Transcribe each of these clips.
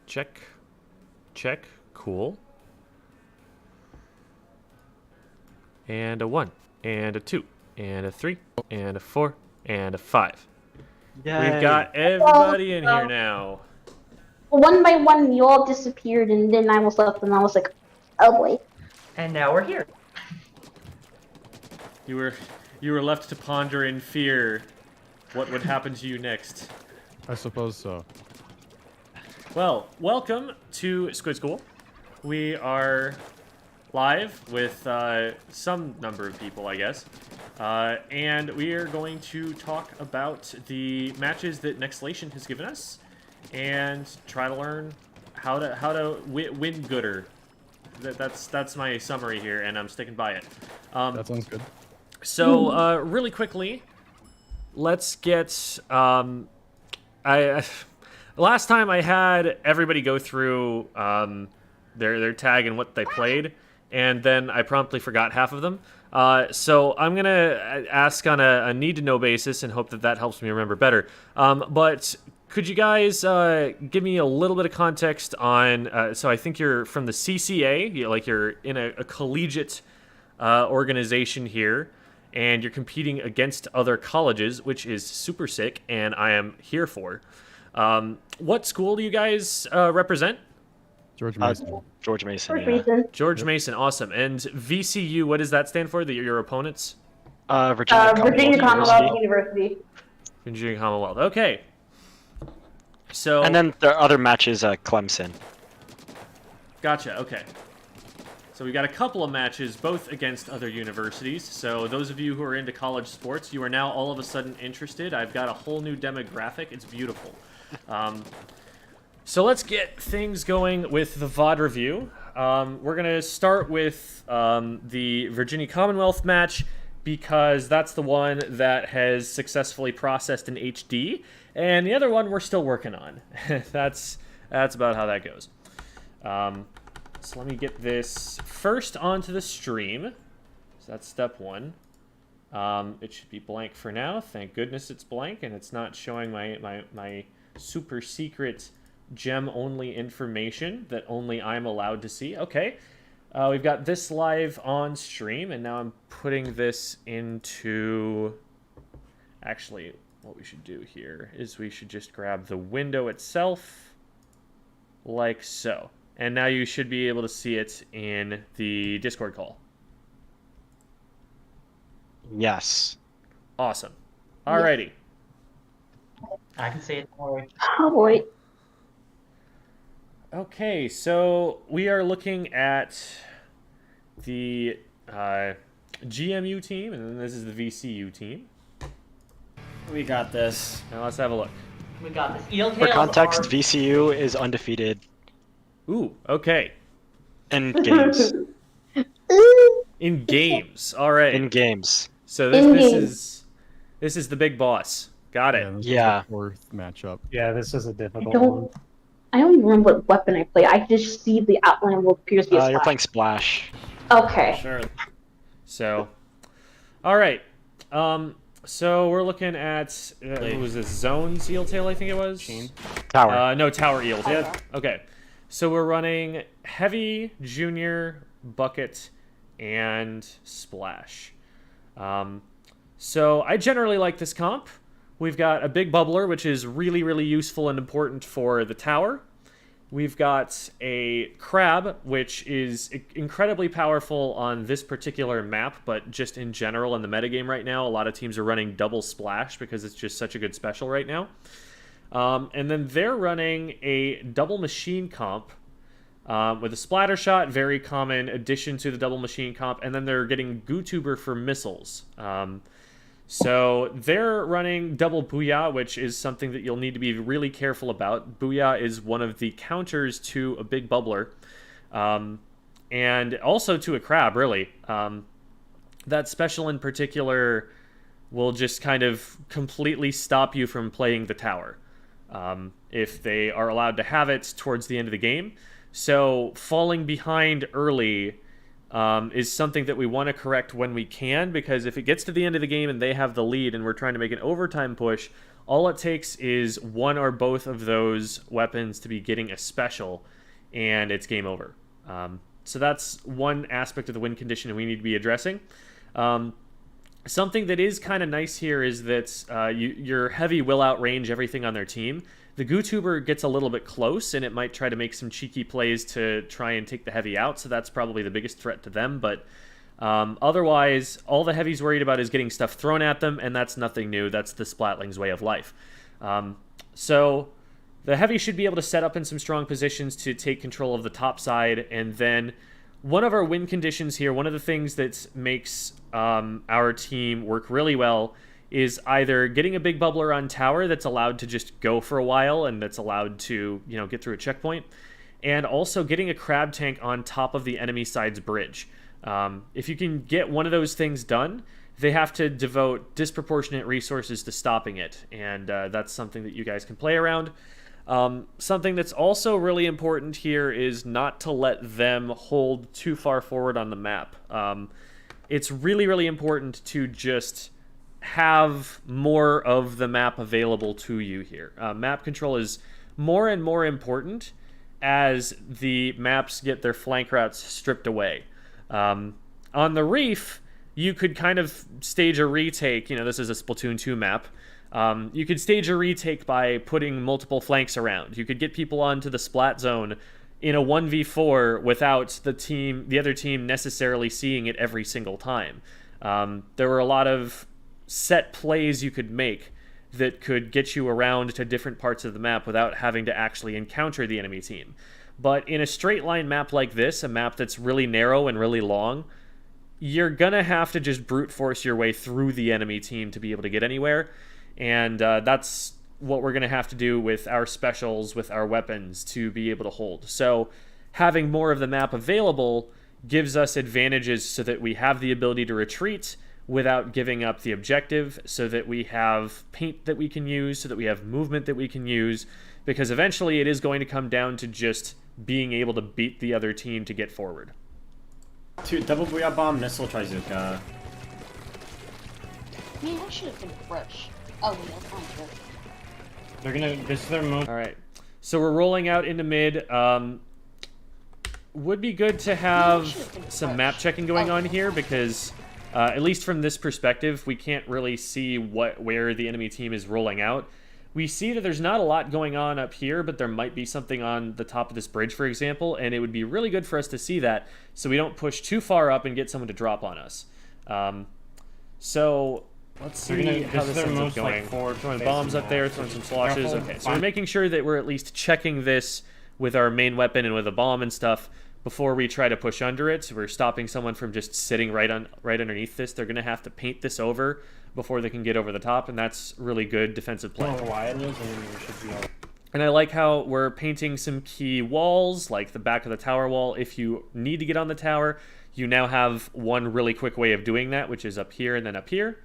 Check. Check. Cool. And a 1. And a 2. And a 3. And a 4. And a 5. Yay. We've got everybody in here now. One by one, you all disappeared, and then I was left, and I was like, oh boy. And now we're here. You were left to ponder in fear what would happen to you next. I suppose so. Well, welcome to Squid School. We are live with some number of people, I guess. And we are going to talk about the matches that Nexlation has given us and try to learn how to win gooder. That's my summary here, and I'm sticking by it. That sounds good. So, really quickly, let's get, last time I had everybody go through, their tag and what they played, and then I promptly forgot half of them. So I'm gonna ask on a need-to-know basis and hope that helps me remember better. But could you guys give me a little bit of context on, so I think you're from the CCA, you're in a collegiate organization here, and you're competing against other colleges, which is super sick, and I am here for. What school do you guys represent? George Mason. George Mason. George Yeah. Mason. George Mason, awesome. And VCU, what does that stand for? Your opponents? Virginia Commonwealth University. Virginia Commonwealth. Okay. So. And then the other match is Clemson. Gotcha. Okay. So we got a couple of matches, both against other universities. So those of you who are into college sports, you are now all of a sudden interested. I've got a whole new demographic. It's beautiful. So let's get things going with the VOD review. We're going to start with the Virginia Commonwealth match because that's the one that has successfully processed in HD, and the other one we're still working on. That's about how that goes. So let me get this first onto the stream. So that's step one. It should be blank for now. Thank goodness it's blank, and it's not showing my super secret gem-only information that only I'm allowed to see. Okay. We've got this live on stream, and now I'm putting this into... Actually, what we should do here is we should just grab the window itself, like so. And now you should be able to see it in the Discord call. Yes. Awesome. Alrighty. I can say it more. Oh boy. Okay, so we are looking at the GMU team, and then this is the VCU team. We got this. Now let's have a look. We got this. Eel For tails context, are... VCU is undefeated Ooh, okay. in games. In games. All right. In games. So In this games. is the big boss. Got it. This is Yeah. the fourth matchup. Yeah, this is a I difficult one. don't even remember what weapon I play. I just see the outline of what appears to be a You're spot. playing Splash. Okay. Sure. So, all right. So we're looking at what was this Zone Eel Tail? I think it was. Tower. No, Tower Eel Tail. Okay. So we're running Heavy, Junior, Bucket, and Splash. So I generally like this comp. We've got a big bubbler, which is really, really useful and important for the tower. We've got a crab, which is incredibly powerful on this particular map, but just in general in the metagame right now, a lot of teams are running double splash because it's just such a good special right now. And then they're running a double machine comp with a splatter shot, very common addition to the double machine comp, and then they're getting Gootuber for missiles. So they're running double Booyah, which is something that you'll need to be really careful about. Booyah is one of the counters to a big bubbler, and also to a crab, really. That special in particular will just kind of completely stop you from playing the tower if they are allowed to have it towards the end of the game. So falling behind early is something that we want to correct when we can, because if it gets to the end of the game and they have the lead and we're trying to make an overtime push, all it takes is one or both of those weapons to be getting a special, and it's game over. So that's one aspect of the win condition we need to be addressing. Something that is kind of nice here is that your heavy will outrange everything on their team. The GooTuber gets a little bit close, and it might try to make some cheeky plays to try and take the heavy out, so that's probably the biggest threat to them. But otherwise, all the heavy's worried about is getting stuff thrown at them, and that's nothing new. That's the Splatling's way of life. So the heavy should be able to set up in some strong positions to take control of the top side, and then one of our win conditions here, one of the things that makes our team work really well is either getting a big bubbler on tower that's allowed to just go for a while and that's allowed to, get through a checkpoint, and also getting a crab tank on top of the enemy side's bridge. If you can get one of those things done, they have to devote disproportionate resources to stopping it, and that's something that you guys can play around. Something that's also really important here is not to let them hold too far forward on the map. It's really, really important to just have more of the map available to you here. Map control is more and more important as the maps get their flank routes stripped away. On the Reef, you could kind of stage a retake. This is a Splatoon 2 map. You could stage a retake by putting multiple flanks around. You could get people onto the splat zone in a 1v4 without the other team necessarily seeing it every single time. There were a lot of set plays you could make that could get you around to different parts of the map without having to actually encounter the enemy team. But in a straight line map like this, a map that's really narrow and really long, you're gonna have to just brute force your way through the enemy team to be able to get anywhere. And that's what we're going to have to do with our specials, with our weapons, to be able to hold. So having more of the map available gives us advantages so that we have the ability to retreat without giving up the objective, so that we have paint that we can use, so that we have movement that we can use, because eventually it is going to come down to just being able to beat the other team to get forward. Two double booyah bomb, missile trizooka. Man, I should have been fresh. Oh, yeah, that's not good. They're gonna. This is their most. All right, so we're rolling out into mid. Would be good to have some map checking going on here, because at least from this perspective, we can't really see where the enemy team is rolling out. We see that there's not a lot going on up here, but there might be something on the top of this bridge, for example, and it would be really good for us to see that so we don't push too far up and get someone to drop on us. So let's see how this ends up going. Throwing bombs up there, throwing some sloshes. Okay, so we're making sure that we're at least checking this with our main weapon and with a bomb and stuff before we try to push under it. So we're stopping someone from just sitting right underneath this. They're going to have to paint this over before they can get over the top, and that's really good defensive play. And I like how we're painting some key walls, like the back of the tower wall. If you need to get on the tower, you now have one really quick way of doing that, which is up here and then up here.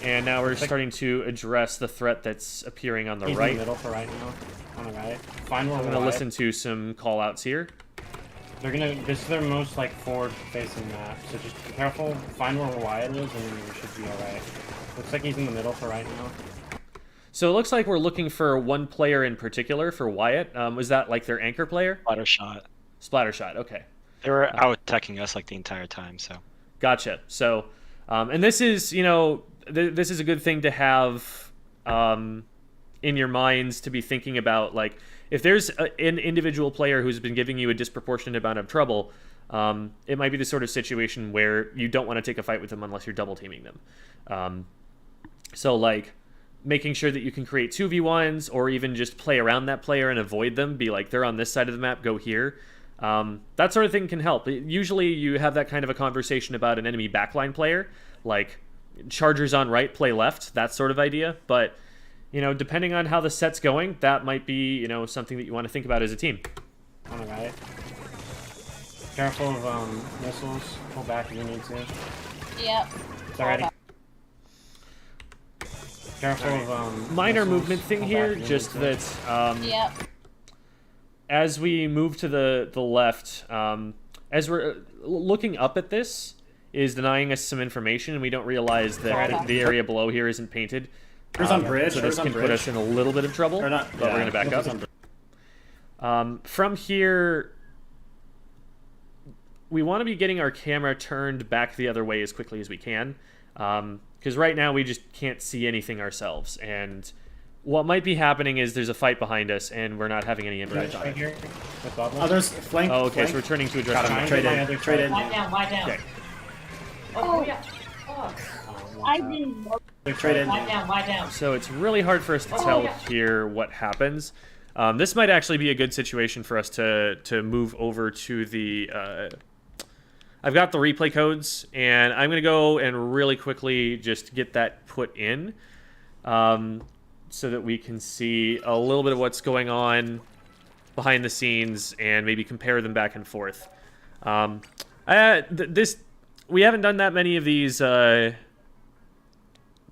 And now we're starting to address the threat that's appearing on the right. In the middle for right now. On the right. Find where I'm going to listen to some call-outs here. They're gonna. This is their most forward-facing map, so just be careful. Find where Wyatt is, and you should be all right. Looks like he's in the middle for right now. So it looks like we're looking for one player in particular for Wyatt. Was that like their anchor player? Splattershot. Okay. They were out attacking us the entire time. So. Gotcha. So, and this is this is a good thing to have in your minds, to be thinking about, like, if there's an individual player who's been giving you a disproportionate amount of trouble, it might be the sort of situation where you don't want to take a fight with them unless you're double teaming them. So, like, making sure that you can create 2v1s, or even just play around that player and avoid them. Be like, they're on this side of the map, go here. That sort of thing can help. Usually you have that kind of a conversation about an enemy backline player, like chargers on right, play left, that sort of idea. But, depending on how the set's going, that might be, something that you want to think about as a team. On the right. Careful of missiles. Pull back if you need to. Yep. It's already. Careful of minor missiles. movement thing Pull here, back if you just need to. that Yep. as we move to the left, as we're looking up at this, is denying us some information, and we don't realize that the area below here isn't painted. Who's on bridge? So this Who's on can put bridge? us in a little bit of trouble, Or not? but we're going to back who's up. on bridge? From here, we want to be getting our camera turned back the other way as quickly as we can, because right now we just can't see anything ourselves, and what might be happening is there's a fight behind us, and we're not having any insight on Right it. here with bubble. Others flank. Oh, okay, flank. so we're turning to address Got him. them. Trying to Trade my in. other Trade in. Wide down, wide down. Okay. Oh. Yeah. Oh. I didn't know. Trade in. Wide down, wide down. So it's really hard for us to Oh, tell yeah. here what happens. This might actually be a good situation for us to move over to the... I've got the replay codes, and I'm going to go and really quickly just get that put in so that we can see a little bit of what's going on behind the scenes and maybe compare them back and forth. We haven't done that many of these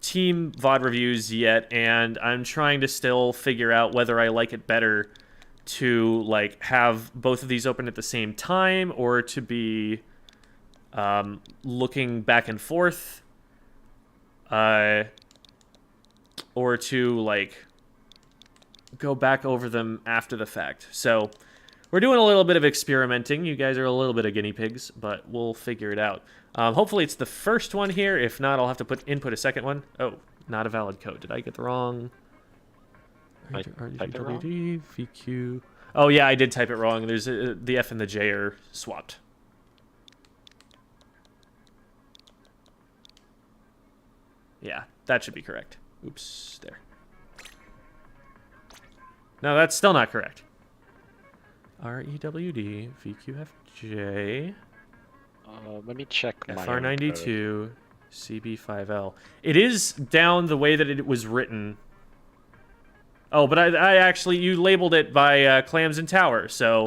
team VOD reviews yet, and I'm trying to still figure out whether I like it better to like have both of these open at the same time or to be looking back and forth, or to like go back over them after the fact. So we're doing a little bit of experimenting. You guys are a little bit of guinea pigs, but we'll figure it out. Hopefully it's the first one here. If not, I'll have to input a second one. Oh, not a valid code. Did I get the wrong? I typed it wrong? RGWD, VQ. Oh yeah, I did type it wrong. There's the F and the J are swapped. Yeah, that should be correct. Oops, there. No, that's still not correct. REWD, VQFJ, Let me check my own code. FR92, CB5L. It is down the way that it was written. Oh, but I actually, you labeled it by Clams and Tower, so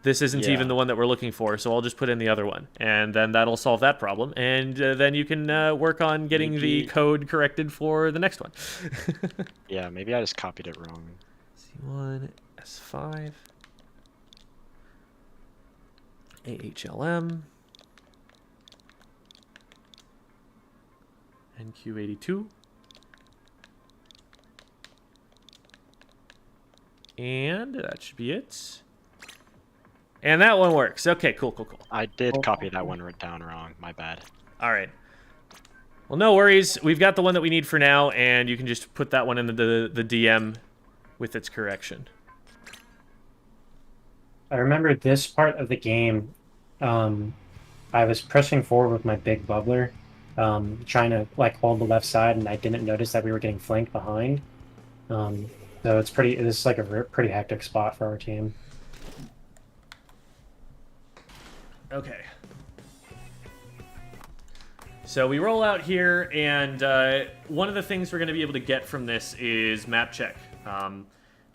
this isn't Yeah. even the one that we're looking for, so I'll just put in the other one. And then that'll solve that problem, and then you can work on getting the Maybe- code corrected for the next one. Yeah, maybe I just copied it wrong. C1, S5, AHLM, NQ82, and that should be it. And that one works. Okay, cool, cool, cool. I did copy that one down wrong. My bad. All right. Well, no worries. We've got the one that we need for now, and you can just put that one in the DM with its correction. I remember this part of the game. I was pressing forward with my big bubbler, trying to like hold the left side, and I didn't notice that we were getting flanked behind. So it's pretty. This is like a pretty hectic spot for our team. Okay. So we roll out here, and one of the things we're going to be able to get from this is map check.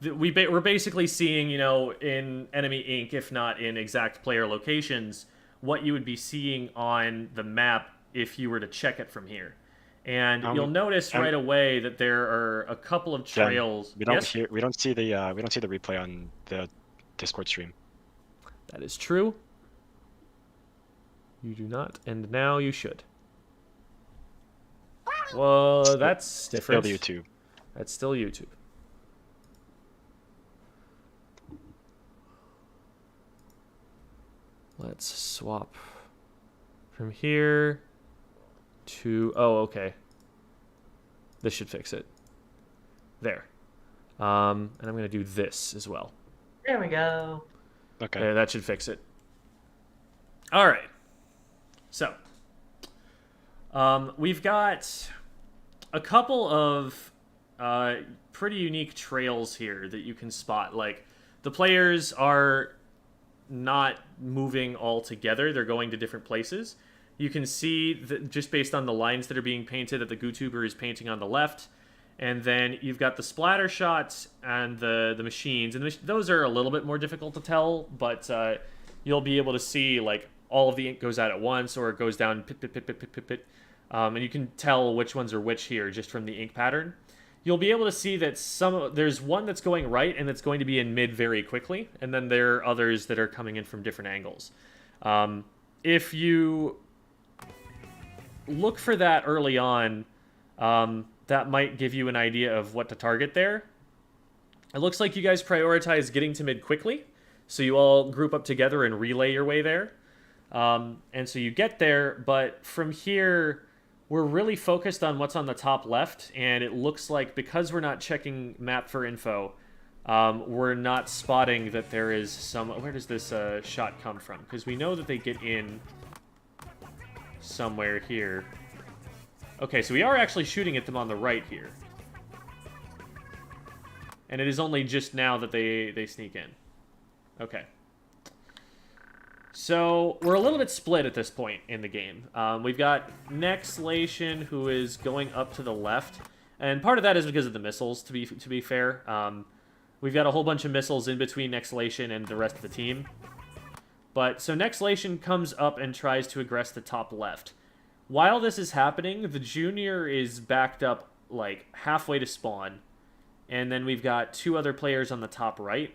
We're basically seeing, you know, in enemy ink, if not in exact player locations, what you would be seeing on the map if you were to check it from here. And you'll notice right away that there are a couple of Jen, trails. we don't Yes? hear. We don't see the replay on the Discord stream. That is true. You do not, and now you should. Well, that's different. Still YouTube. That's still YouTube. Let's swap from here to... Oh, okay. This should fix it. There. And I'm going to do this as well. There we go. Okay. There, that should fix it. All right. So, we've got a couple of pretty unique trails here that you can spot. Like, the players are not moving all together. They're going to different places. You can see that just based on the lines that are being painted that the GooTuber is painting on the left. And then you've got the splatter shots and the machines. And those are a little bit more difficult to tell, but you'll be able to see, like, all of the ink goes out at once, or it goes down pit, pit, pit, pit, pit, pit, pit. And you can tell which ones are which here just from the ink pattern. You'll be able to see that there's one that's going right and that's going to be in mid very quickly, and then there are others that are coming in from different angles. If you look for that early on, that might give you an idea of what to target there. It looks like you guys prioritize getting to mid quickly, so you all group up together and relay your way there. And so you get there, but from here, we're really focused on what's on the top left, and it looks like because we're not checking map for info, we're not spotting that there is some... Where does this shot come from? Because we know that they get in somewhere here. Okay, so we are actually shooting at them on the right here. And it is only just now that they sneak in. Okay. So, we're a little bit split at this point in the game. We've got Nexlation, who is going up to the left. And part of that is because of the missiles, to be fair. We've got a whole bunch of missiles in between Nexlation and the rest of the team. But, so Nexlation comes up and tries to aggress the top left. While this is happening, the Junior is backed up, like, halfway to spawn. And then we've got 2 other players on the top right.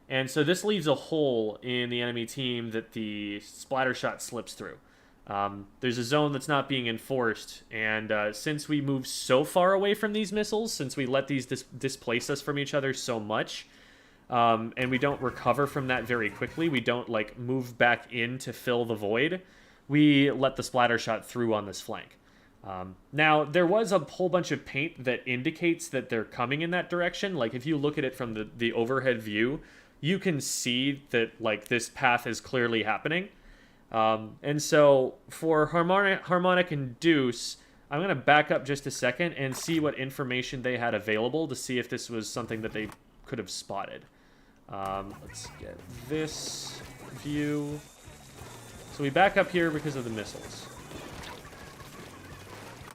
And so this leaves a hole in the enemy team that the splatter shot slips through. There's a zone that's not being enforced, and since we move so far away from these missiles, since we let these displace us from each other so much, and we don't recover from that very quickly, we don't like move back in to fill the void, we let the splatter shot through on this flank. Now, there was a whole bunch of paint that indicates that they're coming in that direction. Like, if you look at it from the overhead view, you can see that, like, this path is clearly happening. And so, for Harmonic and Deuce, I'm going to back up just a second and see what information they had available to see if this was something that they could have spotted. Let's get this view. So we back up here because of the missiles.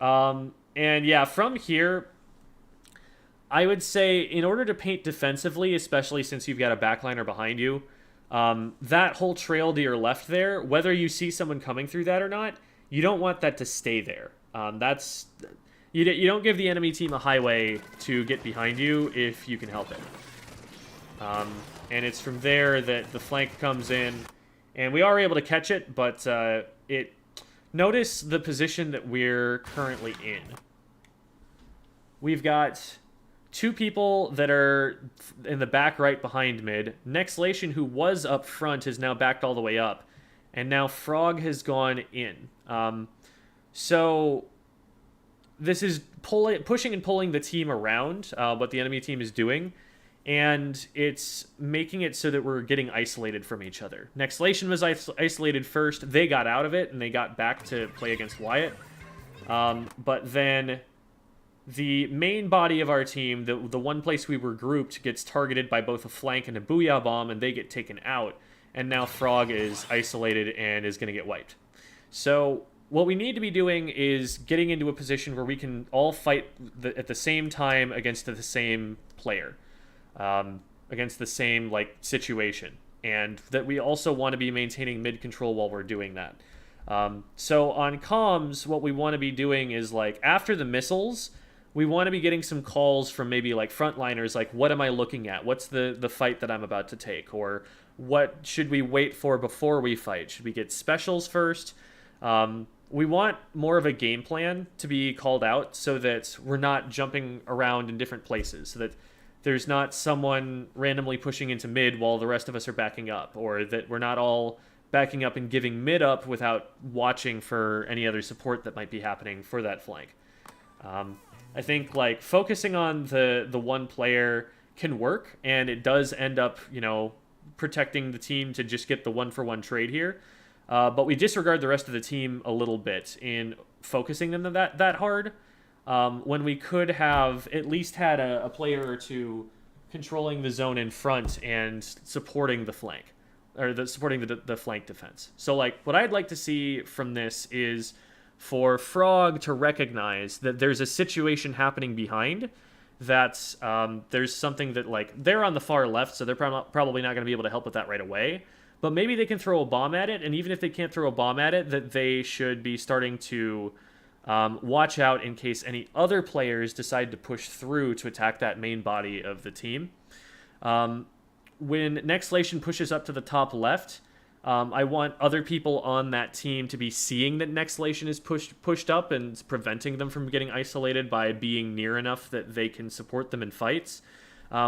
And yeah, from here, I would say in order to paint defensively, especially since you've got a backliner behind you, that whole trail to your left there, whether you see someone coming through that or not, you don't want that to stay there. You don't give the enemy team a highway to get behind you if you can help it. And it's from there that the flank comes in, and we are able to catch it, but notice the position that we're currently in. We've got 2 people that are in the back right behind mid. Nexlation, who was up front, is now backed all the way up. And now Frog has gone in. So this is pushing and pulling the team around, what the enemy team is doing. And it's making it so that we're getting isolated from each other. Nexlation was isolated first. They got out of it, and they got back to play against Wyatt. But then the main body of our team, the one place we were grouped, gets targeted by both a flank and a booyah bomb, and they get taken out. And now Frog is isolated and is going to get wiped. So what we need to be doing is getting into a position where we can all fight at the same time against the same player. Against the same like situation, and that we also want to be maintaining mid control while we're doing that. So on comms, what we want to be doing is like after the missiles, we want to be getting some calls from maybe like frontliners, like what am I looking at? What's the fight that I'm about to take? Or what should we wait for before we fight? Should we get specials first? We want more of a game plan to be called out so that we're not jumping around in different places, so that there's not someone randomly pushing into mid while the rest of us are backing up, or that we're not all backing up and giving mid up without watching for any other support that might be happening for that flank. I think like focusing on the one player can work, and it does end up, you know, protecting the team to just get the 1-for-1 trade here. But we disregard the rest of the team a little bit in focusing them that hard. When we could have at least had a player or 2 controlling the zone in front and supporting the flank, or supporting the flank defense. So, like, what I'd like to see from this is for Frog to recognize that there's a situation happening behind, that there's something that, like, they're on the far left, so they're probably not going to be able to help with that right away. But maybe they can throw a bomb at it, and even if they can't throw a bomb at it, that they should be starting to watch out in case any other players decide to push through to attack that main body of the team. When Nexlation pushes up to the top left, I want other people on that team to be seeing that Nexlation is pushed up and it's preventing them from getting isolated by being near enough that they can support them in fights.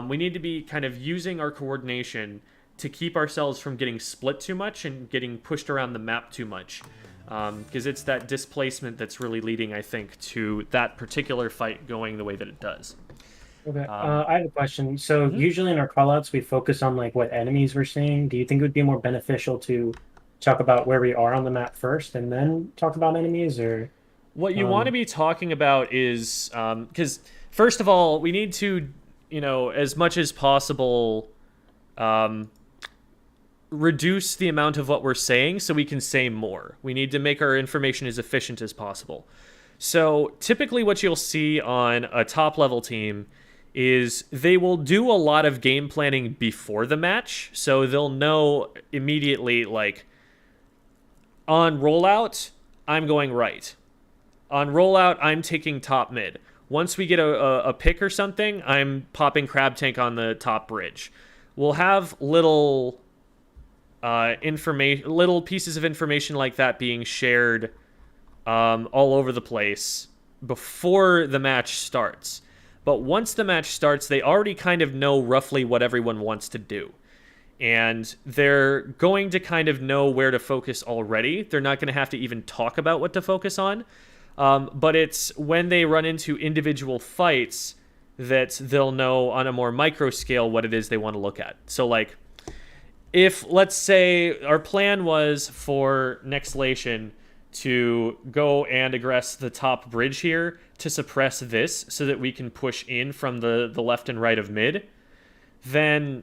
We need to be kind of using our coordination to keep ourselves from getting split too much and getting pushed around the map too much. Because it's that displacement that's really leading, I think, to that particular fight going the way that it does. Okay. I have a question. So usually in our callouts, we focus on like what enemies we're seeing. Do you think it would be more beneficial to talk about where we are on the map first and then talk about enemies, or what you want to be talking about is because first of all, we need to, as much as possible, reduce the amount of what we're saying so we can say more. We need to make our information as efficient as possible. So typically what you'll see on a top level team is they will do a lot of game planning before the match. So they'll know immediately, like, on rollout, I'm going right. On rollout, I'm taking top mid. Once we get a pick or something, I'm popping crab tank on the top bridge. We'll have little little pieces of information like that being shared all over the place before the match starts. But once the match starts, they already kind of know roughly what everyone wants to do. And they're going to kind of know where to focus already. They're not going to have to even talk about what to focus on. But it's when they run into individual fights that they'll know on a more micro scale what it is they want to look at. So, like, if, let's say, our plan was for Nexlation to go and aggress the top bridge here to suppress this so that we can push in from the left and right of mid, then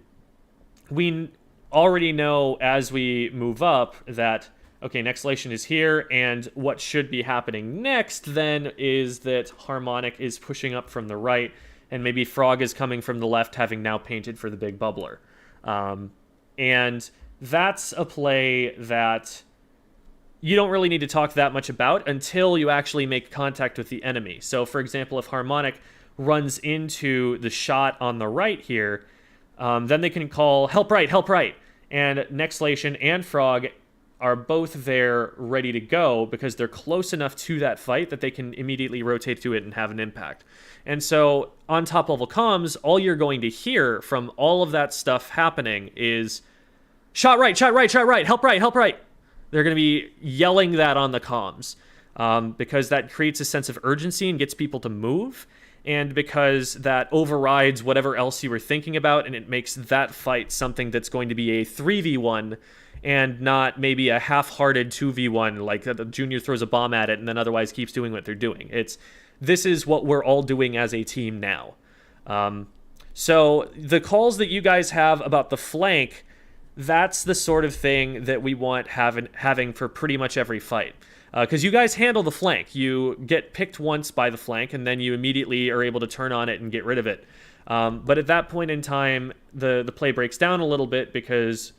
we already know as we move up that, okay, Nexlation is here, and what should be happening next then is that Harmonic is pushing up from the right, and maybe Frog is coming from the left, having now painted for the big bubbler. And that's a play that you don't really need to talk that much about until you actually make contact with the enemy. So, for example, if Harmonic runs into the shot on the right here, then they can call, help right, help right. And Nexlation and Frog are both there ready to go because they're close enough to that fight that they can immediately rotate to it and have an impact. And so on top level comms, all you're going to hear from all of that stuff happening is shot right, shot right, shot right, help right, help right. They're going to be yelling that on the comms because that creates a sense of urgency and gets people to move, and because that overrides whatever else you were thinking about, and it makes that fight something that's going to be a 3v1 and not maybe a half-hearted 2v1, like the junior throws a bomb at it and then otherwise keeps doing what they're doing. This is what we're all doing as a team now. So the calls that you guys have about the flank, that's the sort of thing that we want having for pretty much every fight. Because you guys handle the flank. You get picked once by the flank, and then you immediately are able to turn on it and get rid of it. But at that point in time, the play breaks down a little bit because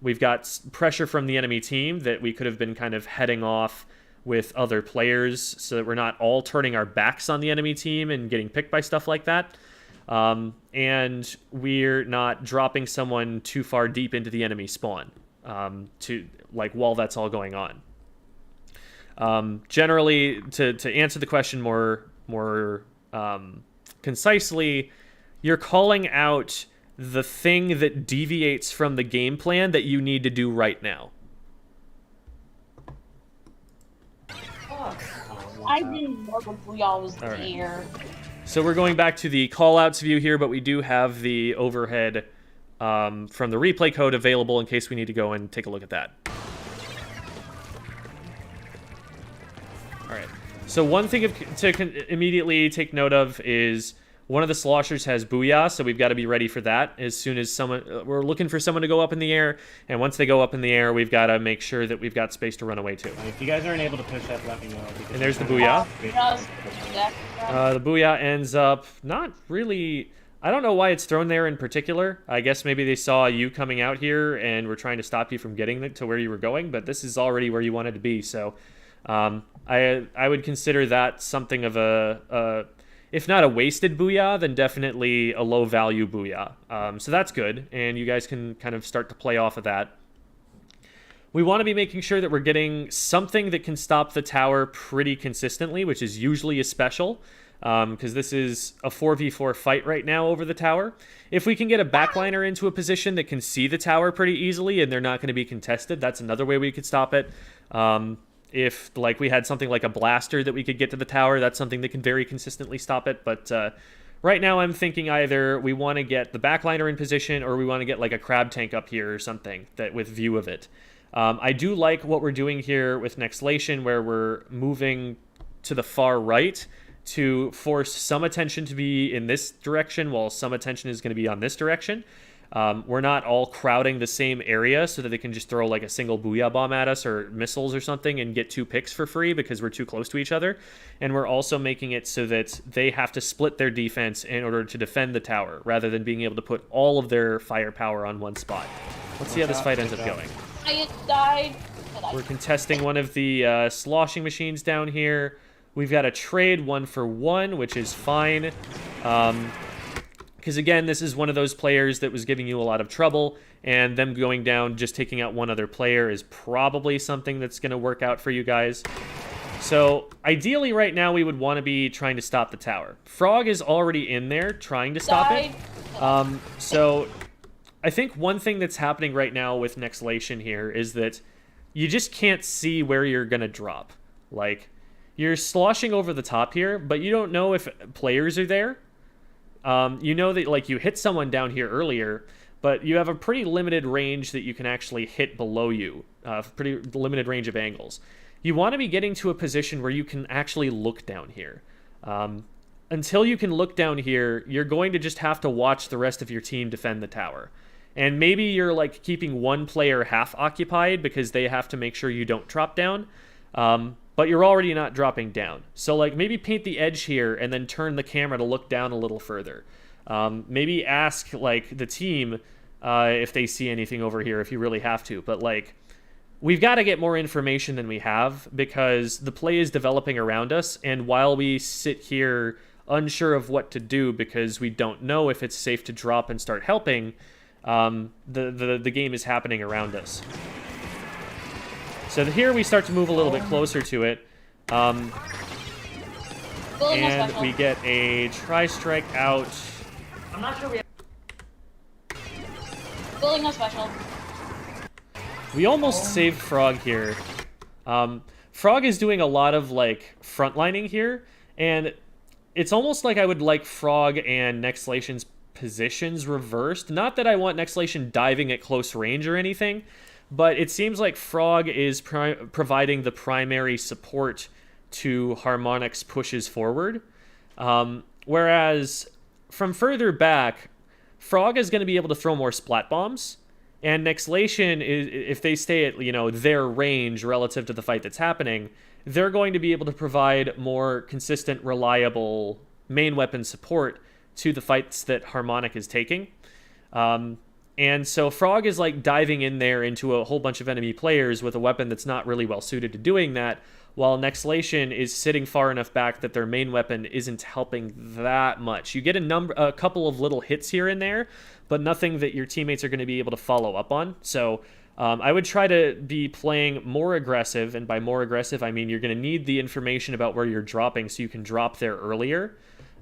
we've got pressure from the enemy team that we could have been kind of heading off with other players so that we're not all turning our backs on the enemy team and getting picked by stuff like that. And we're not dropping someone too far deep into the enemy spawn while that's all going on. Generally, to answer the question more concisely, you're calling out the thing that deviates from the game plan that you need to do right now. I didn't know the Booyah was All right. there. So we're going back to the callouts view here, but we do have the overhead from the replay code available in case we need to go and take a look at that. All right. So one thing to immediately take note of is one of the sloshers has Booyah, so we've got to be ready for that. As soon as we're looking for someone to go up in the air, and once they go up in the air, we've got to make sure that we've got space to run away to. if you guys aren't able to push up, let me know. And there's the Booyah. Just The Booyah ends up not really... I don't know why it's thrown there in particular. I guess maybe they saw you coming out here and were trying to stop you from getting to where you were going, but this is already where you wanted to be, so... I would consider that something of a if not a wasted Booyah, then definitely a low value Booyah. So that's good, and you guys can kind of start to play off of that. we want to be making sure that we're getting something that can stop the tower pretty consistently, which is usually a special, because this is a 4v4 fight right now over the tower. If we can get a backliner into a position that can see the tower pretty easily and they're not going to be contested, that's another way we could stop it. If like we had something like a blaster that we could get to the tower, that's something that can very consistently stop it. But right now I'm thinking either we want to get the backliner in position or we want to get like a crab tank up here or something that with view of it. I do like what we're doing here with Nexlation, where we're moving to the far right to force some attention to be in this direction while some attention is going to be on this direction. We're not all crowding the same area so that they can just throw like a single booyah bomb at us or missiles or something and get 2 picks for free because we're too close to each other. And we're also making it so that they have to split their defense in order to defend the tower rather than being able to put all of their firepower on one spot. Let's see how this fight ends up going. I died. We're contesting one of the sloshing machines down here. We've got a trade 1-for-1, which is fine. Because again, this is one of those players that was giving you a lot of trouble, and them going down, just taking out one other player is probably something that's going to work out for you guys. So ideally right now we would want to be trying to stop the tower. Frog is already in there trying to stop it. So I think one thing that's happening right now with Nexlation here is that you just can't see where you're going to drop. Like, you're sloshing over the top here, but you don't know if players are there. You know that, like, you hit someone down here earlier, but you have a pretty limited range that you can actually hit below you. Pretty limited range of angles. You want to be getting to a position where you can actually look down here. Until you can look down here, you're going to just have to watch the rest of your team defend the tower. And maybe you're, like, keeping one player half occupied because they have to make sure you don't drop down. But you're already not dropping down. So, like, maybe paint the edge here and then turn the camera to look down a little further. Maybe ask, like, the team if they see anything over here if you really have to. But, like, we've got to get more information than we have because the play is developing around us. And while we sit here unsure of what to do because we don't know if it's safe to drop and start helping, the game is happening around us. So here we start to move a little bit closer to it. And we get a tri-strike out. I'm not sure we have... Building a special. We almost saved Frog here. Frog is doing a lot of, like, frontlining here. And it's almost like I would like Frog and Nexlation's positions reversed. Not that I want Nexlation diving at close range or anything, but it seems like Frog is providing the primary support to Harmonic's pushes forward. Whereas from further back, Frog is going to be able to throw more splat bombs. And Nexlation, if they stay at, you know, their range relative to the fight that's happening, they're going to be able to provide more consistent, reliable main weapon support to the fights that Harmonic is taking. And so Frog is, like, diving in there into a whole bunch of enemy players with a weapon that's not really well suited to doing that, while Nexlation is sitting far enough back that their main weapon isn't helping that much. You get a couple of little hits here and there, but nothing that your teammates are going to be able to follow up on. So I would try to be playing more aggressive, and by more aggressive, I mean you're going to need the information about where you're dropping so you can drop there earlier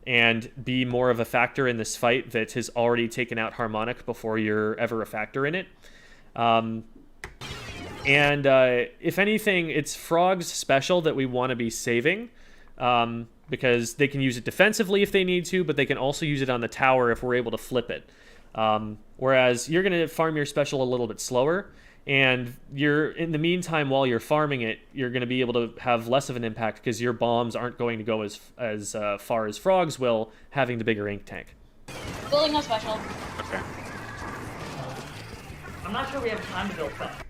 and be more of a factor in this fight that has already taken out Harmonic before you're ever a factor in it. If anything, it's Frog's special that we want to be saving, because they can use it defensively if they need to, but they can also use it on the tower if we're able to flip it. Whereas you're going to farm your special a little bit slower, and you're, in the meantime, while you're farming it, you're going to be able to have less of an impact because your bombs aren't going to go as far as Frog's will, having the bigger ink tank. Building a special. Okay. I'm not sure we have time to build stuff.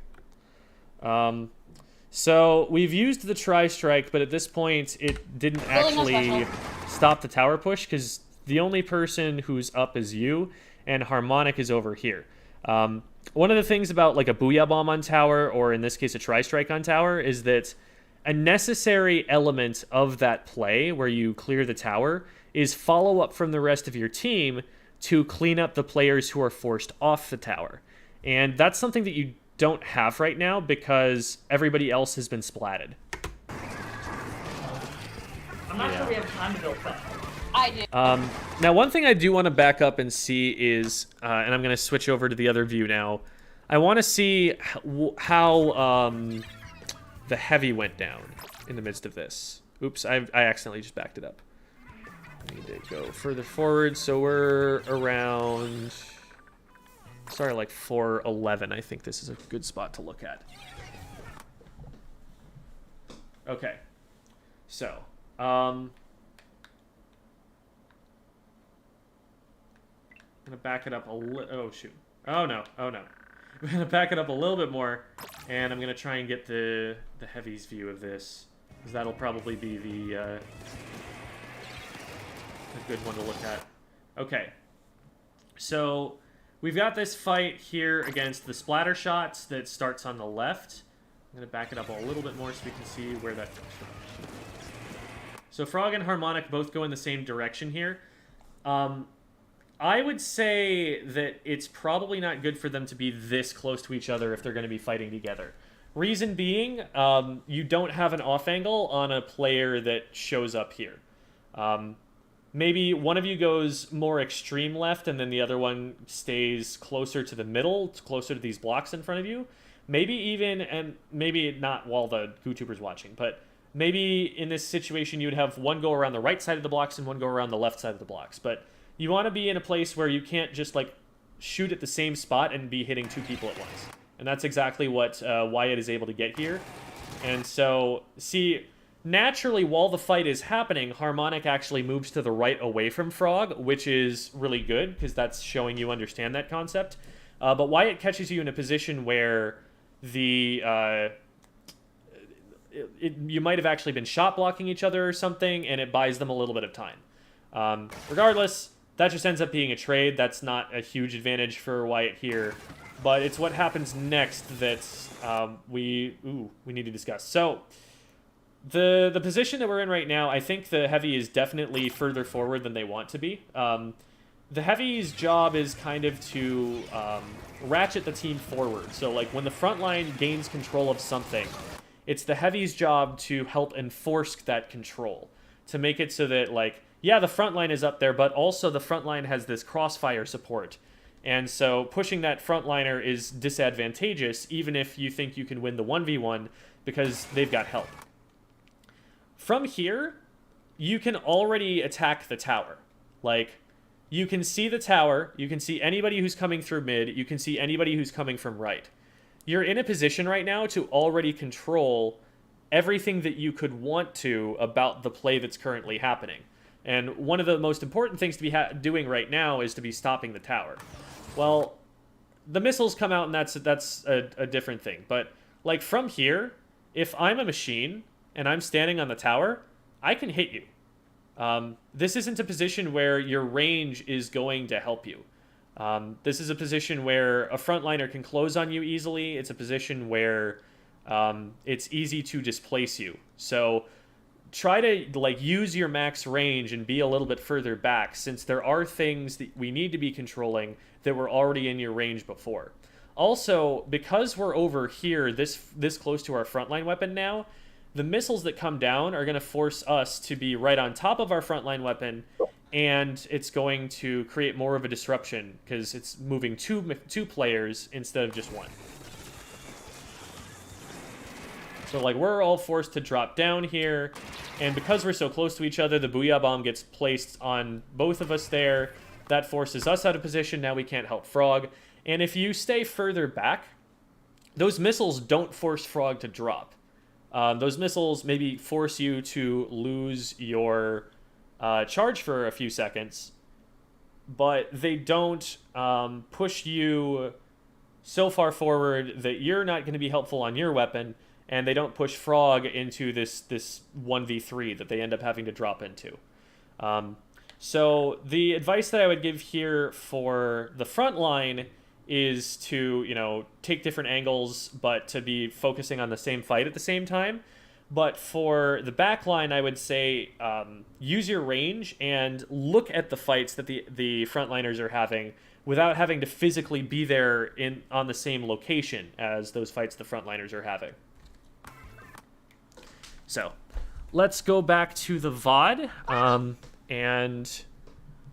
So we've used the tri-strike, but at this point it didn't actually stop the tower push because the only person who's up is you, and Harmonic is over here. One of the things about, like, a booyah bomb on tower, or in this case a tri-strike on tower, is that a necessary element of that play where you clear the tower is follow-up from the rest of your team to clean up the players who are forced off the tower. And that's something that you don't have right now because everybody else has been splatted. I'm not sure we have time to build fun. I do. Now, one thing I do want to back up and see is, and I'm going to switch over to the other view now. I want to see how the heavy went down in the midst of this. Oops, I accidentally just backed it up. I need to go further forward, so we're around... Sorry, like 411. I think this is a good spot to look at. Okay. So, I'm gonna back it up a little... Oh, shoot. Oh, no. Oh, no. I'm gonna back it up a little bit more, and I'm gonna try and get the heavies view of this, because that'll probably be a good one to look at. Okay. So... We've got this fight here against the splatter shots that starts on the left. I'm going to back it up a little bit more so we can see where that comes from. So Frog and Harmonic both go in the same direction here. I would say that it's probably not good for them to be this close to each other if they're going to be fighting together. Reason being, you don't have an off angle on a player that shows up here. Maybe one of you goes more extreme left and then the other one stays closer to the middle, closer to these blocks in front of you. Maybe even, and maybe not while the YouTuber's watching, but maybe in this situation you would have one go around the right side of the blocks and one go around the left side of the blocks. But you want to be in a place where you can't just like shoot at the same spot and be hitting two people at once. And that's exactly what Wyatt is able to get here. And so, see... Naturally, while the fight is happening, Harmonic actually moves to the right away from Frog, which is really good, because that's showing you understand that concept. But Wyatt catches you in a position where you might have actually been shot blocking each other or something, and it buys them a little bit of time. Regardless, that just ends up being a trade. That's not a huge advantage for Wyatt here. But it's what happens next that we need to discuss. So... The position that we're in right now, I think the heavy is definitely further forward than they want to be. The heavy's job is kind of to ratchet the team forward. So, like, when the front line gains control of something, it's the heavy's job to help enforce that control. To make it so that, like, yeah, the front line is up there, but also the front line has this crossfire support. And so pushing that frontliner is disadvantageous, even if you think you can win the 1v1, because they've got help. From here, you can already attack the tower. Like, you can see the tower, you can see anybody who's coming through mid, you can see anybody who's coming from right. You're in a position right now to already control everything that you could want to about the play that's currently happening. And one of the most important things to be doing right now is to be stopping the tower. Well, the missiles come out and that's a different thing. But, like, from here, if I'm a machine... and I'm standing on the tower, I can hit you. This isn't a position where your range is going to help you. This is a position where a frontliner can close on you easily. It's a position where it's easy to displace you. So try to like use your max range and be a little bit further back, since there are things that we need to be controlling that were already in your range before. Also, because we're over here this close to our frontline weapon now, the missiles that come down are going to force us to be right on top of our frontline weapon, and it's going to create more of a disruption because it's moving two players instead of just one. So, like, we're all forced to drop down here, and because we're so close to each other, the Booyah Bomb gets placed on both of us there. That forces us out of position. Now we can't help Frog. And if you stay further back, those missiles don't force Frog to drop. Those missiles maybe force you to lose your charge for a few seconds, but they don't push you so far forward that you're not going to be helpful on your weapon, and they don't push Frog into this 1v3 that they end up having to drop into. So the advice that I would give here for the front line is to, you know, take different angles, but to be focusing on the same fight at the same time. But for the back line, I would say use your range and look at the fights that the frontliners are having without having to physically be there on the same location as those fights the frontliners are having. So, let's go back to the VOD, and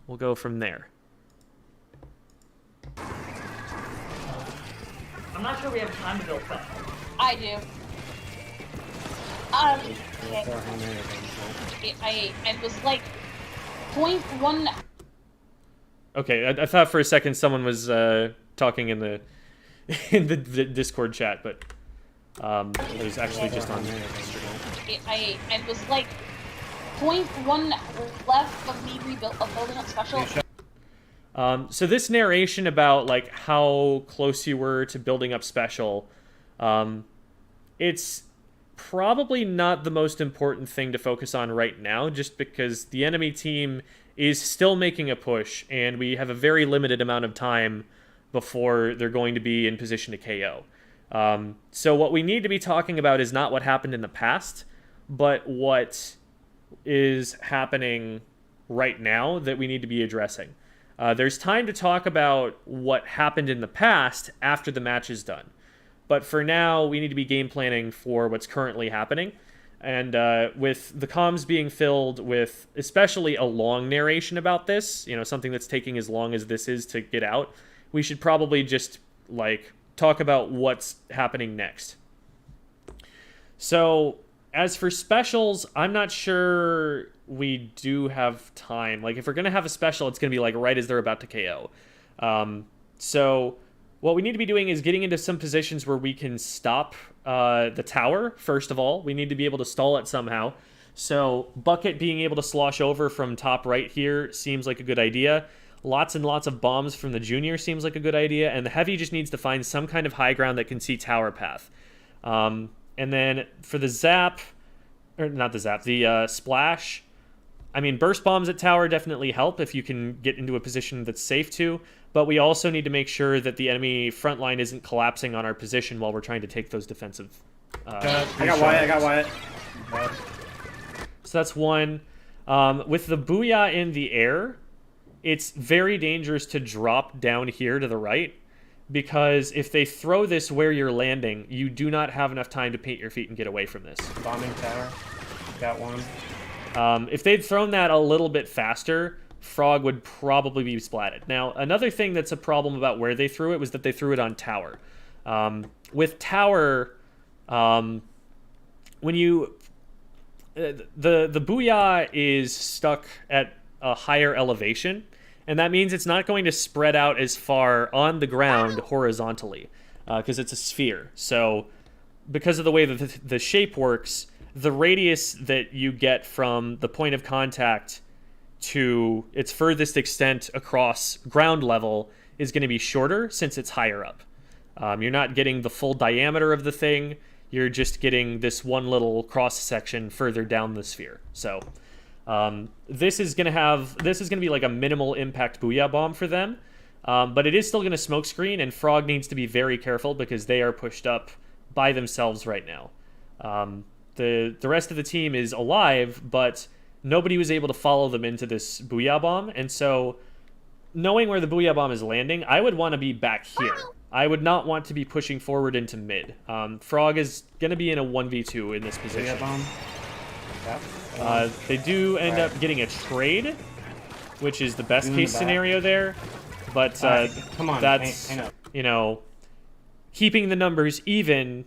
we'll go from there. I'm not sure we have time to build special. I do. Okay. I was like 0.1. Okay, I thought for a second someone was talking in the the Discord chat, but it was actually just on stream. I was like 0.1 left of me building up special. So this narration about like how close you were to building up special, it's probably not the most important thing to focus on right now, just because the enemy team is still making a push, and we have a very limited amount of time before they're going to be in position to KO. So what we need to be talking about is not what happened in the past, but what is happening right now that we need to be addressing. There's time to talk about what happened in the past after the match is done. But for now, we need to be game planning for what's currently happening. And with the comms being filled with especially a long narration about this, you know, something that's taking as long as this is to get out, we should probably just, like, talk about what's happening next. So, as for specials, I'm not sure we do have time. Like, if we're going to have a special, it's going to be, like, right as they're about to KO. So, what we need to be doing is getting into some positions where we can stop the tower, first of all. We need to be able to stall it somehow. So, Bucket being able to slosh over from top right here seems like a good idea. Lots and lots of bombs from the Junior seems like a good idea. And the Heavy just needs to find some kind of high ground that can see tower path. And then for the Zap, or not the Zap, the Splash, I mean, burst bombs at tower definitely help if you can get into a position that's safe to, but we also need to make sure that the enemy front line isn't collapsing on our position while we're trying to take those defensive... I got Wyatt. So that's one. With the Booyah in the air, it's very dangerous to drop down here to the right, because if they throw this where you're landing, you do not have enough time to paint your feet and get away from this. Bombing tower. Got one. If they'd thrown that a little bit faster, Frog would probably be splatted. Now, another thing that's a problem about where they threw it was that they threw it on tower. With tower, when you... the Booyah is stuck at a higher elevation, and that means it's not going to spread out as far on the ground horizontally, because it's a sphere. So, because of the way that the shape works, the radius that you get from the point of contact to its furthest extent across ground level is going to be shorter since it's higher up. You're not getting the full diameter of the thing. You're just getting this one little cross section further down the sphere. So this is going to be like a minimal impact Booyah bomb for them, but it is still going to smoke screen, and Frog needs to be very careful because they are pushed up by themselves right now. The rest of the team is alive, but nobody was able to follow them into this Booyah bomb, and so knowing where the Booyah bomb is landing, I would want to be back here. I would not want to be pushing forward into mid. Frog is going to be in a 1v2 in this position. They do end up getting a trade, which is the best case scenario there, but come on, that's, you know, keeping the numbers even,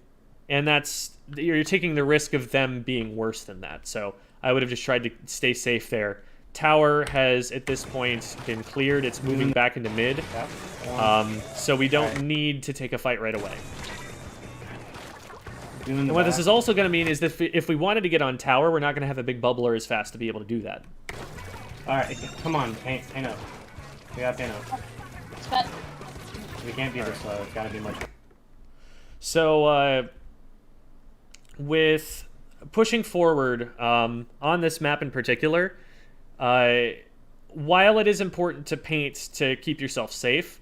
and that's, you're taking the risk of them being worse than that. So I would have just tried to stay safe there. Tower has, at this point, been cleared. It's moving back into mid. So we don't need to take a fight right away. And what this is also going to mean is that if we wanted to get on tower, we're not going to have a big bubbler as fast to be able to do that. Alright, come on, paint up. We got paint up. We can't be this slow. It's got to be much. So, with pushing forward on this map in particular, while it is important to paint to keep yourself safe,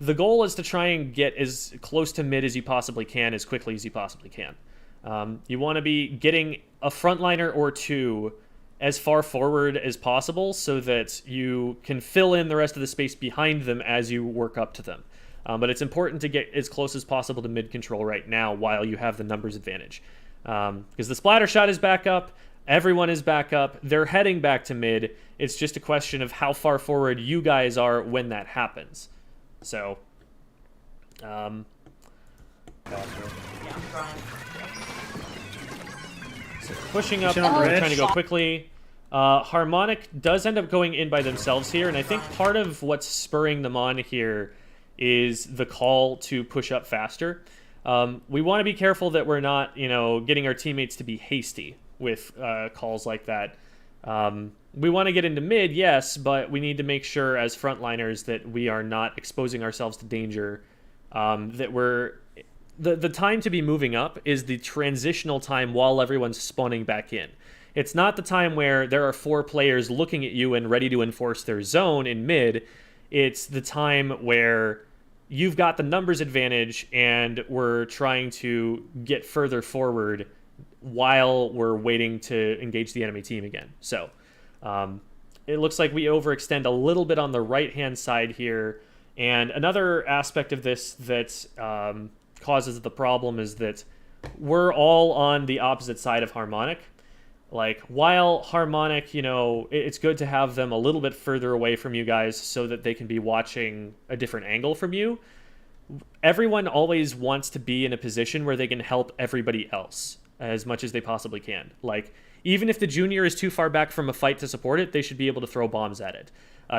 the goal is to try and get as close to mid as you possibly can, as quickly as you possibly can. You want to be getting a frontliner or two as far forward as possible so that you can fill in the rest of the space behind them as you work up to them. But it's important to get as close as possible to mid control right now while you have the numbers advantage. Because the splatter shot is back up, everyone is back up, they're heading back to mid. It's just a question of how far forward you guys are when that happens. So, Yeah, I'm trying. pushing up, Pushing on we're bridge. trying to go quickly. Harmonic does end up going in by themselves here, and I think part of what's spurring them on here is the call to push up faster. We want to be careful that we're not, getting our teammates to be hasty with calls like that. We want to get into mid, yes, but we need to make sure as frontliners that we are not exposing ourselves to danger. That we're the time to be moving up is the transitional time while everyone's spawning back in. It's not the time where there are 4 players looking at you and ready to enforce their zone in mid. It's the time where you've got the numbers advantage and we're trying to get further forward while we're waiting to engage the enemy team again. So it looks like we overextend a little bit on the right-hand side here. And another aspect of this that causes the problem is that we're all on the opposite side of Harmonic. Like, while Harmonic, it's good to have them a little bit further away from you guys so that they can be watching a different angle from you, everyone always wants to be in a position where they can help everybody else as much as they possibly can. Like, even if the junior is too far back from a fight to support it, they should be able to throw bombs at it.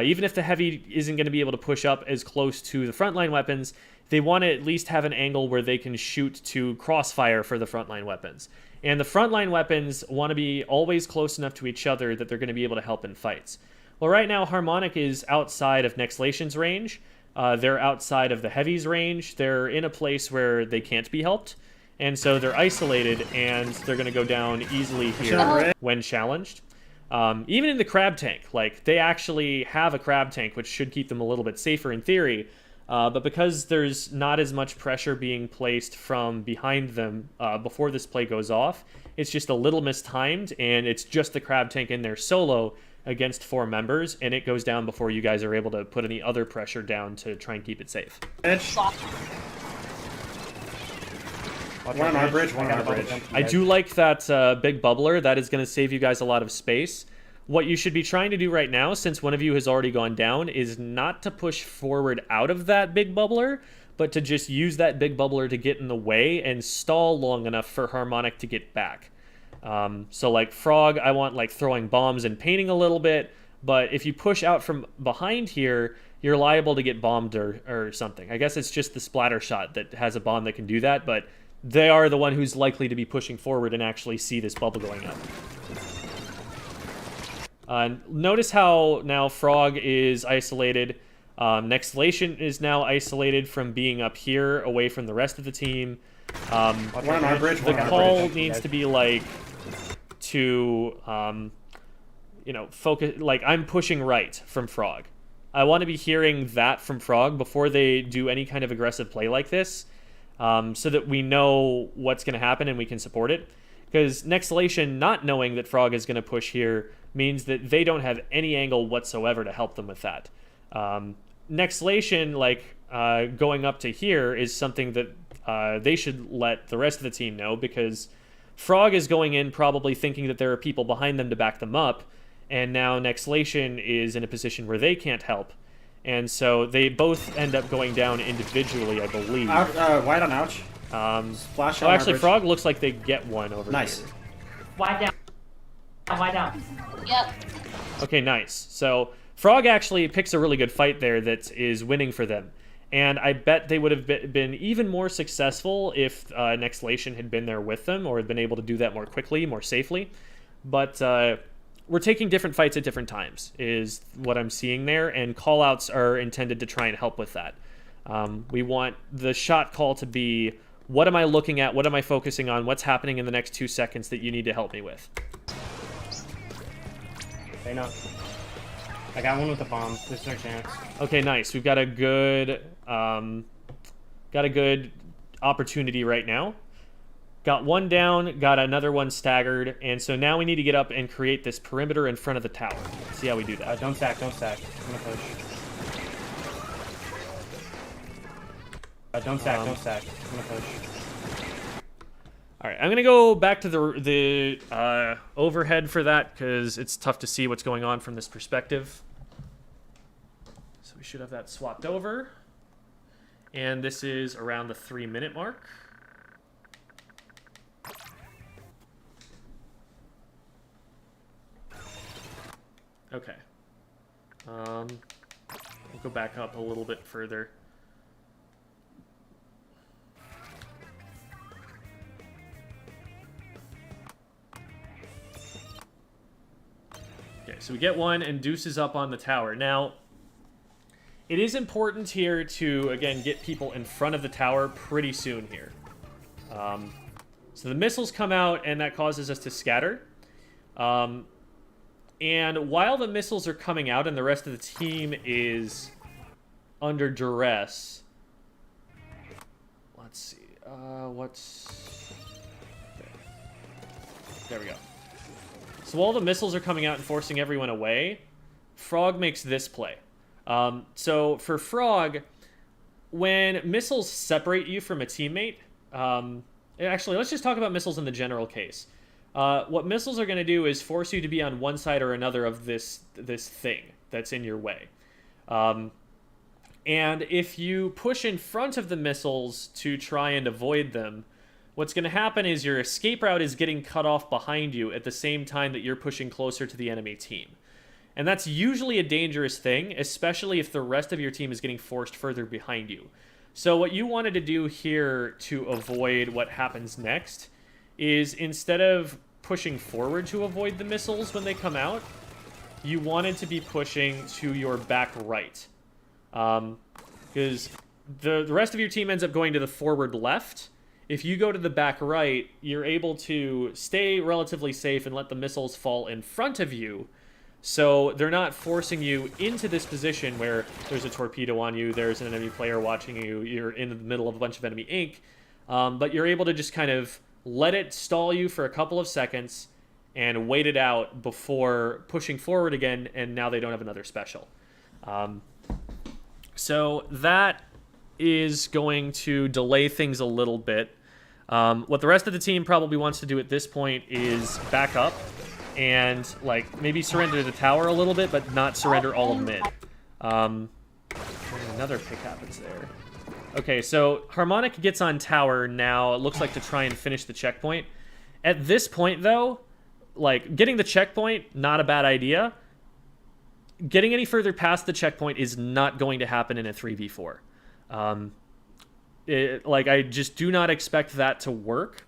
Even if the heavy isn't going to be able to push up as close to the frontline weapons, they want to at least have an angle where they can shoot to crossfire for the frontline weapons. And the frontline weapons want to be always close enough to each other that they're going to be able to help in fights. Well, right now, Harmonic is outside of Nexlation's range. They're outside of the Heavy's range. They're in a place where they can't be helped. And so they're isolated, and they're going to go down easily here when challenged. Even in the crab tank, like, they actually have a crab tank, which should keep them a little bit safer in theory. But because there's not as much pressure being placed from behind them before this play goes off, it's just a little mistimed, and it's just the crab tank in there solo against 4 members, and it goes down before you guys are able to put any other pressure down to try and keep it safe. One on our bridge, one on our bridge. I do like that big bubbler. That is going to save you guys a lot of space. What you should be trying to do right now, since one of you has already gone down, is not to push forward out of that big bubbler, but to just use that big bubbler to get in the way and stall long enough for Harmonic to get back. So like Frog, I want like throwing bombs and painting a little bit, but if you push out from behind here, you're liable to get bombed or something. I guess it's just the splatter shot that has a bomb that can do that, but they are the one who's likely to be pushing forward and actually see this bubble going up. Notice how now Frog is isolated. Nexlation is now isolated from being up here away from the rest of the team. One on our bridge, The one on our call bridge. needs to be like to focus. Like, I'm pushing right from Frog. I want to be hearing that from Frog before they do any kind of aggressive play like this, so that we know what's going to happen and we can support it. Because Nexlation not knowing that Frog is going to push here means that they don't have any angle whatsoever to help them with that. Nexlation, going up to here is something that they should let the rest of the team know, because Frog is going in probably thinking that there are people behind them to back them up, and now Nexlation is in a position where they can't help. And so they both end up going down individually, I believe. Wide on ouch. Splash on our Actually, bridge. Frog looks like they get one over Nice. here. Wide down. Wide down. Yep. Okay, nice. So Frog actually picks a really good fight there that is winning for them. And I bet they would have been even more successful if Nexlation had been there with them, or had been able to do that more quickly, more safely. But we're taking different fights at different times, is what I'm seeing there, and callouts are intended to try and help with that. We want the shot call to be, what am I looking at, what am I focusing on, what's happening in the next 2 seconds that you need to help me with. They know. I got one with the bomb. This is our chance. Okay, nice. We've got a good opportunity right now. Got one down, got another one staggered, and so now we need to get up and create this perimeter in front of the tower. Let's see how we do that. Don't stack, don't stack. I'm gonna push. Don't stack, don't stack. I'm gonna push. All right, I'm gonna go back to the overhead for that because it's tough to see what's going on from this perspective. So we should have that swapped over, and this is around the 3-minute mark. Okay. We'll go back up a little bit further. Okay, so we get one, and Deuce is up on the tower. Now, it is important here to, again, get people in front of the tower pretty soon here. So the missiles come out, and that causes us to scatter. And while the missiles are coming out and the rest of the team is under duress... Let's see. There we go. So while the missiles are coming out and forcing everyone away, Frog makes this play. So for Frog, when missiles separate you from a teammate... actually, let's just talk about missiles in the general case. What missiles are going to do is force you to be on one side or another of this thing that's in your way. And if you push in front of the missiles to try and avoid them, what's going to happen is your escape route is getting cut off behind you at the same time that you're pushing closer to the enemy team. And that's usually a dangerous thing, especially if the rest of your team is getting forced further behind you. So what you wanted to do here to avoid what happens next is instead of pushing forward to avoid the missiles when they come out, you wanted to be pushing to your back right. Because the rest of your team ends up going to the forward left. If you go to the back right, you're able to stay relatively safe and let the missiles fall in front of you, so they're not forcing you into this position where there's a torpedo on you, there's an enemy player watching you, you're in the middle of a bunch of enemy ink, but you're able to just kind of let it stall you for a couple of seconds and wait it out before pushing forward again, and now they don't have another special. So that is going to delay things a little bit. What the rest of the team probably wants to do at this point is back up and like maybe surrender the tower a little bit, but not surrender all of mid. Another pick happens there. Okay, so Harmonic gets on tower now, it looks like, to try and finish the checkpoint. At this point, though, like, getting the checkpoint, not a bad idea. Getting any further past the checkpoint is not going to happen in a 3v4. I just do not expect that to work.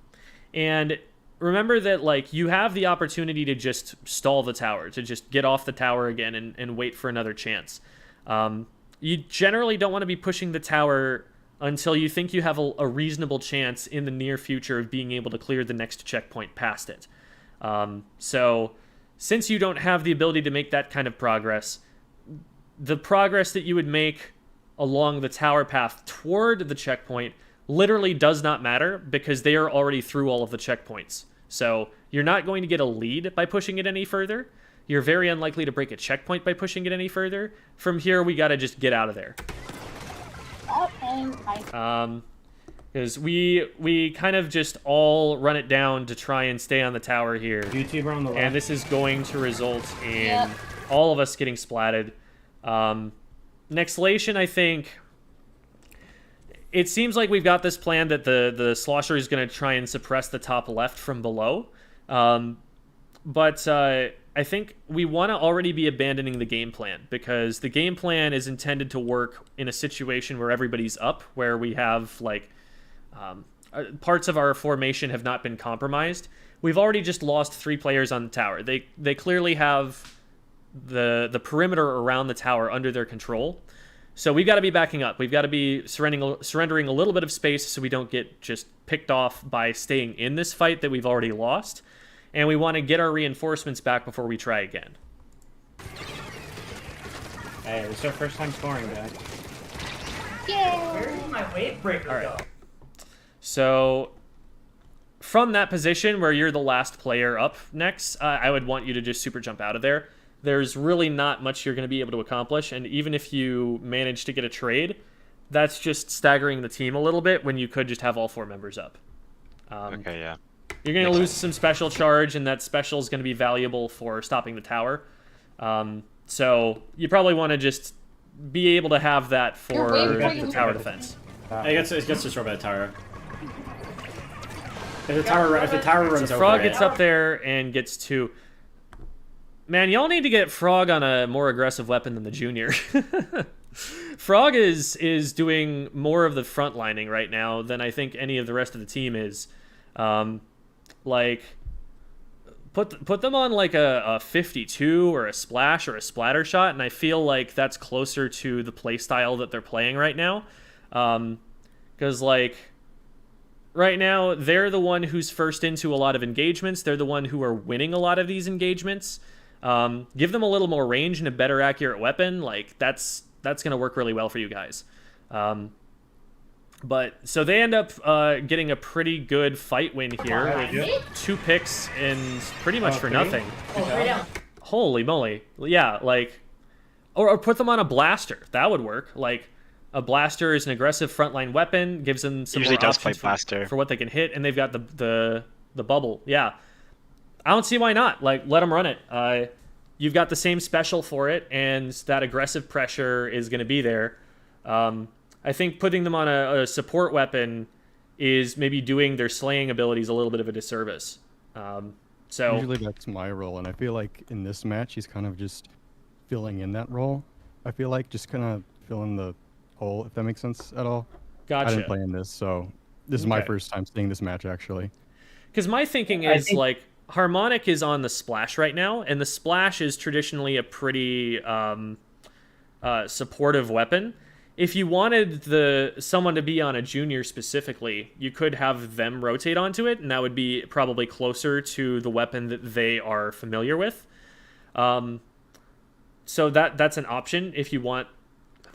And remember that, like, you have the opportunity to just stall the tower, to just get off the tower again and wait for another chance. You generally don't want to be pushing the tower until you think you have a reasonable chance in the near future of being able to clear the next checkpoint past it. So, since you don't have the ability to make that kind of progress, the progress that you would make along the tower path toward the checkpoint literally does not matter because they are already through all of the checkpoints. So, you're not going to get a lead by pushing it any further. You're very unlikely to break a checkpoint by pushing it any further. From here, we gotta just get out of there. Because we kind of just all run it down to try and stay on the tower here. YouTuber on the left. And this is going to result in all of us getting splatted. Nexlation, I think... It seems like we've got this plan that the Slosher is going to try and suppress the top left from below. But I think we want to already be abandoning the game plan, because the game plan is intended to work in a situation where everybody's up, where we have, like, parts of our formation have not been compromised. We've already just lost 3 players on the tower. They clearly have the perimeter around the tower under their control. So we've got to be backing up. We've got to be surrendering a little bit of space so we don't get just picked off by staying in this fight that we've already lost. And we want to get our reinforcements back before we try again. Hey, it's our first time scoring, guys. Yay! Where did my wave breaker go? So from that position where you're the last player up next, I would want you to just super jump out of there. There's really not much you're going to be able to accomplish, and even if you manage to get a trade, that's just staggering the team a little bit when you could just have all 4 members up. Okay, yeah. You're going to Makes lose sense. some special charge, and that special is going to be valuable for stopping the tower. So you probably want to just be able to have that for the tower defense. It gets destroyed by the tower. If the tower runs So over Frog it. gets up there and gets 2. Man, y'all need to get Frog on a more aggressive weapon than the Junior. Frog is doing more of the front lining right now than I think any of the rest of the team is. Like, put them on like a 52 or a splash or a splatter shot, and I feel like that's closer to the play style that they're playing right now. Because like right now they're the one who's first into a lot of engagements. They're the one who are winning a lot of these engagements. Give them a little more range and a better accurate weapon. Like that's going to work really well for you guys. But so they end up getting a pretty good fight win here with 2 picks and pretty much for nothing. Oh, 3 down. Holy moly. Yeah, like or put them on a blaster. That would work. Like a blaster is an aggressive frontline weapon, gives them some Usually more does options fight blaster. for what they can hit, and they've got the bubble. Yeah. I don't see why not. Like, let them run it. You've got the same special for it, and that aggressive pressure is going to be there. I think putting them on a support weapon is maybe doing their slaying abilities a little bit of a disservice. So Usually that's my role, and I feel like in this match he's kind of just filling in that role. I feel like just kind of filling the hole, if that makes sense at all. gotcha. I didn't play in this, so this is my Okay. first time seeing this match actually. Because my thinking is, like, Harmonic is on the Splash right now, and the Splash is traditionally a pretty supportive weapon. If you wanted someone to be on a Junior specifically, you could have them rotate onto it, and that would be probably closer to the weapon that they are familiar with. So that's an option if you want.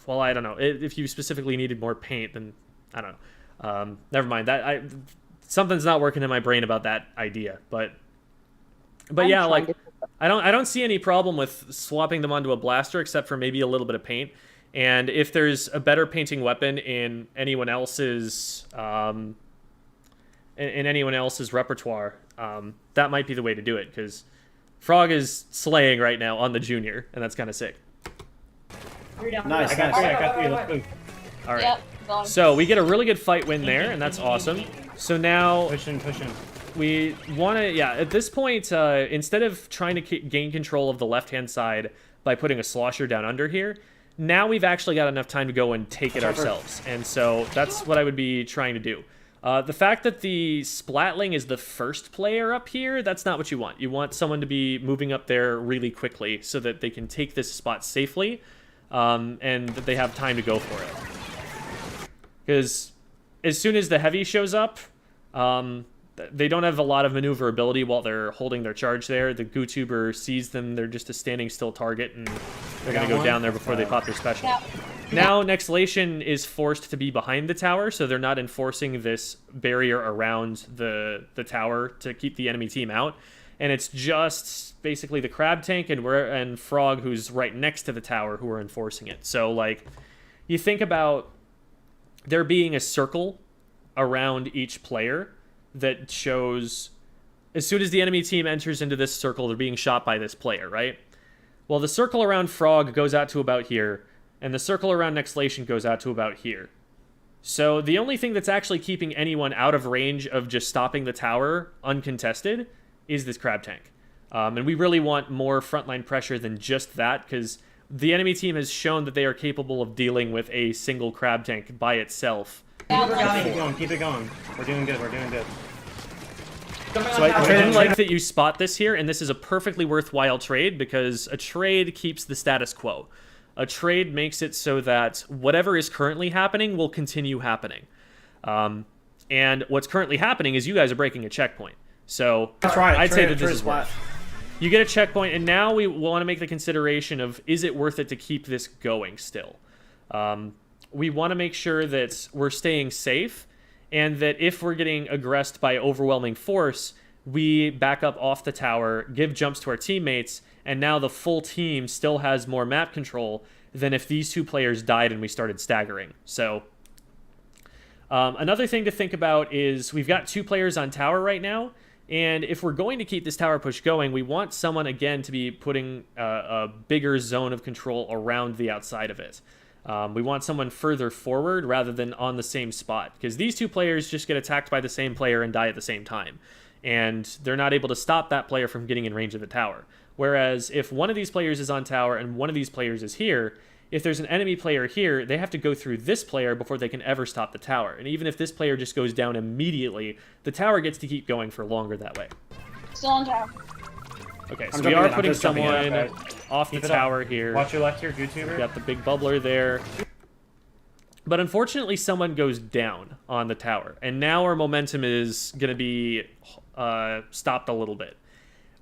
Well, I don't know. If you specifically needed more paint, then I don't know. Never mind. Something's not working in my brain about that idea. But yeah, like I don't see any problem with swapping them onto a blaster, except for maybe a little bit of paint. And if there's a better painting weapon in anyone else's repertoire, that might be the way to do it, because Frog is slaying right now on the Junior, and that's kind of sick. 3 down. Nice, I got nice. 3. I got 3. Let's move. All right. Yep, going. So we get a really good fight win there, and that's awesome. So now Push in, push in. we want to, yeah, at this point, instead of trying to gain control of the left-hand side by putting a slosher down under here, now we've actually got enough time to go and take it ourselves. And so that's what I would be trying to do. The fact that the Splatling is the first player up here, that's not what you want. You want someone to be moving up there really quickly so that they can take this spot safely, and that they have time to go for it. Because as soon as the heavy shows up, they don't have a lot of maneuverability while they're holding their charge there. The GooTuber sees them, they're just a standing still target, and they're going to go down there before they pop their special. Yeah. Now, Nexlation is forced to be behind the tower, so they're not enforcing this barrier around the tower to keep the enemy team out. And it's just basically the Crab Tank and Frog, who's right next to the tower, who are enforcing it. So, like, you think about there being a circle around each player that shows as soon as the enemy team enters into this circle, they're being shot by this player, right? Well, the circle around Frog goes out to about here, and the circle around Nexlation goes out to about here. So the only thing that's actually keeping anyone out of range of just stopping the tower uncontested is this Crab Tank. And we really want more frontline pressure than just that, because the enemy team has shown that they are capable of dealing with a single Crab Tank by itself. Keep it going, keep it going. We're doing good, we're doing good. So I really like that you spot this here, and this is a perfectly worthwhile trade, because a trade keeps the status quo. A trade makes it so that whatever is currently happening will continue happening. And what's currently happening is you guys are breaking a checkpoint. So That's right. I'd say trade- that this trade is worth. You get a checkpoint, and now we want to make the consideration of, is it worth it to keep this going still? We want to make sure that we're staying safe, and that if we're getting aggressed by overwhelming force, we back up off the tower, give jumps to our teammates, and now the full team still has more map control than if these two players died and we started staggering. So another thing to think about is we've got 2 players on tower right now, and if we're going to keep this tower push going, we want someone, again, to be putting a bigger zone of control around the outside of it. We want someone further forward rather than on the same spot, because these 2 players just get attacked by the same player and die at the same time, and they're not able to stop that player from getting in range of the tower. Whereas if one of these players is on tower and one of these players is here, if there's an enemy player here, they have to go through this player before they can ever stop the tower. And even if this player just goes down immediately, the tower gets to keep going for longer that way. Still on tower. Okay, so I'm we jumping are in, I'm putting just jumping in, someone okay. off the Keep it up. tower here. Watch your left here, YouTuber. We got the big bubbler there. But unfortunately, someone goes down on the tower. And now our momentum is going to be stopped a little bit.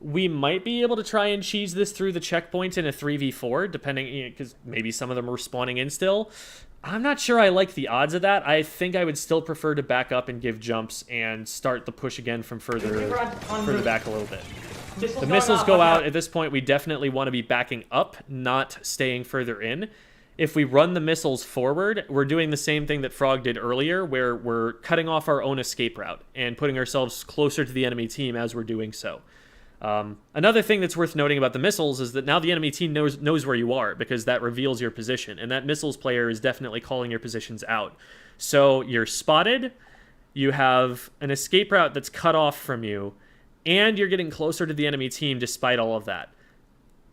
We might be able to try and cheese this through the checkpoint in a 3v4, depending, because maybe some of them are spawning in still. I'm not sure I like the odds of that. I think I would still prefer to back up and give jumps and start the push again from further back a little bit. The missiles go out. At this point, we definitely want to be backing up, not staying further in. If we run the missiles forward, we're doing the same thing that Frog did earlier, where we're cutting off our own escape route and putting ourselves closer to the enemy team as we're doing so. Another thing that's worth noting about the missiles is that now the enemy team knows where you are, because that reveals your position, and that missiles player is definitely calling your positions out. So you're spotted, you have an escape route that's cut off from you, and you're getting closer to the enemy team despite all of that.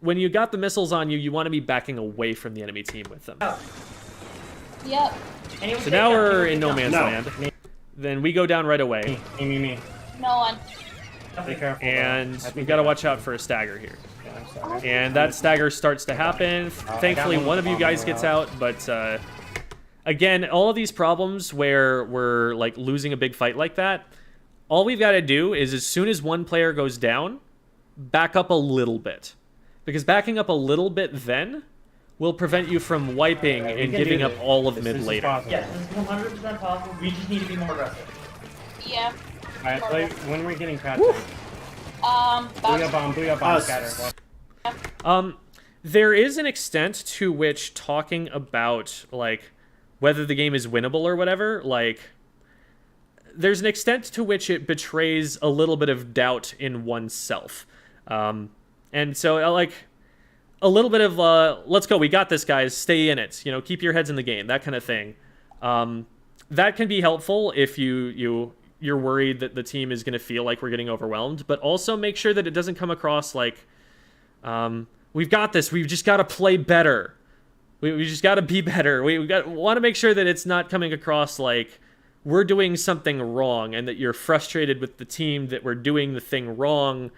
When you got the missiles on you, you want to be backing away from the enemy team with them. Yep. So now we're in no man's land. Then we go down right away. Me. No one. Be careful. And we've got to watch out for a stagger here. And that stagger starts to happen. Thankfully, one of you guys gets out, but again, all of these problems where we're like losing a big fight like that, all we've got to do is as soon as one player goes down, back up a little bit. Because backing up a little bit then will prevent you from wiping and giving up all of mid later. Yes, this is 100% possible. We just need to be more aggressive. Yeah. Alright, like, when we're getting crouched. Booyah bomb, scatter. There is an extent to which talking about, like, whether the game is winnable or whatever, like, there's an extent to which it betrays a little bit of doubt in oneself. And so, like, a little bit of, let's go, we got this, guys, stay in it, you know, keep your heads in the game, that kind of thing. That can be helpful if you're worried that the team is going to feel like we're getting overwhelmed, but also make sure that it doesn't come across like, we've got this, we've just got to play better. We just got to be better. We want to make sure that it's not coming across like we're doing something wrong and that you're frustrated with the team that we're doing the thing wrong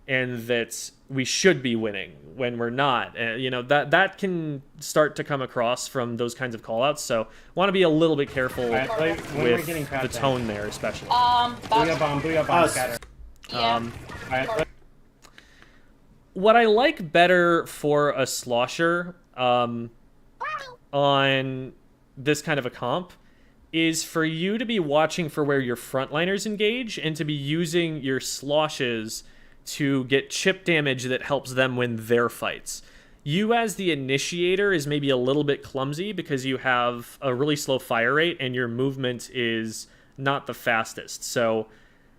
and that we should be winning when we're not. You know, that can start to come across from those kinds of callouts. So want to be a little bit careful with the tone there, especially. Booyah bomb, scatter. Yeah. What I like better for a slosher on this kind of a comp is for you to be watching for where your frontliners engage and to be using your sloshes to get chip damage that helps them win their fights. You as the initiator is maybe a little bit clumsy because you have a really slow fire rate and your movement is not the fastest. So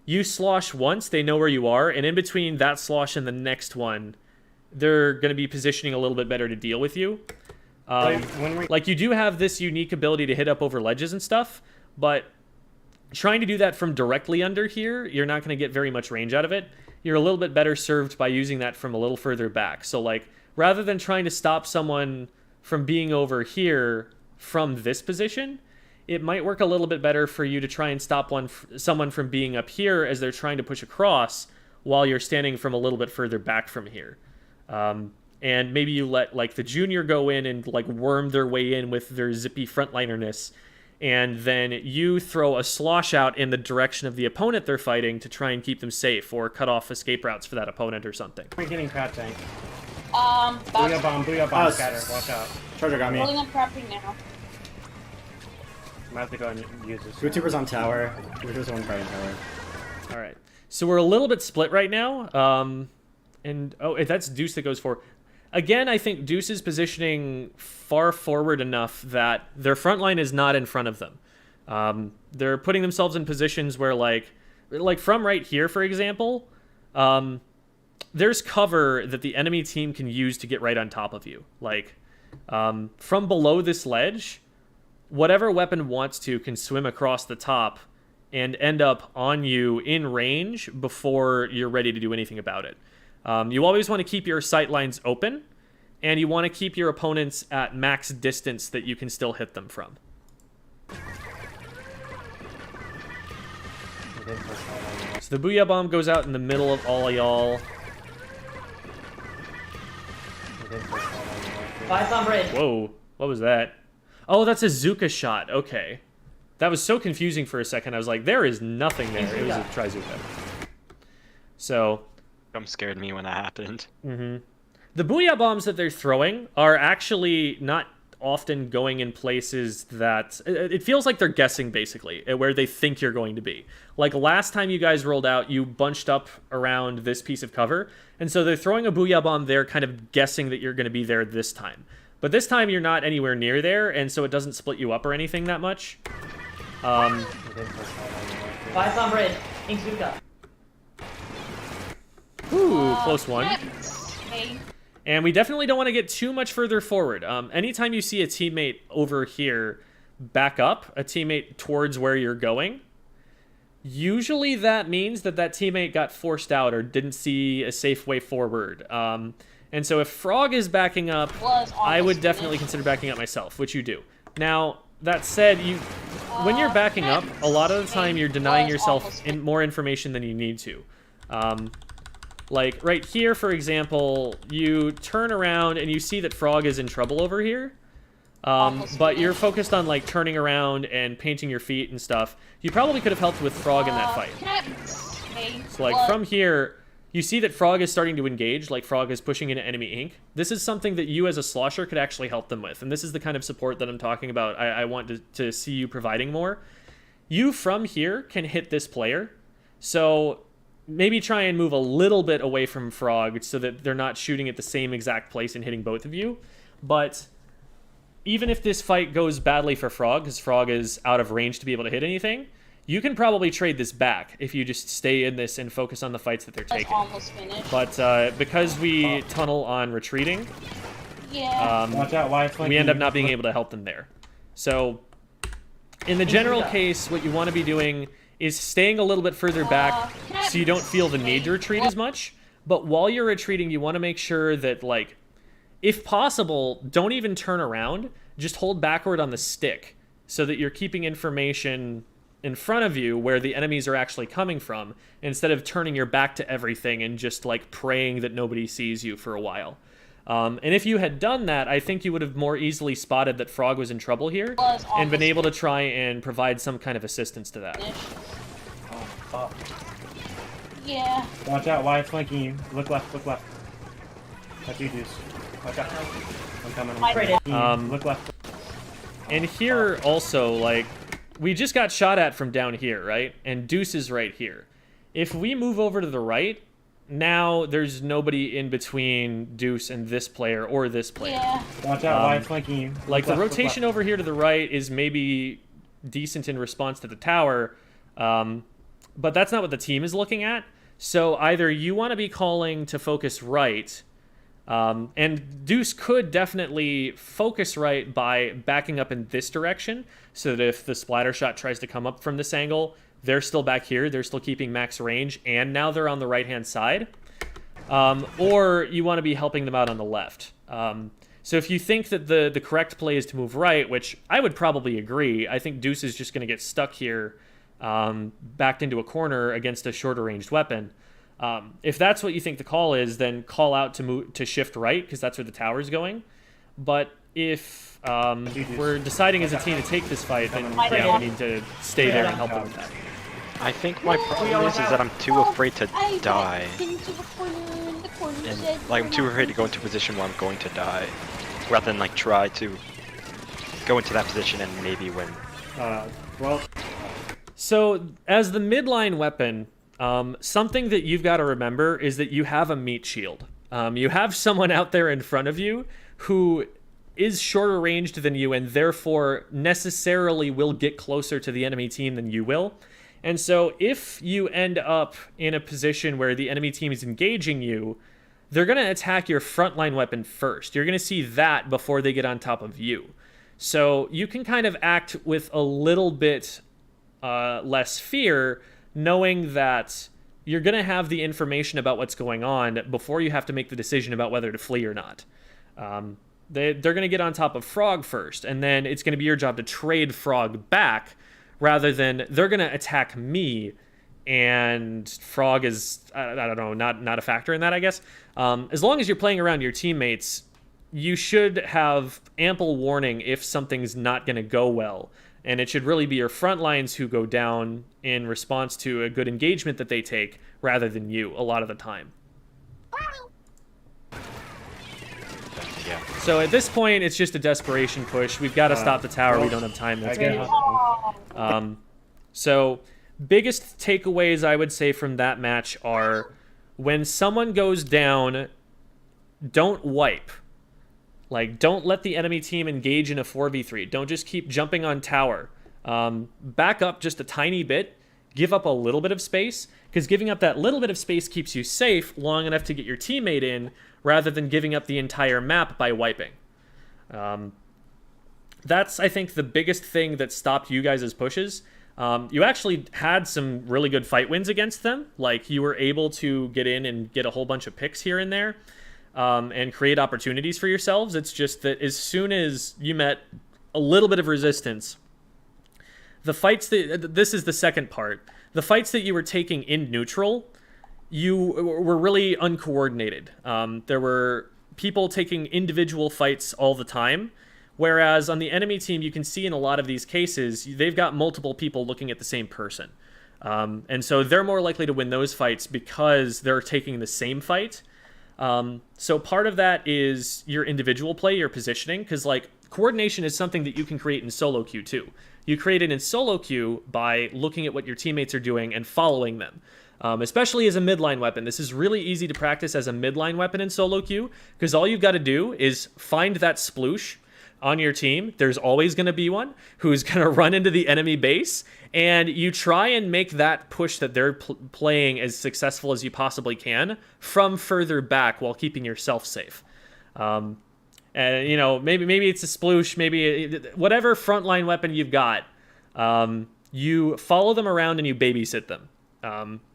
you slosh once, they know where you are, and in between that slosh and the next one, they're going to be positioning a little bit better to deal with you. Like, you do have this unique ability to hit up over ledges and stuff, but trying to do that from directly under here, you're not going to get very much range out of it. You're a little bit better served by using that from a little further back. So, like, rather than trying to stop someone from being over here from this position, it might work a little bit better for you to try and stop someone from being up here as they're trying to push across while you're standing from a little bit further back from here. And maybe you let, like, the junior go in and, like, worm their way in with their zippy frontlinerness, and then you throw a slosh out in the direction of the opponent they're fighting to try and keep them safe or cut off escape routes for that opponent or something. We're getting crowd tank. Booyah bomb, scatter. Watch out. Charger got me. Holding up crapping now. I'm gonna have to go and use this. YouTuber's on tower. YouTuber's on Brian tower. All right. So we're a little bit split right now. And oh, that's Deuce that goes for. Again, I think Deuce is positioning far forward enough that their front line is not in front of them. They're putting themselves in positions where, like from right here, for example, there's cover that the enemy team can use to get right on top of you. Like, from below this ledge, whatever weapon wants to can swim across the top and end up on you in range before you're ready to do anything about it. You always want to keep your sight lines open, and you want to keep your opponents at max distance that you can still hit them from. So the Booyah Bomb goes out in the middle of all y'all. Five on bridge. Whoa, what was that? Oh, that's a Zuka shot. Okay. That was so confusing for a second. I was like, there is nothing there. It was a Trizuka. So... Scared me when that happened. The Booyah Bombs that they're throwing are actually not often going in places that... It feels like they're guessing, basically, at where they think you're going to be. Like, last time you guys rolled out, you bunched up around this piece of cover, and so they're throwing a Booyah Bomb there, kind of guessing that you're going to be there this time. But this time, you're not anywhere near there, and so it doesn't split you up or anything that much. Five on bridge. Inkzuka. Ooh, close one. Okay. And we definitely don't want to get too much further forward. Anytime you see a teammate over here back up, a teammate towards where you're going, usually that means that that teammate got forced out or didn't see a safe way forward. And so if Frog is backing up, I would definitely consider backing up myself, which you do. Now, that said, when you're backing up, a lot of the time you're denying yourself more information than you need to. Like, right here, for example, you turn around and you see that Frog is in trouble over here. But you're focused on, like, turning around and painting your feet and stuff. You probably could have helped with Frog in that fight. So, like, from here, you see that Frog is starting to engage, like Frog is pushing into enemy ink. This is something that you as a slosher could actually help them with. And this is the kind of support that I'm talking about. I want to see you providing more. You, from here, can hit this player. So... maybe try and move a little bit away from Frog so that they're not shooting at the same exact place and hitting both of you. But even if this fight goes badly for Frog, because Frog is out of range to be able to hit anything, you can probably trade this back if you just stay in this and focus on the fights that they're taking. Almost finished. But because we tunnel on retreating, Watch out, why we end up not being able to help them there. So in the general case, what you want to be doing is staying a little bit further back so you don't feel the need to retreat as much. But while you're retreating, you want to make sure that, like, if possible, don't even turn around. Just hold backward on the stick so that you're keeping information in front of you where the enemies are actually coming from, instead of turning your back to everything and just, like, praying that nobody sees you for a while. And if you had done that, I think you would have more easily spotted that Frog was in trouble here and been able to try and provide some kind of assistance to that. Yeah. Watch out, why it's flanking you. Look left, look left. That's you, Deuce. Watch out. I'm coming. Look left. And here also, like, we just got shot at from down here, right? And Deuce is right here. If we move over to the right, now there's nobody in between Deuce and this player or this player. Yeah. Watch out, why it's flanking you. Like, the Look left, rotation over here to the right is maybe decent in response to the tower, but that's not what the team is looking at. So either you want to be calling to focus right, and Deuce could definitely focus right by backing up in this direction, so that if the splatter shot tries to come up from this angle, they're still back here, they're still keeping max range, and now they're on the right-hand side. Or you want to be helping them out on the left. So if you think that the correct play is to move right, which I would probably agree, I think Deuce is just going to get stuck here, backed into a corner against a shorter ranged weapon. If that's what you think the call is, then call out to shift right, because that's where the tower's going. But if we're deciding as a team to take this fight, then yeah, we need to stay there and help them with that. I think my problem is that I'm too afraid to die. And, like, I'm too afraid to go into a position where I'm going to die, rather than, like, try to go into that position and maybe win. Well, So, as the midline weapon, something that you've got to remember is that you have a meat shield. You have someone out there in front of you who is shorter ranged than you and therefore necessarily will get closer to the enemy team than you will. And so if you end up in a position where the enemy team is engaging you, they're going to attack your frontline weapon first. You're going to see that before they get on top of you. So you can kind of act with a little bit less fear, knowing that you're going to have the information about what's going on before you have to make the decision about whether to flee or not. They're going to get on top of Frog first, and then it's going to be your job to trade Frog back, rather than they're going to attack me, and Frog is, I don't know, not a factor in that, I guess. As long as you're playing around your teammates, you should have ample warning if something's not going to go well. And it should really be your front lines who go down in response to a good engagement that they take, rather than you, a lot of the time. Yeah. So at this point, it's just a desperation push. We've got to stop the tower. We don't have time. That's good. So biggest takeaways I would say from that match are, when someone goes down, don't wipe. Like, don't let the enemy team engage in a 4v3. Don't just keep jumping on tower. Back up just a tiny bit. Give up a little bit of space, because giving up that little bit of space keeps you safe long enough to get your teammate in, rather than giving up the entire map by wiping. That's, I think, the biggest thing that stopped you guys' pushes. You actually had some really good fight wins against them. Like, you were able to get in and get a whole bunch of picks here and there. And create opportunities for yourselves. It's just that as soon as you met a little bit of resistance, the fights that, this is the second part, the fights that you were taking in neutral, you were really uncoordinated. There were people taking individual fights all the time, whereas on the enemy team, you can see in a lot of these cases, they've got multiple people looking at the same person. And so they're more likely to win those fights because they're taking the same fight. So part of that is your individual play, your positioning, because like coordination is something that you can create in solo queue too. You create it in solo queue by looking at what your teammates are doing and following them. Especially as a midline weapon. This is really easy to practice as a midline weapon in solo queue, because all you've got to do is find that sploosh on your team. There's always going to be one who's going to run into the enemy base, and you try and make that push that they're playing as successful as you possibly can from further back while keeping yourself safe. And you know, maybe it's a sploosh, maybe whatever frontline weapon you've got, you follow them around and you babysit them.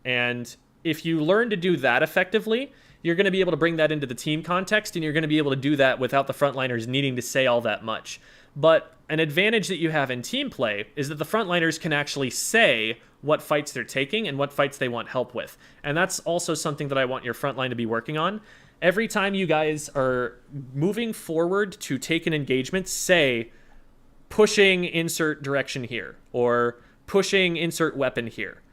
And if you learn to do that effectively, you're going to be able to bring that into the team context, and you're going to be able to do that without the frontliners needing to say all that much. But an advantage that you have in team play is that the frontliners can actually say what fights they're taking and what fights they want help with. And that's also something that I want your frontline to be working on. Every time you guys are moving forward to take an engagement, say, pushing insert direction here, or pushing insert weapon here.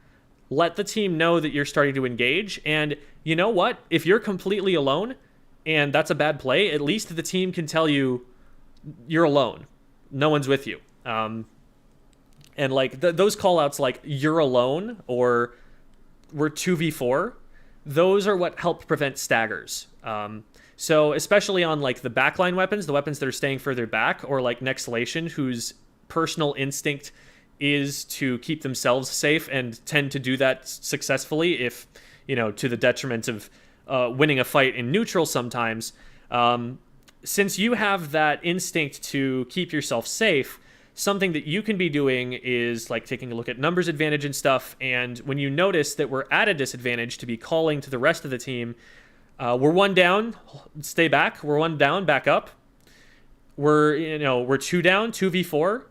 Let the team know that you're starting to engage, and you know what? If you're completely alone and that's a bad play, at least the team can tell you you're alone. No one's with you. And like those call-outs like you're alone or we're 2v4, those are what help prevent staggers. So especially on like the backline weapons, the weapons that are staying further back, or like Nexlation, whose personal instinct is to keep themselves safe and tend to do that successfully, if, you know, to the detriment of winning a fight in neutral sometimes. Since you have that instinct to keep yourself safe, something that you can be doing is like taking a look at numbers advantage and stuff, and when you notice that we're at a disadvantage, to be calling to the rest of the team, we're one down, stay back, we're one down, back up, we're two down, 2v4,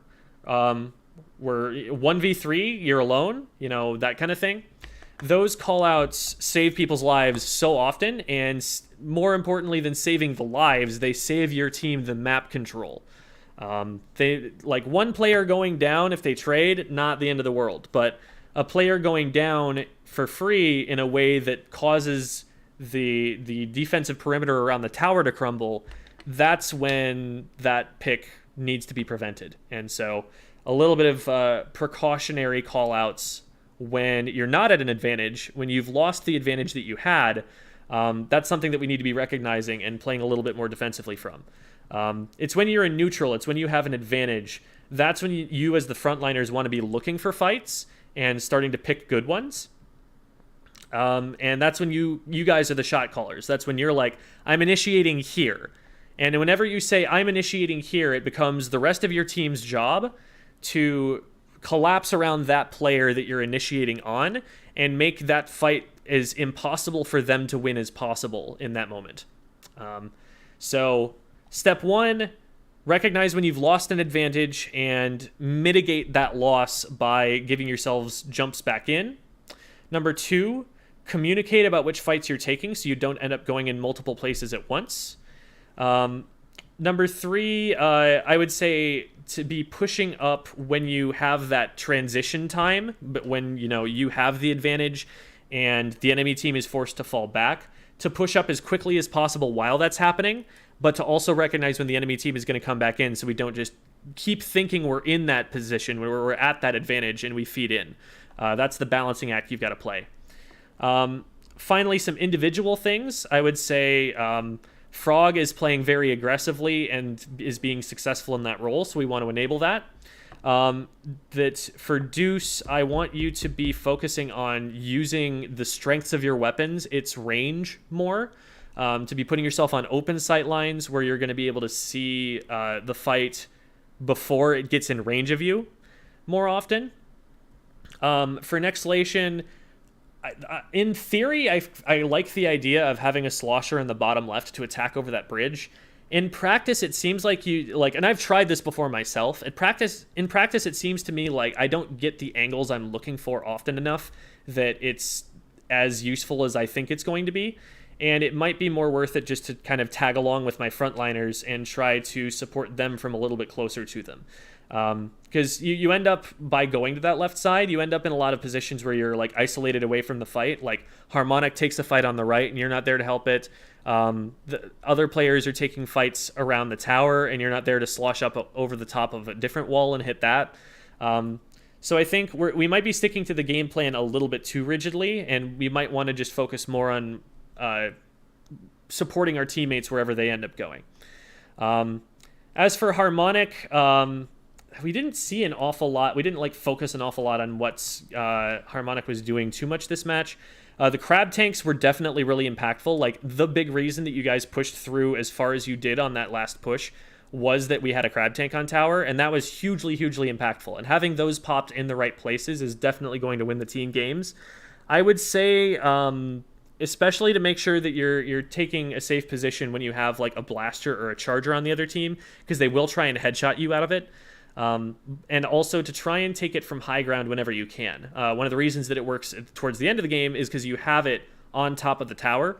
we're 1v3, you're alone, you know, that kind of thing. Those call-outs save people's lives so often, and more importantly than saving the lives, they save your team the map control. They like one player going down if they trade, not the end of the world, but a player going down for free in a way that causes the defensive perimeter around the tower to crumble, that's when that pick needs to be prevented. And so a little bit of precautionary call-outs when you're not at an advantage, when you've lost the advantage that you had. That's something that we need to be recognizing and playing a little bit more defensively from. It's when you're in neutral, it's when you have an advantage. That's when you as the frontliners want to be looking for fights and starting to pick good ones. And that's when you guys are the shot callers. That's when you're like, I'm initiating here. And whenever you say, I'm initiating here, it becomes the rest of your team's job to collapse around that player that you're initiating on and make that fight as impossible for them to win as possible in that moment. So step one, recognize when you've lost an advantage and mitigate that loss by giving yourselves jumps back in. Number two, communicate about which fights you're taking so you don't end up going in multiple places at once. Number three, I would say to be pushing up when you have that transition time, but when you have the advantage and the enemy team is forced to fall back, to push up as quickly as possible while that's happening, but to also recognize when the enemy team is going to come back in so we don't just keep thinking we're in that position where we're at that advantage and we feed in. That's the balancing act you've got to play. Finally, some individual things. I would say Frog is playing very aggressively and is being successful in that role, so we want to enable that. That for Deuce, I want you to be focusing on using the strengths of your weapons, its range more, to be putting yourself on open sight lines where you're going to be able to see the fight before it gets in range of you more often. For Nexlation, in theory, I like the idea of having a slosher in the bottom left to attack over that bridge. In practice, it seems like and I've tried this before myself. In practice, it seems to me like I don't get the angles I'm looking for often enough that it's as useful as I think it's going to be. And it might be more worth it just to kind of tag along with my frontliners and try to support them from a little bit closer to them. Because you end up, by going to that left side, you end up in a lot of positions where you're like isolated away from the fight. Like Harmonic takes a fight on the right and you're not there to help it. The other players are taking fights around the tower and you're not there to slosh up over the top of a different wall and hit that. So I think we might be sticking to the game plan a little bit too rigidly, and we might want to just focus more on supporting our teammates wherever they end up going. As for Harmonic, we didn't see an awful lot. We didn't focus an awful lot on what Harmonic was doing too much this match. The crab tanks were definitely really impactful. The big reason that you guys pushed through as far as you did on that last push was that we had a crab tank on tower, and that was hugely, hugely impactful. And having those popped in the right places is definitely going to win the team games. I would say, especially to make sure that you're taking a safe position when you have a blaster or a charger on the other team, because they will try and headshot you out of it. And also to try and take it from high ground whenever you can. One of the reasons that it works towards the end of the game is because you have it on top of the tower.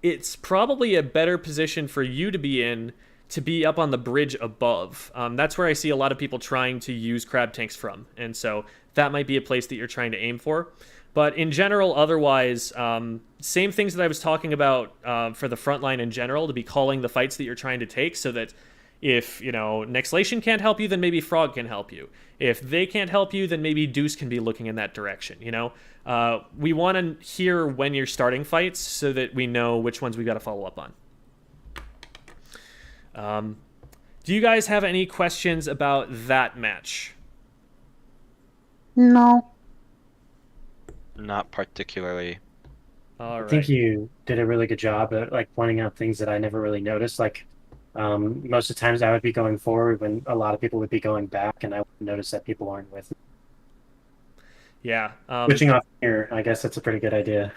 It's probably a better position for you to be in to be up on the bridge above. That's where I see a lot of people trying to use crab tanks from. And so that might be a place that you're trying to aim for. But in general, otherwise, same things that I was talking about for the front line in general, to be calling the fights that you're trying to take, so that if, Nexlation can't help you, then maybe Frog can help you. If they can't help you, then maybe Deuce can be looking in that direction, We want to hear when you're starting fights so that we know which ones we got to follow up on. Do you guys have any questions about that match? No. Not particularly. All right. I think you did a really good job at pointing out things that I never really noticed. Most of the times I would be going forward when a lot of people would be going back, and I would notice that people aren't with me. Yeah. Switching off here, I guess that's a pretty good idea.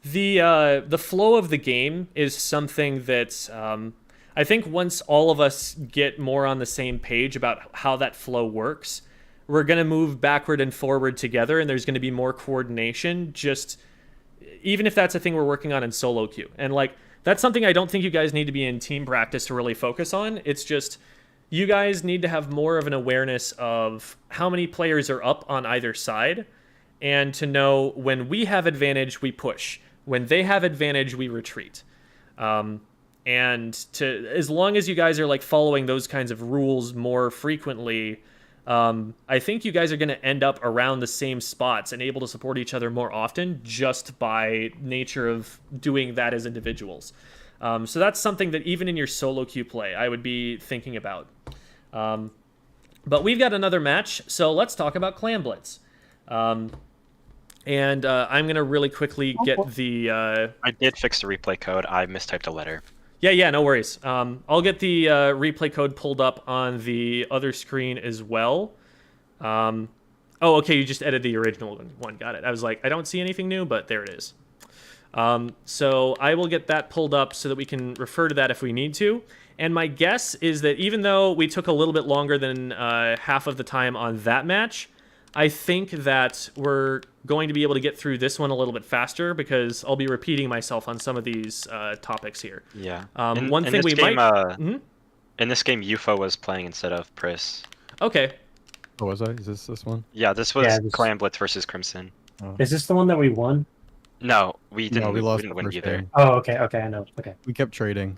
The flow of the game is something that I think once all of us get more on the same page about how that flow works, we're going to move backward and forward together, and there's going to be more coordination, just even if that's a thing we're working on in solo queue. And that's something I don't think you guys need to be in team practice to really focus on. It's just you guys need to have more of an awareness of how many players are up on either side, and to know when we have advantage, we push. When they have advantage, we retreat. And as long as you guys are like following those kinds of rules more frequently, I think you guys are going to end up around the same spots and able to support each other more often just by nature of doing that as individuals. So that's something that even in your solo queue play, I would be thinking about. But we've got another match, so let's talk about Clan Blitz. I'm going to really quickly get the... I did fix the replay code. I mistyped a letter. Yeah, no worries. I'll get the replay code pulled up on the other screen as well. Oh, okay, you just edited the original one. Got it. I was like, I don't see anything new, but there it is. So I will get that pulled up so that we can refer to that if we need to. And my guess is that even though we took a little bit longer than half of the time on that match, I think that we're going to be able to get through this one a little bit faster because I'll be repeating myself on some of these topics here. Yeah. One thing we might... In this game, UFO was playing instead of Pris. Okay. Oh, was I? Is this one? Yeah, this was Clan Blitz versus Crimson. Oh. Is this the one that we won? No, we didn't. No, we lost didn't the win first either. game. Oh, okay, I know. Okay. We kept trading.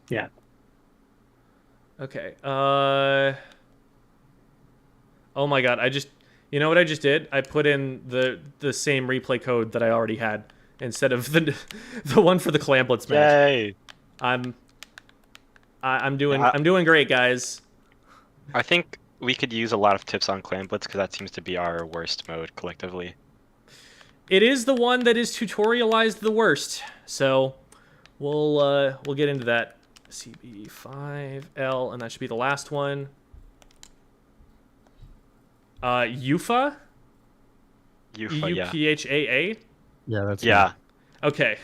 Yeah. Okay. Oh my god, you know what I just did? I put in the same replay code that I already had instead of the one for the Clan Blitz match. Yay! I'm doing great, guys. I think we could use a lot of tips on Clan Blitz because that seems to be our worst mode collectively. It is the one that is tutorialized the worst, so we'll get into that. CB5L, and that should be the last one. UFA? UFA, EUPHAA? Yeah, that's yeah. Okay.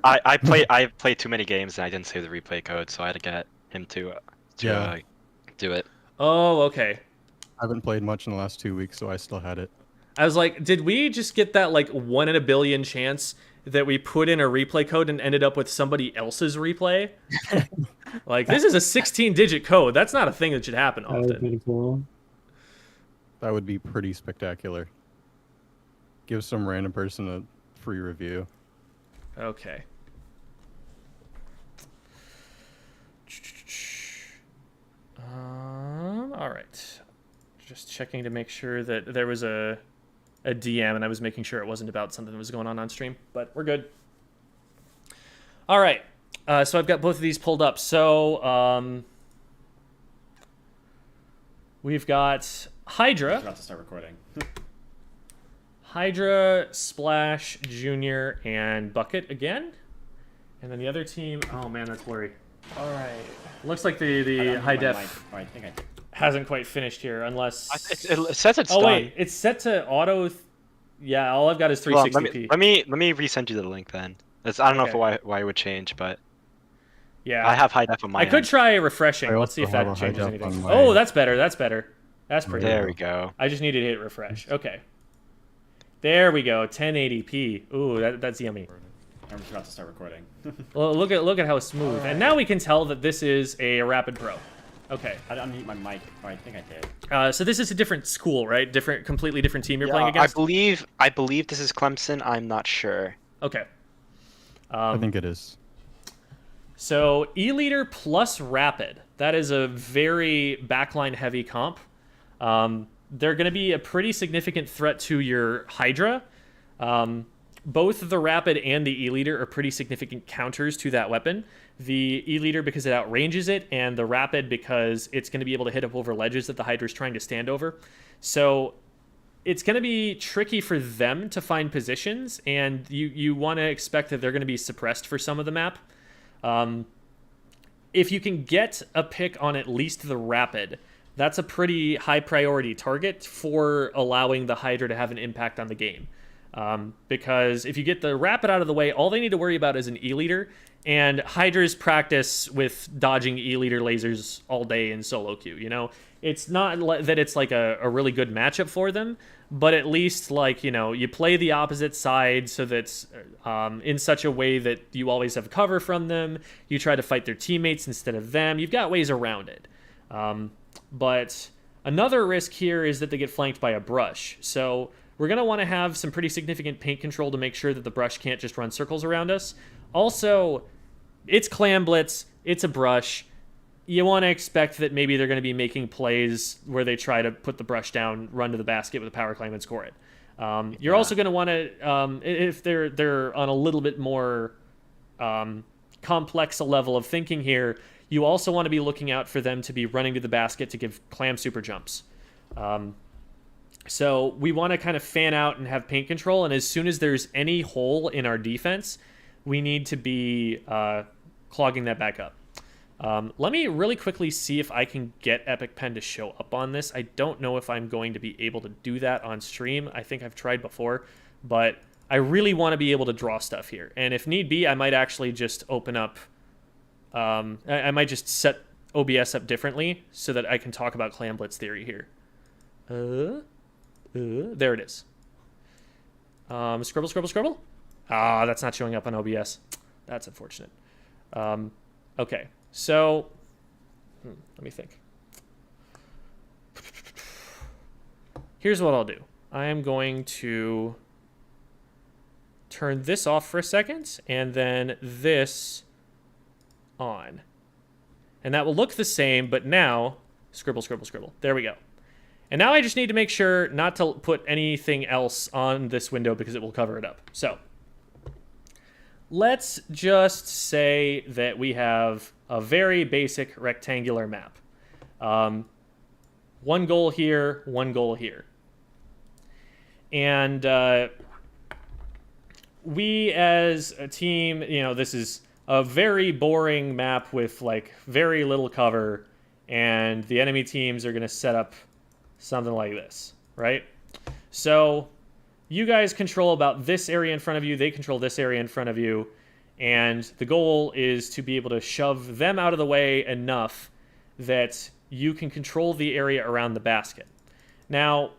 I played too many games and I didn't save the replay code, so I had to get him to do it. Oh, okay. I haven't played much in the last 2 weeks, so I still had it. I was like, did we just get that like 1 in a billion chance that we put in a replay code and ended up with somebody else's replay? Like, this is a 16-digit code. That's not a thing that should happen That was often. pretty cool. That would be pretty spectacular. Give some random person a free review. Okay. All right. Just checking to make sure that there was a DM, and I was making sure it wasn't about something that was going on stream, but we're good. All right. So I've got both of these pulled up. So we've got Hydra. About to start recording. Hydra, Splash, Junior, and Bucket again. And then the other team, oh man, that's blurry. All right. Looks like the high def Oh, I think I did. hasn't quite finished here, unless... It says it's done. Oh wait, it's set to auto... Yeah, all I've got is 360p. Let me resend you the link then. I don't know why it would change, but yeah, I have high def on my I could end. try refreshing. I Let's see if also have that a high changes def anything. on my- Oh, that's better. That's better. That's pretty. There we go. I just needed to hit refresh. Okay. There we go. 1080p. Ooh, that's yummy. I'm just about to start recording. Well, look at how smooth. And now we can tell that this is a Rapid Pro. Okay. I didn't unmute my mic. Oh, I think I did. So this is a different school, right? Completely different team you're playing against. I believe this is Clemson. I'm not sure. Okay. I think it is. So E-Leader plus Rapid. That is a very backline heavy comp. They're going to be a pretty significant threat to your Hydra. Both the Rapid and the E-Leader are pretty significant counters to that weapon. The E-Leader because it outranges it, and the Rapid because it's going to be able to hit up over ledges that the Hydra's trying to stand over. So it's going to be tricky for them to find positions, and you want to expect that they're going to be suppressed for some of the map. If you can get a pick on at least the Rapid, that's a pretty high priority target for allowing the Hydra to have an impact on the game. Because if you get the Rapid out of the way, all they need to worry about is an E-Leader, and Hydra's practice with dodging E-Leader lasers all day in solo queue, you know? It's not that it's like a really good matchup for them, but at least, like, you know, you play the opposite side so that's in such a way that you always have cover from them. You try to fight their teammates instead of them. You've got ways around it. But another risk here is that they get flanked by a brush. So we're going to want to have some pretty significant paint control to make sure that the brush can't just run circles around us. Also, it's Clam Blitz, it's a brush. You want to expect that maybe they're going to be making plays where they try to put the brush down, run to the basket with a power clam and score it. You're also going to want to, if they're on a little bit more complex a level of thinking here, you also want to be looking out for them to be running to the basket to give clam super jumps. So we want to kind of fan out and have paint control, and as soon as there's any hole in our defense, we need to be clogging that back up. Let me really quickly see if I can get Epic Pen to show up on this. I don't know if I'm going to be able to do that on stream. I think I've tried before, but I really want to be able to draw stuff here. And if need be, I might actually just open up... I might just set OBS up differently so that I can talk about Clam Blitz theory here. There it is. Scribble. Ah, that's not showing up on OBS. That's unfortunate. Okay, so let me think. Here's what I'll do. I am going to turn this off for a second, and then this on. And that will look the same, but now, scribble. There we go. And now I just need to make sure not to put anything else on this window because it will cover it up. So let's just say that we have a very basic rectangular map. One goal here, one goal here. And we as a team, this is a very boring map with like very little cover, and the enemy teams are going to set up something like this, right? So you guys control about this area in front of you, they control this area in front of you, and the goal is to be able to shove them out of the way enough that you can control the area around the basket. Now,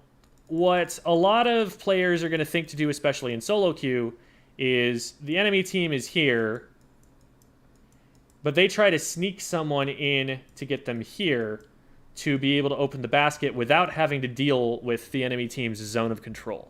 what a lot of players are going to think to do, especially in solo queue, is the enemy team is here, but they try to sneak someone in to get them here to be able to open the basket without having to deal with the enemy team's zone of control.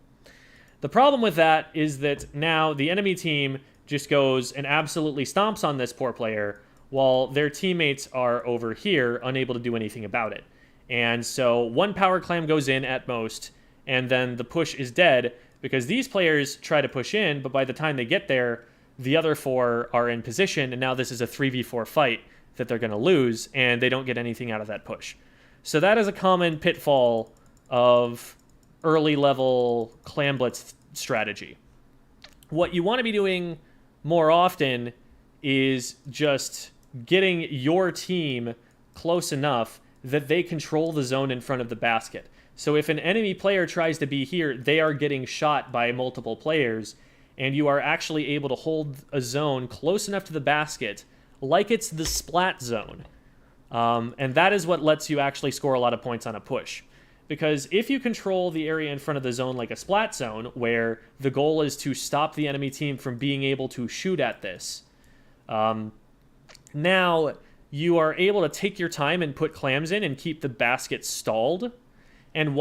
The problem with that is that now the enemy team just goes and absolutely stomps on this poor player while their teammates are over here unable to do anything about it. And so one power clam goes in at most, and then the push is dead because these players try to push in, but by the time they get there, the other four are in position, and now this is a 3v4 fight that they're going to lose, and they don't get anything out of that push. So that is a common pitfall of early level Clam Blitz strategy. What you want to be doing more often is just getting your team close enough that they control the zone in front of the basket. So if an enemy player tries to be here, they are getting shot by multiple players, and you are actually able to hold a zone close enough to the basket like it's the splat zone. And that is what lets you actually score a lot of points on a push. Because if you control the area in front of the zone like a splat zone, where the goal is to stop the enemy team from being able to shoot at this, now you are able to take your time and put clams in and keep the basket stalled. And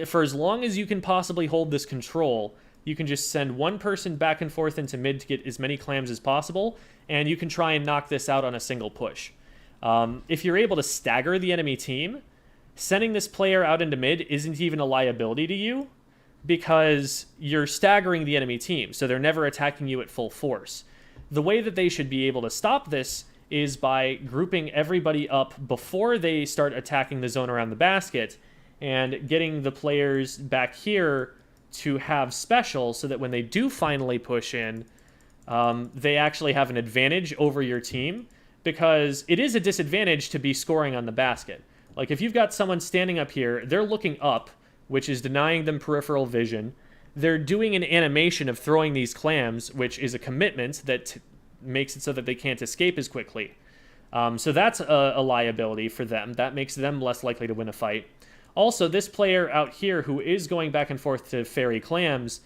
for as long as you can possibly hold this control, you can just send one person back and forth into mid to get as many clams as possible, and you can try and knock this out on a single push. If you're able to stagger the enemy team, sending this player out into mid isn't even a liability to you because you're staggering the enemy team, so they're never attacking you at full force. The way that they should be able to stop this is by grouping everybody up before they start attacking the zone around the basket and getting the players back here to have special so that when they do finally push in, they actually have an advantage over your team, because it is a disadvantage to be scoring on the basket. Like, if you've got someone standing up here, they're looking up, which is denying them peripheral vision. They're doing an animation of throwing these clams, which is a commitment that makes it so that they can't escape as quickly. So that's a liability for them. That makes them less likely to win a fight. Also, this player out here who is going back and forth to ferry clams,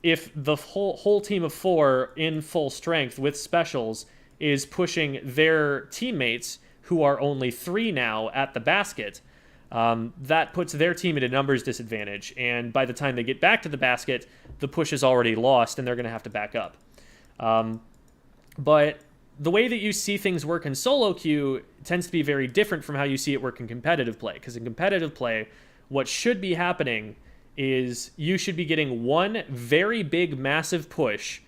if the whole team of 4 in full strength with specials is pushing their teammates, who are only 3 now at the basket, that puts their team at a numbers disadvantage. And by the time they get back to the basket, the push is already lost, and they're going to have to back up. But the way that you see things work in solo queue tends to be very different from how you see it work in competitive play. Because in competitive play, what should be happening is you should be getting one very big, massive push,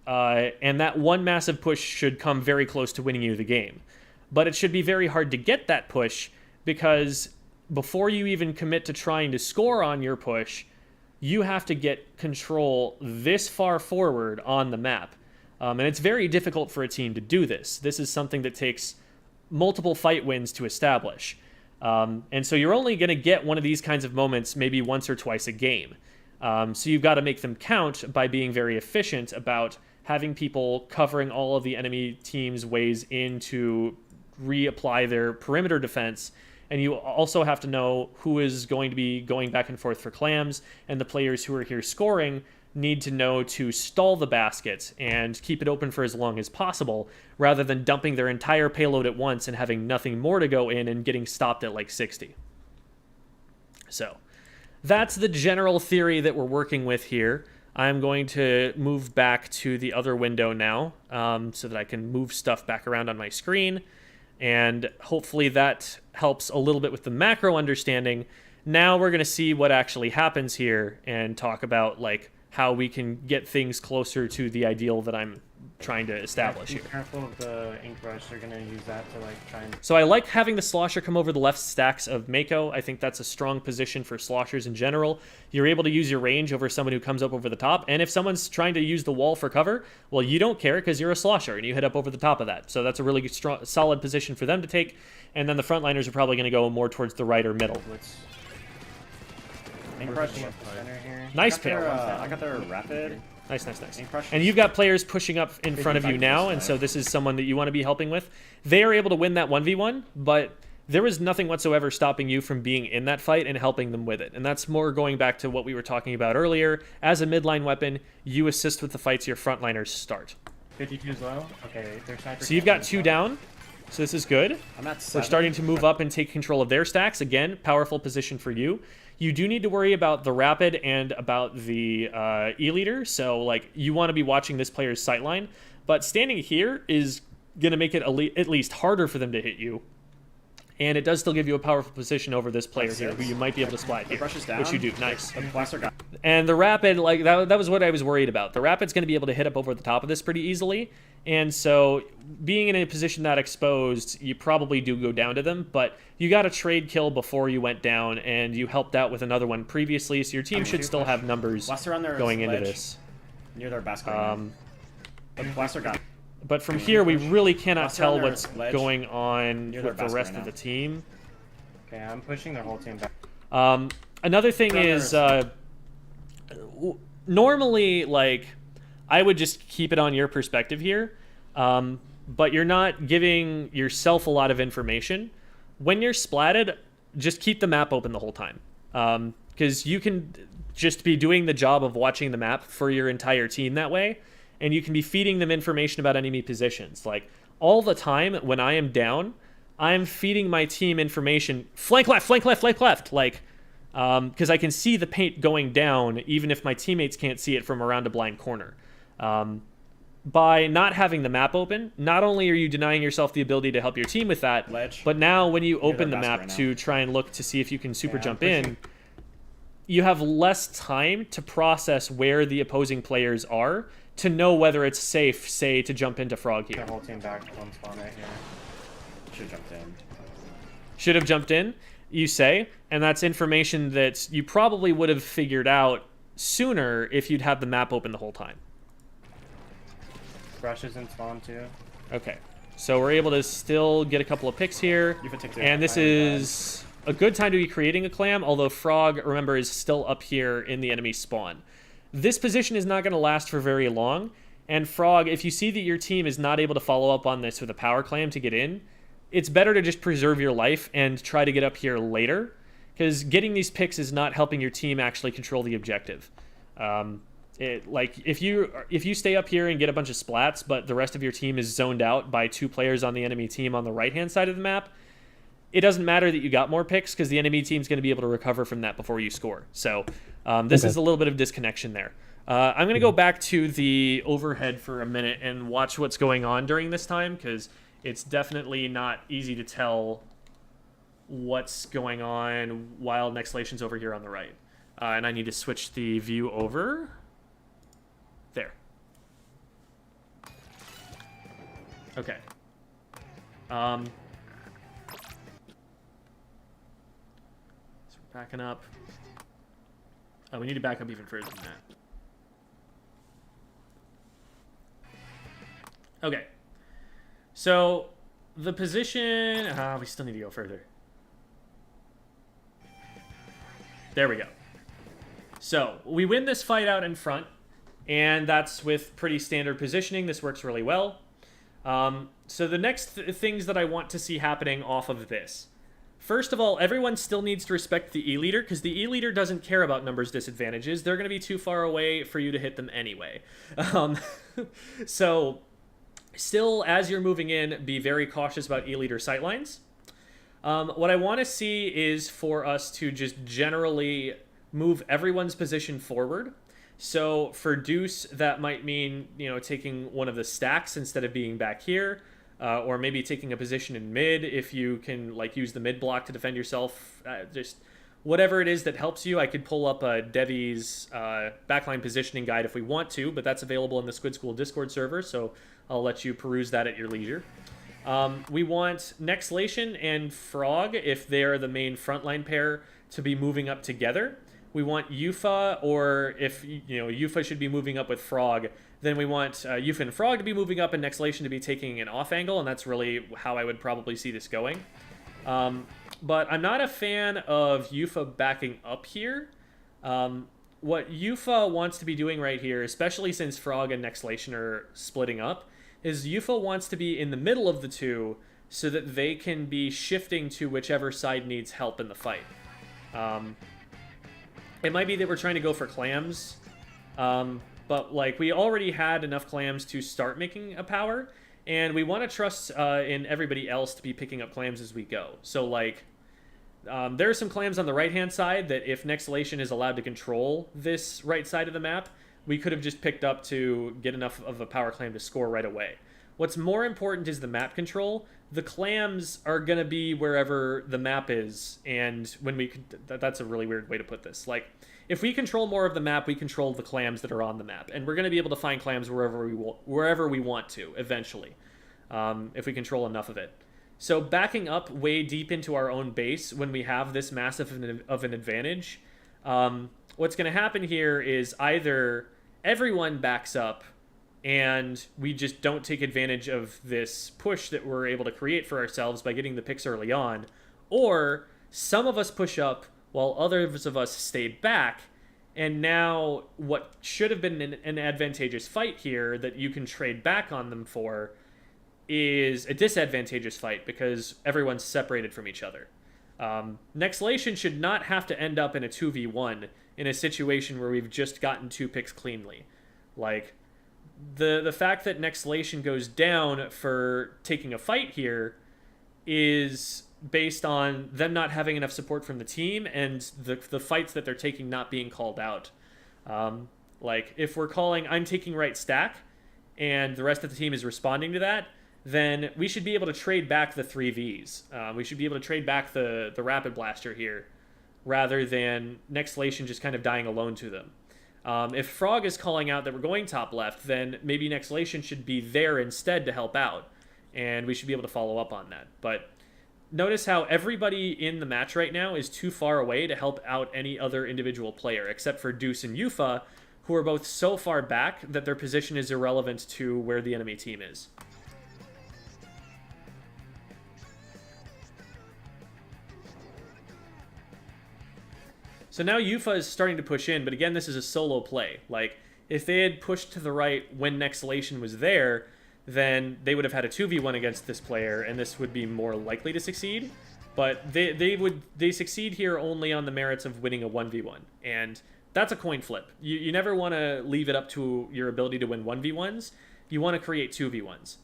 and that one massive push should come very close to winning you the game. But it should be very hard to get that push, because before you even commit to trying to score on your push, you have to get control this far forward on the map. And it's very difficult for a team to do this. This is something that takes multiple fight wins to establish. And so you're only going to get one of these kinds of moments maybe once or twice a game. So you've got to make them count by being very efficient about having people covering all of the enemy team's ways in to reapply their perimeter defense. And you also have to know who is going to be going back and forth for clams, and the players who are here scoring need to know to stall the basket and keep it open for as long as possible, rather than dumping their entire payload at once and having nothing more to go in and getting stopped at like 60. So that's the general theory that we're working with here. I'm going to move back to the other window now, so that I can move stuff back around on my screen, and hopefully that helps a little bit with the macro understanding. Now we're going to see what actually happens here and talk about like how we can get things closer to the ideal that I'm trying to establish Be here. careful of the ink rush. They're gonna use that to like try and. So I like having the slosher come over the left stacks of Mako. I think that's a strong position for sloshers in general. You're able to use your range over someone who comes up over the top, and if someone's trying to use the wall for cover, well, you don't care because you're a slosher and you hit up over the top of that. So that's a really good, strong, solid position for them to take. And then the frontliners are probably going to go more towards the right or middle. Ink rushing up the center here. Nice Their, pick. I got their rapid. Nice, nice, nice. Ink rush. And you've got players pushing up in front of you 55 now, this and side. so this is someone that you want to be helping with. They are able to win that 1v1, but there was nothing whatsoever stopping you from being in that fight and helping them with it. And that's more going back to what we were talking about earlier. As a midline weapon, you assist with the fights your frontliners start. 52 is low. Okay, their sniper. So you've got 2 down, so this is good. I'm at We're 7. starting to move up and take control of their stacks. Again, powerful position for you. You do need to worry about the rapid and about the E-leader. So, like, you want to be watching this player's sightline. But standing here is going to make it at least harder for them to hit you. And it does still give you a powerful position over this player here, who you might be able to splat here, brush is down. which you do. Nice. The blaster got. And the rapid, like, that was what I was worried about. The rapid's going to be able to hit up over the top of this pretty easily. And so being in a position that exposed, you probably do go down to them. But you got a trade kill before you went down, and you helped out with another one previously. So your team should still have numbers Blaster on their going into ledge, this. near their basket. The blaster got. But from here, we really cannot Blaster on tell their what's ledge. going on Near with their the basket rest right of now. the team. Okay, I'm pushing their whole team back. Another thing is, normally, like, I would just keep it on your perspective here, but you're not giving yourself a lot of information. When you're splatted, just keep the map open the whole time, because you can just be doing the job of watching the map for your entire team that way, and you can be feeding them information about enemy positions. Like, all the time when I am down, I'm feeding my team information, flank left, flank left, flank left, like, because I can see the paint going down even if my teammates can't see it from around a blind corner. By not having the map open, not only are you denying yourself the ability to help your team with that, Ledge. but now when you open the basket map right now. to try and look to see if you can super Yeah, jump I'm in, pushing. you have less time to process where the opposing players are to know whether it's safe, say, to jump into Frog here. Their whole team back. One spawn right here. Should have jumped in. Should have jumped in, you say, and that's information that you probably would have figured out sooner if you'd had the map open the whole time. Brushes in spawn too. Okay, so we're able to still get a couple of picks here, You have a tick too. and this is a good time to be creating a clam, although Frog, remember, is still up here in the enemy spawn. This position is not going to last for very long, and Frog, if you see that your team is not able to follow up on this with a power clam to get in, it's better to just preserve your life and try to get up here later, because getting these picks is not helping your team actually control the objective. Like, if you stay up here and get a bunch of splats, but the rest of your team is zoned out by 2 players on the enemy team on the right-hand side of the map, it doesn't matter that you got more picks, because the enemy team's going to be able to recover from that before you score. So this Okay. is a little bit of disconnection there. I'm going to go back to the overhead for a minute and watch what's going on during this time, because it's definitely not easy to tell what's going on while Nexlation's over here on the right. And I need to switch the view over. There. Okay. So we're backing up. Oh, we need to back up even further than that. Okay. So the position... we still need to go further. There we go. So we win this fight out in front, and that's with pretty standard positioning. This works really well. So the next things that I want to see happening off of this. First of all, everyone still needs to respect the E-leader, because the E-leader doesn't care about numbers disadvantages. They're going to be too far away for you to hit them anyway. So still, as you're moving in, be very cautious about E-leader sightlines. What I want to see is for us to just generally move everyone's position forward. So for Deuce, that might mean, you know, taking one of the stacks instead of being back here, or maybe taking a position in mid if you can, like, use the mid block to defend yourself. Just whatever it is that helps you. I could pull up Devi's backline positioning guide if we want to, but that's available in the Squid School Discord server, so I'll let you peruse that at your leisure. We want Nexlation and Frog, if they're the main frontline pair, to be moving up together. We want Yufa, or if, you know, Yufa should be moving up with Frog, then we want Yufa and Frog to be moving up and Nexlation to be taking an off angle, and that's really how I would probably see this going. But I'm not a fan of Yufa backing up here. What Yufa wants to be doing right here, especially since Frog and Nexlation are splitting up, is Yufa wants to be in the middle of the two so that they can be shifting to whichever side needs help in the fight. It might be that we're trying to go for clams, but like we already had enough clams to start making a power, and we want to trust in everybody else to be picking up clams as we go. So like, there are some clams on the right-hand side that if Nexlation is allowed to control this right side of the map, we could have just picked up to get enough of a power clam to score right away. What's more important is the map control. The clams are going to be wherever the map is, and when we... That's a really weird way to put this. Like, if we control more of the map, we control the clams that are on the map, and we're going to be able to find clams wherever we want to, eventually, if we control enough of it. So backing up way deep into our own base when we have this massive of an advantage, what's going to happen here is either everyone backs up and we just don't take advantage of this push that we're able to create for ourselves by getting the picks early on, or some of us push up while others of us stay back, and now what should have been an advantageous fight here that you can trade back on them for is a disadvantageous fight because everyone's separated from each other. Nexlation should not have to end up in a 2v1 in a situation where we've just gotten 2 picks cleanly. Like, the fact that Nexlation goes down for taking a fight here is based on them not having enough support from the team and the fights that they're taking not being called out. Like, if we're calling, I'm taking right stack, and the rest of the team is responding to that, then we should be able to trade back the 3Vs. We should be able to trade back the Rapid Blaster here, rather than Nexlation just kind of dying alone to them. If Frog is calling out that we're going top left, then maybe Nexlation should be there instead to help out, and we should be able to follow up on that. But notice how everybody in the match right now is too far away to help out any other individual player, except for Deuce and Yufa, who are both so far back that their position is irrelevant to where the enemy team is. So now Yufa is starting to push in, but again, this is a solo play. Like, if they had pushed to the right when Nexlation was there, then they would have had a 2v1 against this player, and this would be more likely to succeed. But they succeed here only on the merits of winning a 1v1, and that's a coin flip. You never want to leave it up to your ability to win 1v1s. You want to create 2v1s.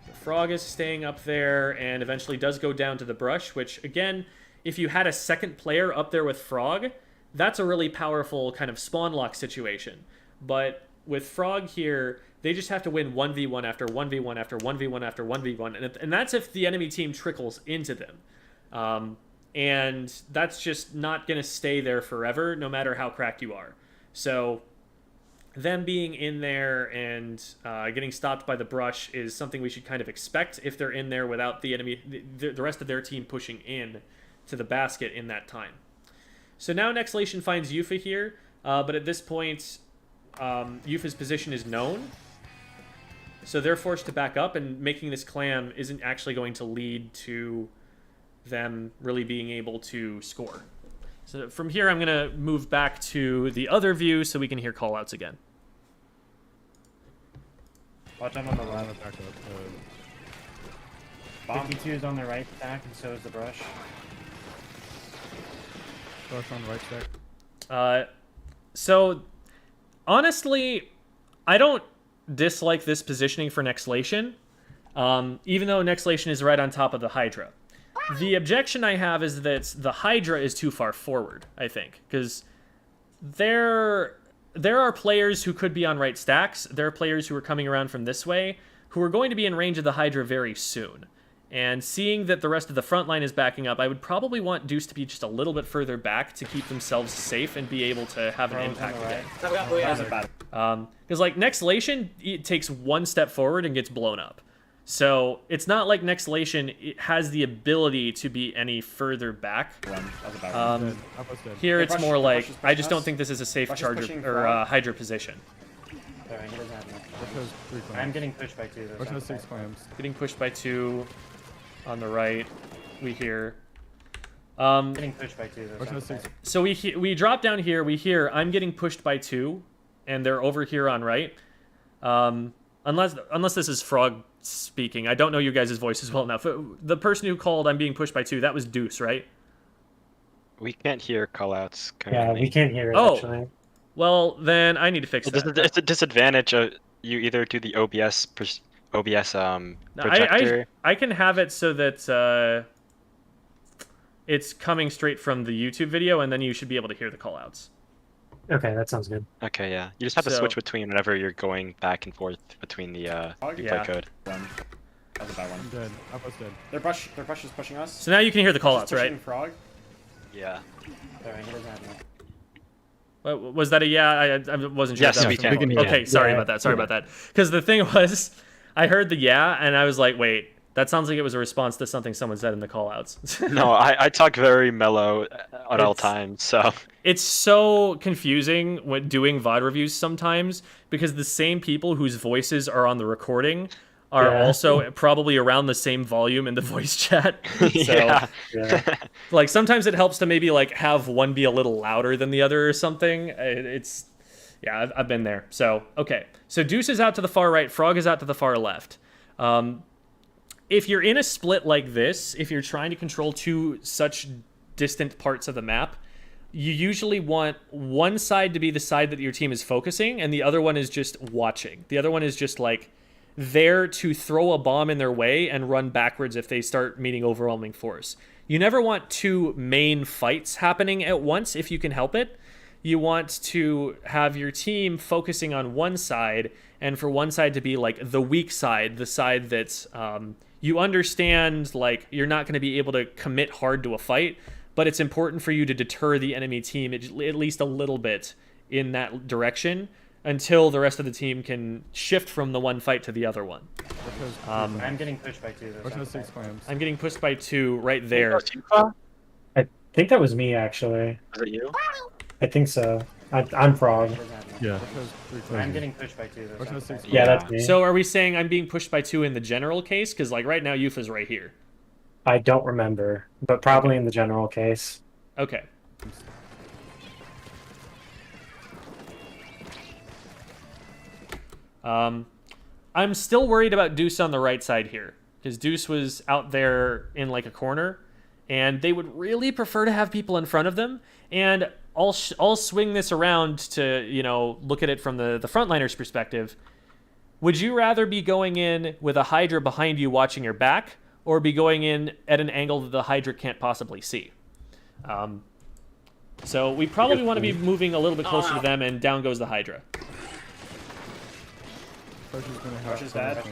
The Frog is staying up there, and eventually does go down to the brush, which, again, if you had a second player up there with Frog, that's a really powerful kind of spawn lock situation. But with Frog here, they just have to win 1v1 after 1v1 after 1v1 after 1v1, and that's if the enemy team trickles into them. And that's just not going to stay there forever, no matter how cracked you are. So them being in there and getting stopped by the brush is something we should kind of expect if they're in there without the enemy, the rest of their team pushing in to the basket in that time. So now Nexlation finds Yufa here, but at this point, Yufa's position is known. So they're forced to back up, and making this clam isn't actually going to lead to them really being able to score. So from here, I'm going to move back to the other view so we can hear callouts again. Watch out on the left. 52 is on the right stack, and so is the brush. Brush on the right stack. So honestly, I don't dislike this positioning for Nexlation, even though Nexlation is right on top of the Hydra. The objection I have is that the Hydra is too far forward, I think, because there are players who could be on right stacks. There are players who are coming around from this way who are going to be in range of the Hydra very soon. And seeing that the rest of the front line is backing up, I would probably want Deuce to be just a little bit further back to keep themselves safe and be able to have an impact again. Because like Nexlation, it takes one step forward and gets blown up. So it's not like Nexlation has the ability to be any further back. Here it's more like, I just don't think this is a safe charger or Hydra position. Sorry, he doesn't have enough. I'm getting pushed by 2. Brush has 6 clams. Getting pushed by 2 on the right. We hear. Getting pushed by 2. So we drop down here. We hear I'm getting pushed by 2, and they're over here on right. Unless this is Frog speaking. I don't know you guys' voices well enough. The person who called I'm being pushed by 2, that was Deuce, right? We can't hear callouts. Yeah, we can't hear it, actually. Well, then I need to fix that. It's a disadvantage of you either do the OBS projector. I can have it so that it's coming straight from the YouTube video, and then you should be able to hear the callouts. Okay, that sounds good. Okay, yeah. You just have to switch between whenever you're going back and forth between the replay code. That was a bad one. I'm dead. I was dead. Their brush is pushing us. So now you can hear the callouts, right? Frog. Yeah. Sorry, he doesn't have enough. Was that a yeah? I wasn't sure. Yes, we can. Okay, sorry about that. Sorry about that. Because the thing was, I heard the yeah, and I was like, wait, that sounds like it was a response to something someone said in the callouts. No, I talk very mellow at all times, so. It's so confusing when doing VOD reviews sometimes, because the same people whose voices are on the recording are also probably around the same volume in the voice chat. So, like, sometimes it helps to maybe, like, have one be a little louder than the other or something. I've been there. So, okay. So Deuce is out to the far right, Frog is out to the far left. If you're in a split like this, if you're trying to control 2 such distant parts of the map, you usually want one side to be the side that your team is focusing, and the other one is just watching. The other one is just, like, there to throw a bomb in their way and run backwards if they start meeting overwhelming force. You never want 2 main fights happening at once if you can help it. You want to have your team focusing on one side, and for one side to be like the weak side, the side that's you understand, like, you're not going to be able to commit hard to a fight, but it's important for you to deter the enemy team at least a little bit in that direction until the rest of the team can shift from the one fight to the other one. I'm getting pushed by 2. I'm getting pushed by 2 right there. I think that was me, actually. Was it you? I think so. I'm Frog. Yeah. I'm getting pushed by 2. Yeah, that's me. So are we saying I'm being pushed by 2 in the general case? Because, like, right now, Yufa's right here. I don't remember, but probably in the general case. Okay. I'm still worried about Deuce on the right side here, because Deuce was out there in, like, a corner, and they would really prefer to have people in front of them, and I'll swing this around to, you know, look at it from the frontliner's perspective. Would you rather be going in with a Hydra behind you watching your back, or be going in at an angle that the Hydra can't possibly see? So we probably want to be moving a little bit closer to them, and down goes the Hydra. Rush is bad.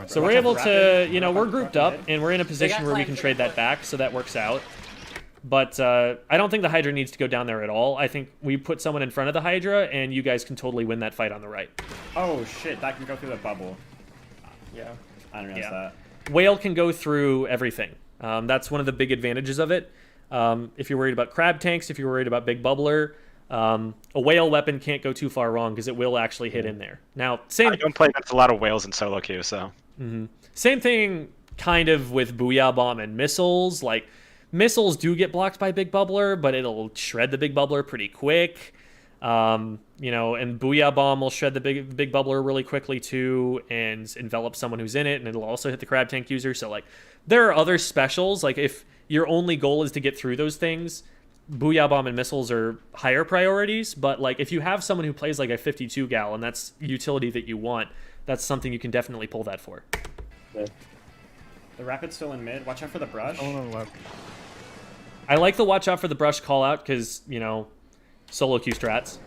So we're able to, you know, we're grouped up, and we're in a position where we can trade that back, so that works out. But I don't think the Hydra needs to go down there at all. I think we put someone in front of the Hydra, and you guys can totally win that fight on the right. Oh shit, that can go through the bubble. Yeah, I didn't realize that. Whale can go through everything. That's one of the big advantages of it. If you're worried about crab tanks, if you're worried about big bubbler, a whale weapon can't go too far wrong because it will actually hit in there. Now, I don't play against a lot of whales in solo queue, so. Same thing kind of with Booyah Bomb and missiles. Like, missiles do get blocked by big bubbler, but it'll shred the big bubbler pretty quick. You know, and Booyah Bomb will shred the big bubbler really quickly too, and envelop someone who's in it, and it'll also hit the crab tank user. So like, there are other specials. Like if your only goal is to get through those things, Booyah Bomb and missiles are higher priorities. But like, if you have someone who plays like a 52 gal and that's utility that you want, that's something you can definitely pull that for. Yeah. The Rapid's still in mid. Watch out for the brush. Oh, on the left. I like the watch out for the brush call out because, you know, solo queue strats.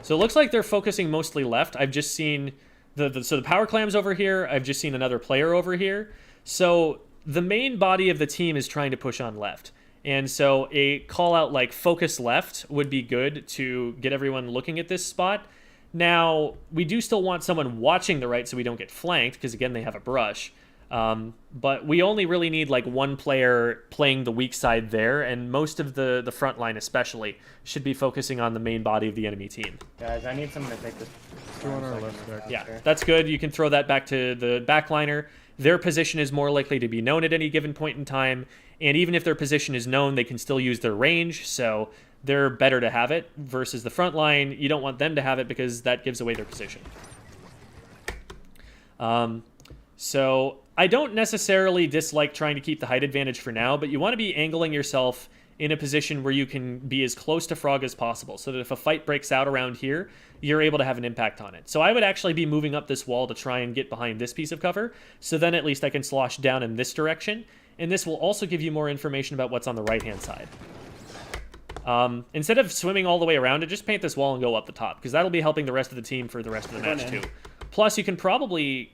So it looks like they're focusing mostly left. I've just seen so the power clam's over here. I've just seen another player over here. So the main body of the team is trying to push on left. And so a call out like focus left would be good to get everyone looking at this spot. Now, we do still want someone watching the right so we don't get flanked because, again, they have a brush. But we only really need like one player playing the weak side there, and most of the front line especially should be focusing on the main body of the enemy team. Guys, I need someone to take this. Two on our left back. Yeah, that's good. You can throw that back to the backliner. Their position is more likely to be known at any given point in time, and even if their position is known, they can still use their range, so they're better to have it versus the front line. You don't want them to have it because that gives away their position. So I don't necessarily dislike trying to keep the height advantage for now, but you want to be angling yourself in a position where you can be as close to Frog as possible so that if a fight breaks out around here, you're able to have an impact on it. So I would actually be moving up this wall to try and get behind this piece of cover, so then at least I can slosh down in this direction, and this will also give you more information about what's on the right-hand side. Instead of swimming all the way around it, just paint this wall and go up the top, because that'll be helping the rest of the team for the rest of the match too. Plus, you can probably...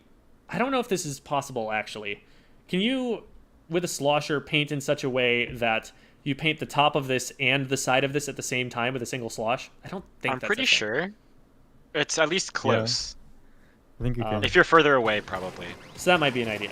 I don't know if this is possible, actually. Can you, with a slosher, paint in such a way that you paint the top of this and the side of this at the same time with a single slosh? I don't think I'm that's pretty sure. It's at least close. I think you can. If you're further away, probably. So that might be an idea.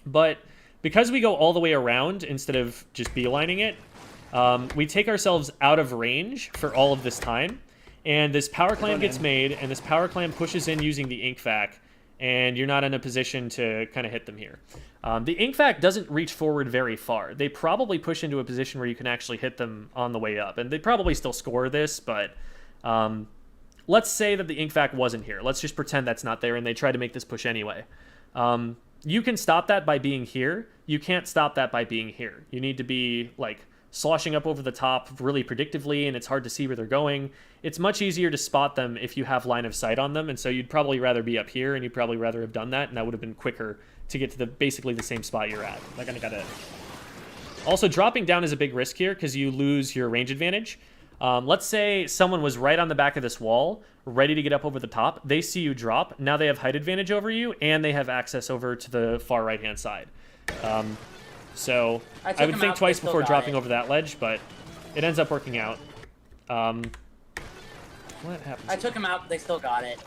But because we go all the way around instead of just beelining it, we take ourselves out of range for all of this time. And this power clam gets made, and this power clam pushes in using the ink vac, and you're not in a position to kind of hit them here. The ink vac doesn't reach forward very far. They probably push into a position where you can actually hit them on the way up, and they probably still score this, but let's say that the ink vac wasn't here. Let's just pretend that's not there, and they try to make this push anyway. You can stop that by being here. You can't stop that by being here. You need to be, like, sloshing up over the top really predictively, and it's hard to see where they're going. It's much easier to spot them if you have line of sight on them, and so you'd probably rather be up here, and you'd probably rather have done that, and that would have been quicker to get to basically the same spot you're at. They're gonna get it. Also, dropping down is a big risk here because you lose your range advantage. Let's say someone was right on the back of this wall, ready to get up over the top. They see you drop. Now they have height advantage over you, and they have access over to the far right-hand side. So I would think twice before dropping over that ledge, but it ends up working out. What happens? I took him out, but they still got it.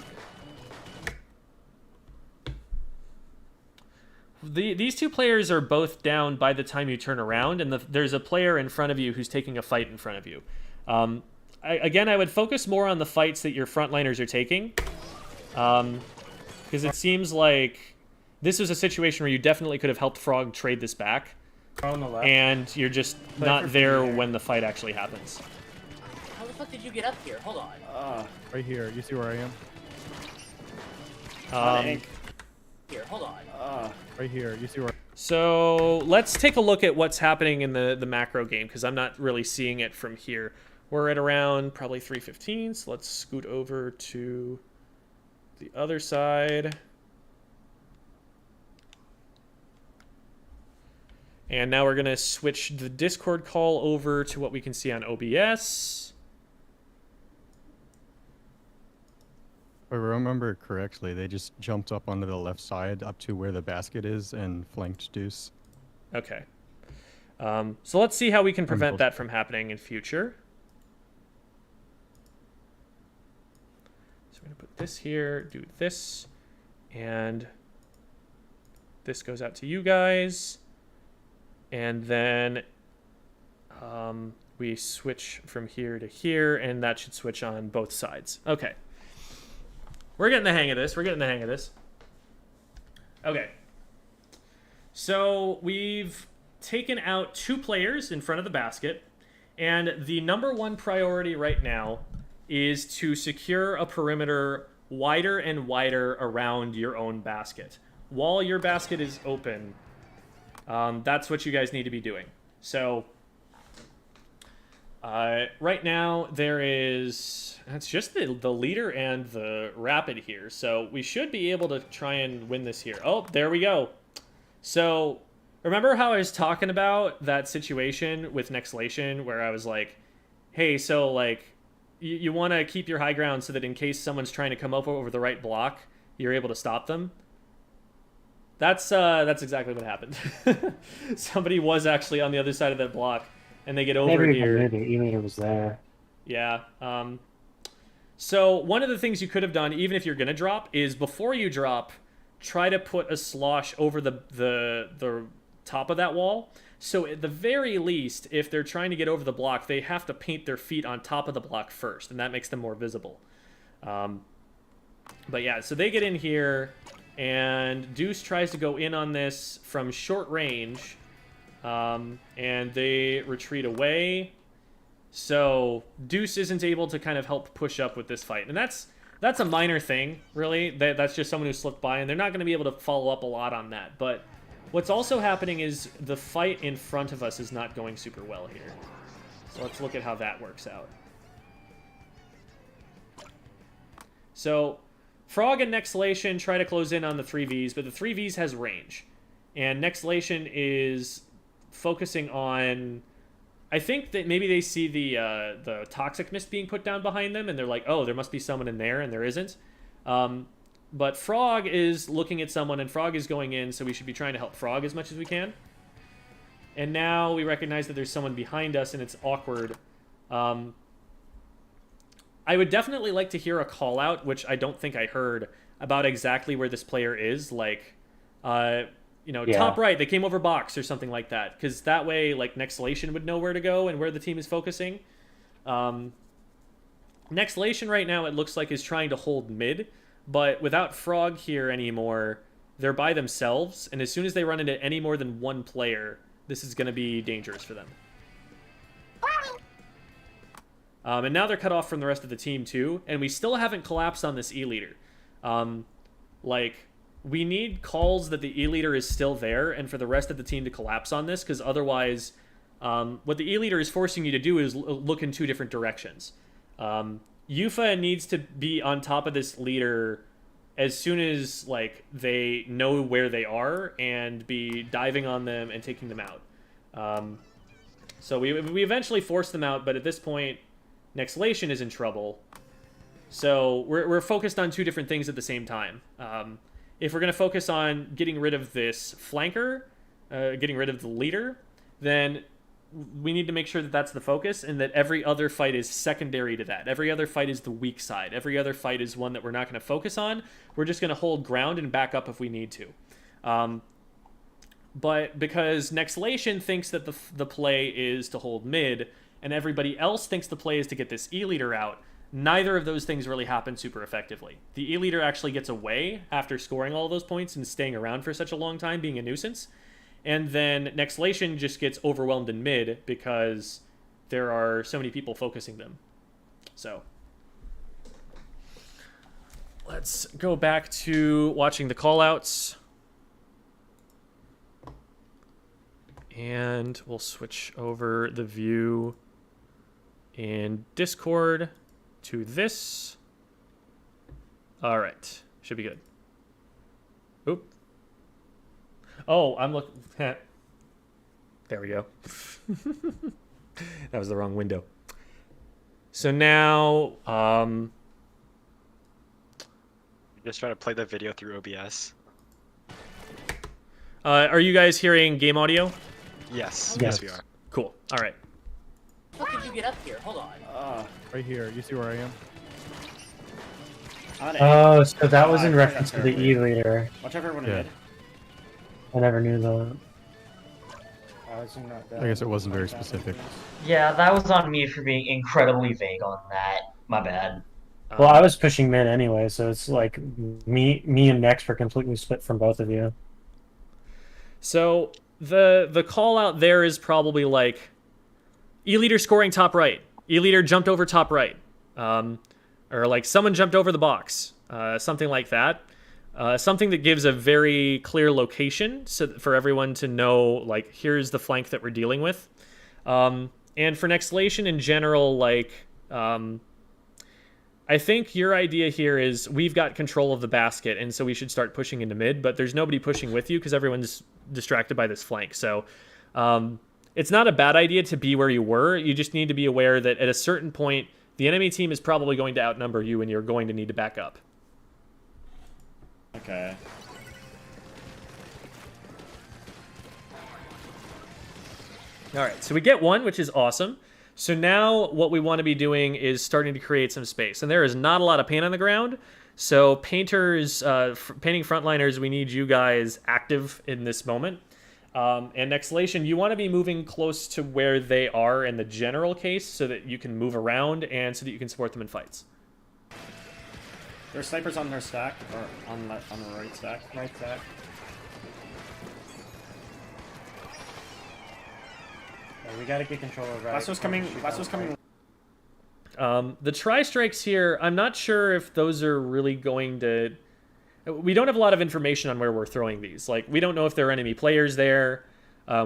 These two players are both down by the time you turn around, and there's a player in front of you who's taking a fight in front of you. Again, I would focus more on the fights that your frontliners are taking, because it seems like this was a situation where you definitely could have helped Frog trade this back, On the left. and you're just not there when the fight actually happens. How the fuck did you get up here? Hold on. Right here. You see where I am? Here, hold on. Right here. You see where. So let's take a look at what's happening in the macro game, because I'm not really seeing it from here. We're at around probably 3:15, so let's scoot over to the other side. And now we're going to switch the Discord call over to what we can see on OBS. If I remember correctly, they just jumped up onto the left side up to where the basket is and flanked Deuce. Okay. So let's see how we can prevent that from happening in future. So we're going to put this here, do this, and this goes out to you guys. And then we switch from here to here, and that should switch on both sides. Okay. We're getting the hang of this. We're getting the hang of this. Okay. So we've taken out 2 players in front of the basket, and the number 1 priority right now is to secure a perimeter wider and wider around your own basket. While your basket is open, that's what you guys need to be doing. So right now there is, it's just the leader and the rapid here. So we should be able to try and win this here. Oh, there we go. So remember how I was talking about that situation with Nexlation where I was like, hey, so like you want to keep your high ground so that in case someone's trying to come up over the right block, you're able to stop them? That's exactly what happened. Somebody was actually on the other side of that block, and they get over here. The E-meter was there. Yeah. So one of the things you could have done, even if you're gonna drop, is before you drop, try to put a slosh over the top of that wall. So at the very least, if they're trying to get over the block, they have to paint their feet on top of the block first, and that makes them more visible. But yeah, so they get in here, and Deuce tries to go in on this from short range, and they retreat away. So Deuce isn't able to kind of help push up with this fight, and that's a minor thing, really. That's just someone who slipped by, and they're not going to be able to follow up a lot on that. But what's also happening is the fight in front of us is not going super well here. So let's look at how that works out. So Frog and Nexlation try to close in on the 3Vs, but the 3Vs has range. And Nexlation is focusing on... I think that maybe they see the toxic mist being put down behind them, and they're like, oh, there must be someone in there, and there isn't. But Frog is looking at someone, and Frog is going in, so we should be trying to help Frog as much as we can. And now we recognize that there's someone behind us, and it's awkward. I would definitely like to hear a call-out, which I don't think I heard, about exactly where this player is. Like, top right, they came over box or something like that. Because that way, like, Nexlation would know where to go and where the team is focusing. Nexlation right now, it looks like, is trying to hold mid. But without Frog here anymore, they're by themselves. And as soon as they run into any more than one player, this is going to be dangerous for them. And now they're cut off from the rest of the team, too. And we still haven't collapsed on this E-leader. We need calls that the E-leader is still there and for the rest of the team to collapse on this, because otherwise, what the E-leader is forcing you to do is look in 2 different directions. Yufa needs to be on top of this leader as soon as, like, they know where they are and be diving on them and taking them out. So we eventually force them out, but at this point, Nexlation is in trouble. So we're focused on 2 different things at the same time. If we're going to focus on getting rid of this flanker, getting rid of the leader, then we need to make sure that that's the focus and that every other fight is secondary to that. Every other fight is the weak side. Every other fight is one that we're not going to focus on. We're just going to hold ground and back up if we need to. But because Nexlation thinks that the play is to hold mid, and everybody else thinks the play is to get this E-leader out, neither of those things really happen super effectively. The E-leader actually gets away after scoring all of those points and staying around for such a long time, being a nuisance. And then Nexlation just gets overwhelmed in mid because there are so many people focusing them. So let's go back to watching the callouts. And we'll switch over the view in Discord to this. All right, should be good. Oop. Oh, I'm looking. There we go. That was the wrong window. So now, Just try to play the video through OBS. are you guys hearing game audio? Yes, Yes. yes we are. Cool. All right. How the fuck did you get up here? Hold on. Right here. You see where I am? On A. Oh, so that was Oh, in I reference to forgot the E leader. Watch out for everyone Yeah. mid. I never knew that. I guess it wasn't very specific. Yeah, that was on me for being incredibly vague on that. My bad. Well, I was pushing mid anyway, so it's like me and Nex were completely split from both of you. So the call out there is probably like E-leader scoring top right. E-leader jumped over top right. Or like someone jumped over the box. Something like that. Something that gives a very clear location so for everyone to know, like, here's the flank that we're dealing with. And for Nexlation in general, like, I think your idea here is we've got control of the basket, and so we should start pushing into mid, but there's nobody pushing with you because everyone's distracted by this flank. So it's not a bad idea to be where you were. You just need to be aware that at a certain point, the enemy team is probably going to outnumber you, and you're going to need to back up. Okay. All right, so we get one, which is awesome. So now what we want to be doing is starting to create some space. And there is not a lot of paint on the ground. So painters, painting frontliners, we need you guys active in this moment. And Nexlation, you want to be moving close to where they are in the general case so that you can move around and so that you can support them in fights. There's snipers on their stack, or on the right stack. Right stack. Yeah, we gotta get control of right. Lasso's coming. Lasso's coming. The tri-strikes here, I'm not sure if those are really going to... We don't have a lot of information on where we're throwing these. Like, we don't know if there are enemy players there.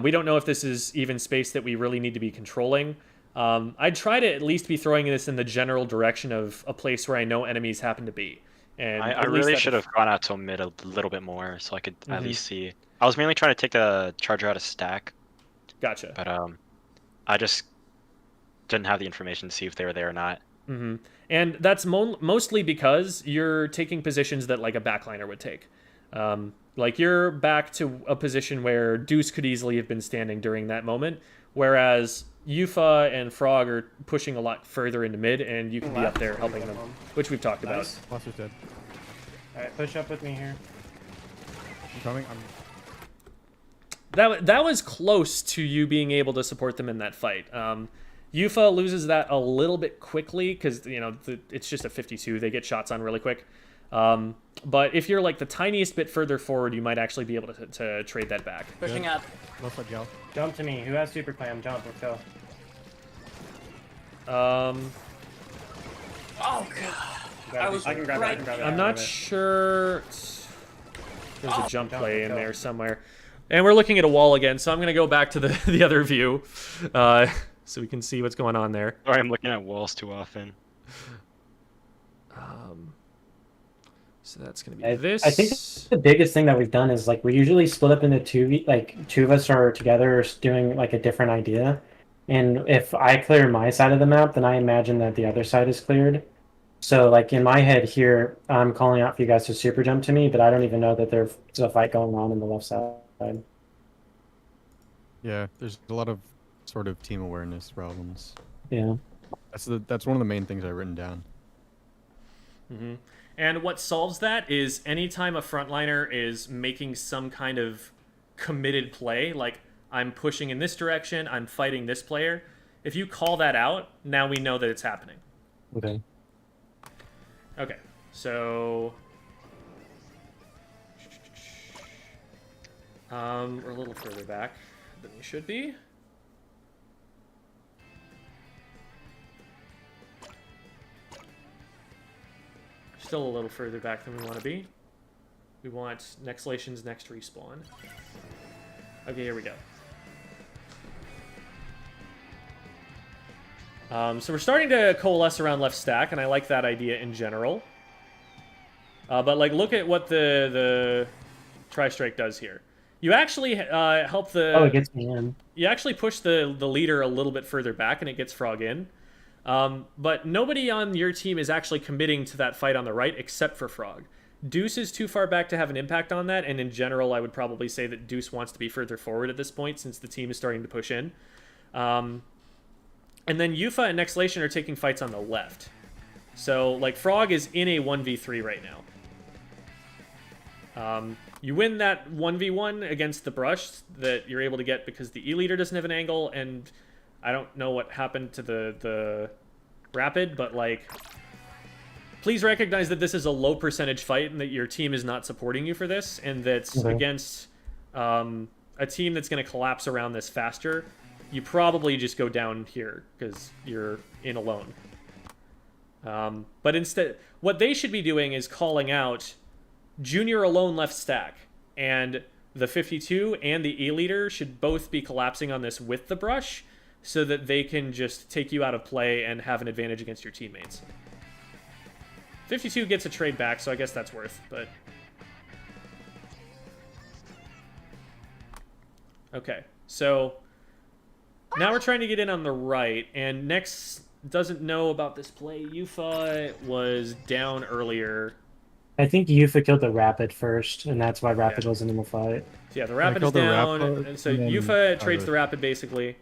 We don't know if this is even space that we really need to be controlling. I'd try to at least be throwing this in the general direction of a place where I know enemies happen to be. And I really should have gone out till mid a little bit more so I could at least see. I was mainly trying to take the charger out of stack. Gotcha. But I just didn't have the information to see if they were there or not. Mm-hmm. And that's mostly because you're taking positions that like a backliner would take. Like you're back to a position where Deuce could easily have been standing during that moment, whereas Yufa and Frog are pushing a lot further into mid, and you can be up there helping them, which we've talked about. Monster's dead. Alright, push up with me here. I'm coming. That was close to you being able to support them in that fight. Yufa loses that a little bit quickly because it's just a 52. They get shots on really quick. But if you're like the tiniest bit further forward, you might actually be able to trade that back. Pushing up. Left side gal. Jump to me. Who has super clam? Jump. Let's go. Oh god. I can grab it. I can grab it. I'm not sure. There's a jump play in go. there somewhere. And we're looking at a wall again, so I'm going to go back to the other view so we can see what's going on there. Sorry, I'm looking at walls too often. So that's going to be this. I think the biggest thing that we've done is like we usually split up into two of us are together doing like a different idea. And if I clear my side of the map, then I imagine that the other side is cleared. So like in my head here, I'm calling out for you guys to super jump to me, but I don't even know that there's a fight going on the left side. Yeah, there's a lot of sort of team awareness problems. Yeah. That's one of the main things I've written down. Mm-hmm. And what solves that is anytime a frontliner is making some kind of committed play, like I'm pushing in this direction, I'm fighting this player, if you call that out, now we know that it's happening. Okay. Okay, so we're a little further back than we should be. Still a little further back than we want to be. We want Nexlation's next respawn. Okay, here we go. So we're starting to coalesce around left stack, and I like that idea in general. But like, look at what the tri-strike does here. You actually help the. Oh, it gets me in. You actually push the leader a little bit further back, and it gets Frog in. But nobody on your team is actually committing to that fight on the right except for Frog. Deuce is too far back to have an impact on that, and in general, I would probably say that Deuce wants to be further forward at this point since the team is starting to push in. And then Yufa and Nexlation are taking fights on the left. So, like, Frog is in a 1v3 right now. You win that 1v1 against the brush that you're able to get because the E-leader doesn't have an angle, and I don't know what happened to the rapid, but, like, please recognize that this is a low percentage fight and that your team is not supporting you for this, and that's against a team that's going to collapse around this faster. You probably just go down here because you're in alone. But instead, what they should be doing is calling out Junior alone left stack, and the 52 and the E-leader should both be collapsing on this with the brush so that they can just take you out of play and have an advantage against your teammates. 52 gets a trade back, so I guess that's worth, but... Okay, so now we're trying to get in on the right, and Nex doesn't know about this play. Yufa was down earlier. I think Yufa killed the Rapid first, and that's why Rapid wasn't in the fight. So yeah, the Rapid is down, and so Yufa trades the Rapid, basically.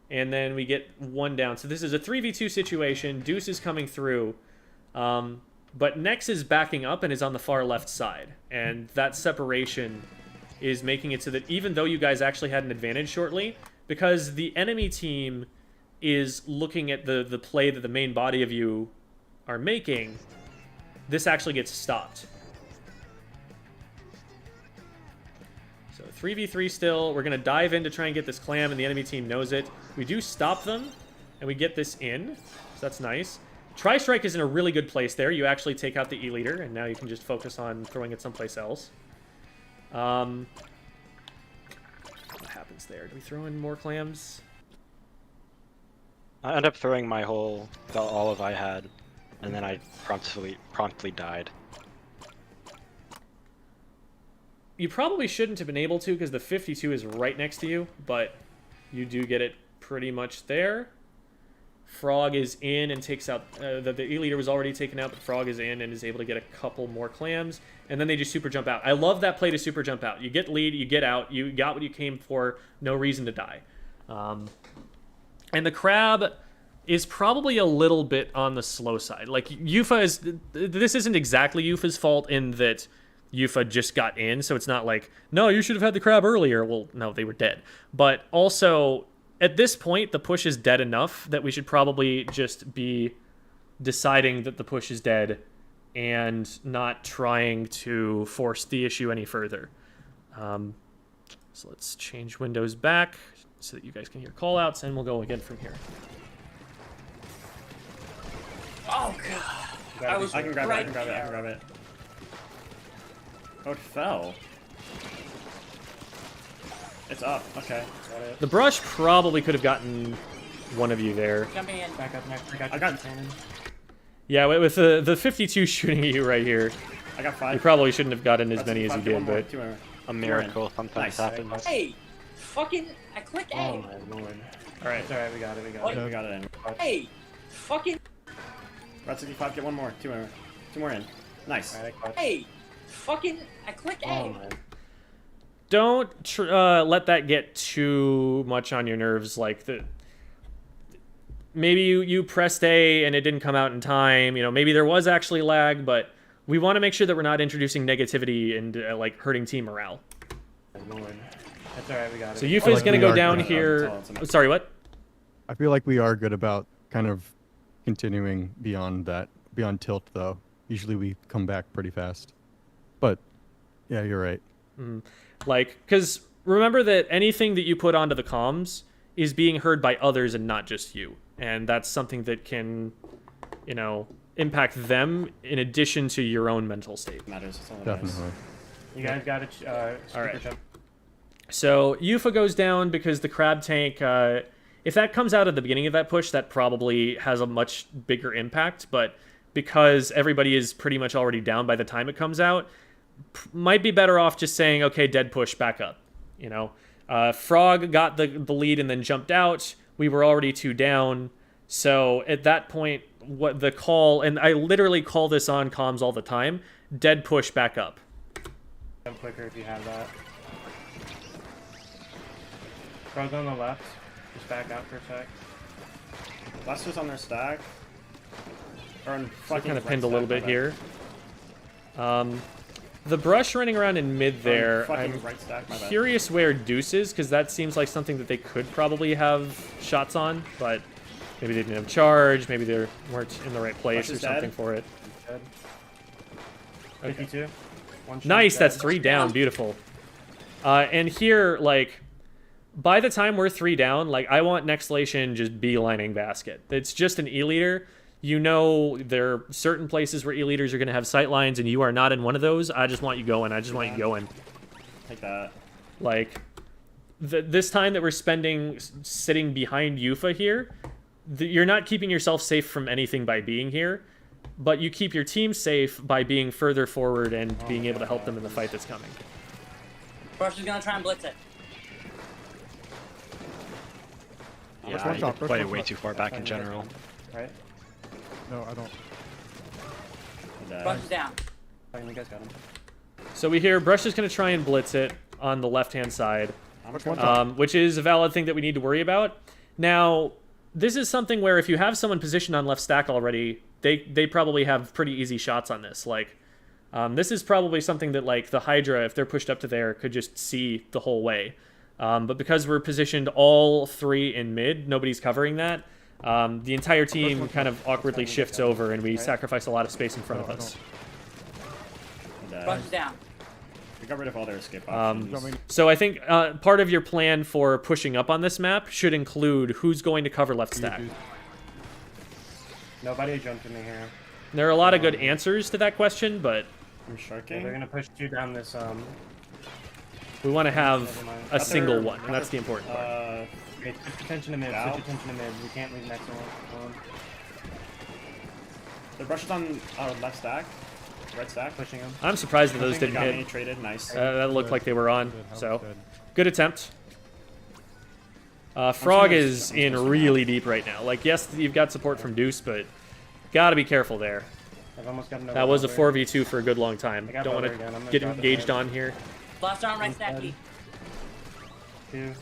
And then we get one down. So this is a 3v2 situation. Deuce is coming through. But Nex is backing up and is on the far left side. And that separation is making it so that even though you guys actually had an advantage shortly, because the enemy team is looking at the play that the main body of you are making, this actually gets stopped. So 3v3 still. We're going to dive in to try and get this clam, and the enemy team knows it. We do stop them, and we get this in. So that's nice. Tri-Strike is in a really good place there. You actually take out the E-leader, and now you can just focus on throwing it someplace else. What happens there? Do we throw in more clams? I end up throwing my whole olive I had, and then I promptly died. You probably shouldn't have been able to because the 52 is right next to you, but you do get it pretty much there. Frog is in and takes out... the E-leader was already taken out, but Frog is in and is able to get a couple more clams. And then they just super jump out. I love that play to super jump out. You get lead, you get out, you got what you came for, no reason to die. And the crab is probably a little bit on the slow side. Like, Yufa is... This isn't exactly Yufa's fault in that Yufa just got in, so it's not like, no, you should have had the crab earlier. Well, no, they were dead. But also... At this point, the push is dead enough that we should probably just be deciding that the push is dead and not trying to force the issue any further. So let's change windows back so that you guys can hear callouts, and we'll go again from here. Oh god! I can grab it. Oh, it fell. It's up. Okay. Got it. The brush probably could have gotten one of you there. Jump in. Back up, next. I got cannon. Yeah, with the 52 shooting at you right here, I got 5. you probably shouldn't have gotten as many as you did, but... A miracle sometimes happens. Hey! Fucking... I clicked A! Oh my lord. Alright. It's alright, we got it, we got What? it. We got it in. Hey! Fucking... Rat 65, get one more. 2 more. 2 more in. Nice. Alright, I Hey! Fucking... I clicked A! Oh man. Don't let that get too much on your nerves. Like, maybe you pressed A and it didn't come out in time. You know, maybe there was actually lag, but we want to make sure that we're not introducing negativity and like hurting team morale. Lord. That's alright, we got it. So Yufa is going to go down here. Sorry, what? I feel like we are good about kind of continuing beyond that, beyond tilt though. Usually we come back pretty fast. But yeah, you're right. Like, because remember that anything that you put onto the comms is being heard by others and not just you. And that's something that can, you know, impact them in addition to your own mental state. Matters. That's all that Definitely. matters. You guys got it. All right. So Yufa goes down because the crab tank, if that comes out at the beginning of that push, that probably has a much bigger impact. But because everybody is pretty much already down by the time it comes out, might be better off just saying, okay, dead push, back up. You know, Frog got the lead and then jumped out. We were already 2 down. So at that point, what the call, and I literally call this on comms all the time, dead push, back up. Jump quicker if you have that. Frog on the left. Just back out for a sec. Lester's on their stack. Or on So fucking kind of right pinned a stack, little my bit bad. here. The brush running around in mid there. fucking I'm right stack, my bad. curious where Deuce is, because that seems like something that they could probably have shots on, but maybe they didn't have charge, maybe they weren't in the right place Brush or is something dead. for it. Dead. Okay. 52. One shot, Nice, dead. that's 3 down, beautiful. And here, like, by the time we're 3 down, like, I want Nexlation just beelining basket. It's just an E-leader. You know there are certain places where E-leaders are going to have sight lines, and you are not in one of those. I just want you going. I just want you going. Take that. Like, this time that we're spending sitting behind Yufa here, you're not keeping yourself safe from anything by being here, but you keep your team safe by being further forward and being able to help them in the fight that's coming. Brush is gonna try and blitz it. Yeah, one I shot, first play one way shot. too far back in general. Right? No, I don't. Brush is down. Fine, you guys got him. So we hear Brush is going to try and blitz it on the left-hand side, which is a valid thing that we need to worry about. Now, this is something where if you have someone positioned on left stack already, they probably have pretty easy shots on this. Like, this is probably something that, like, the Hydra, if they're pushed up to there, could just see the whole way. But because we're positioned all 3 in mid, nobody's covering that. The entire team kind of awkwardly shifts over, and we sacrifice a lot of space in front of us. Brush is down. We got rid of all their escape options. So I think part of your plan for pushing up on this map should include who's going to cover left stack. Nobody jumped in me here. There are a lot of good answers to that question, but I'm Yeah, sharking. they're gonna push 2 down this. we want to have Never mind. a single one, and that's the important part. Okay, switch attention to mid. Now? Switch attention to mid. We can't leave next one. The brush is on left stack. Right stack. Pushing him. I'm surprised that I those think didn't they got hit. traded. Nice. That looked like they were on, Good, so good. good attempt. Frog gonna- is I'm in just really deep right now. Like, yes, you've got support from Deuce, but gotta be careful there. I've almost got another. That was a bubble. 4v2 for a good long time. I got Don't want bubble again. I'm to gonna get drop it engaged there. on here. Blast on right stack. Dead. 2.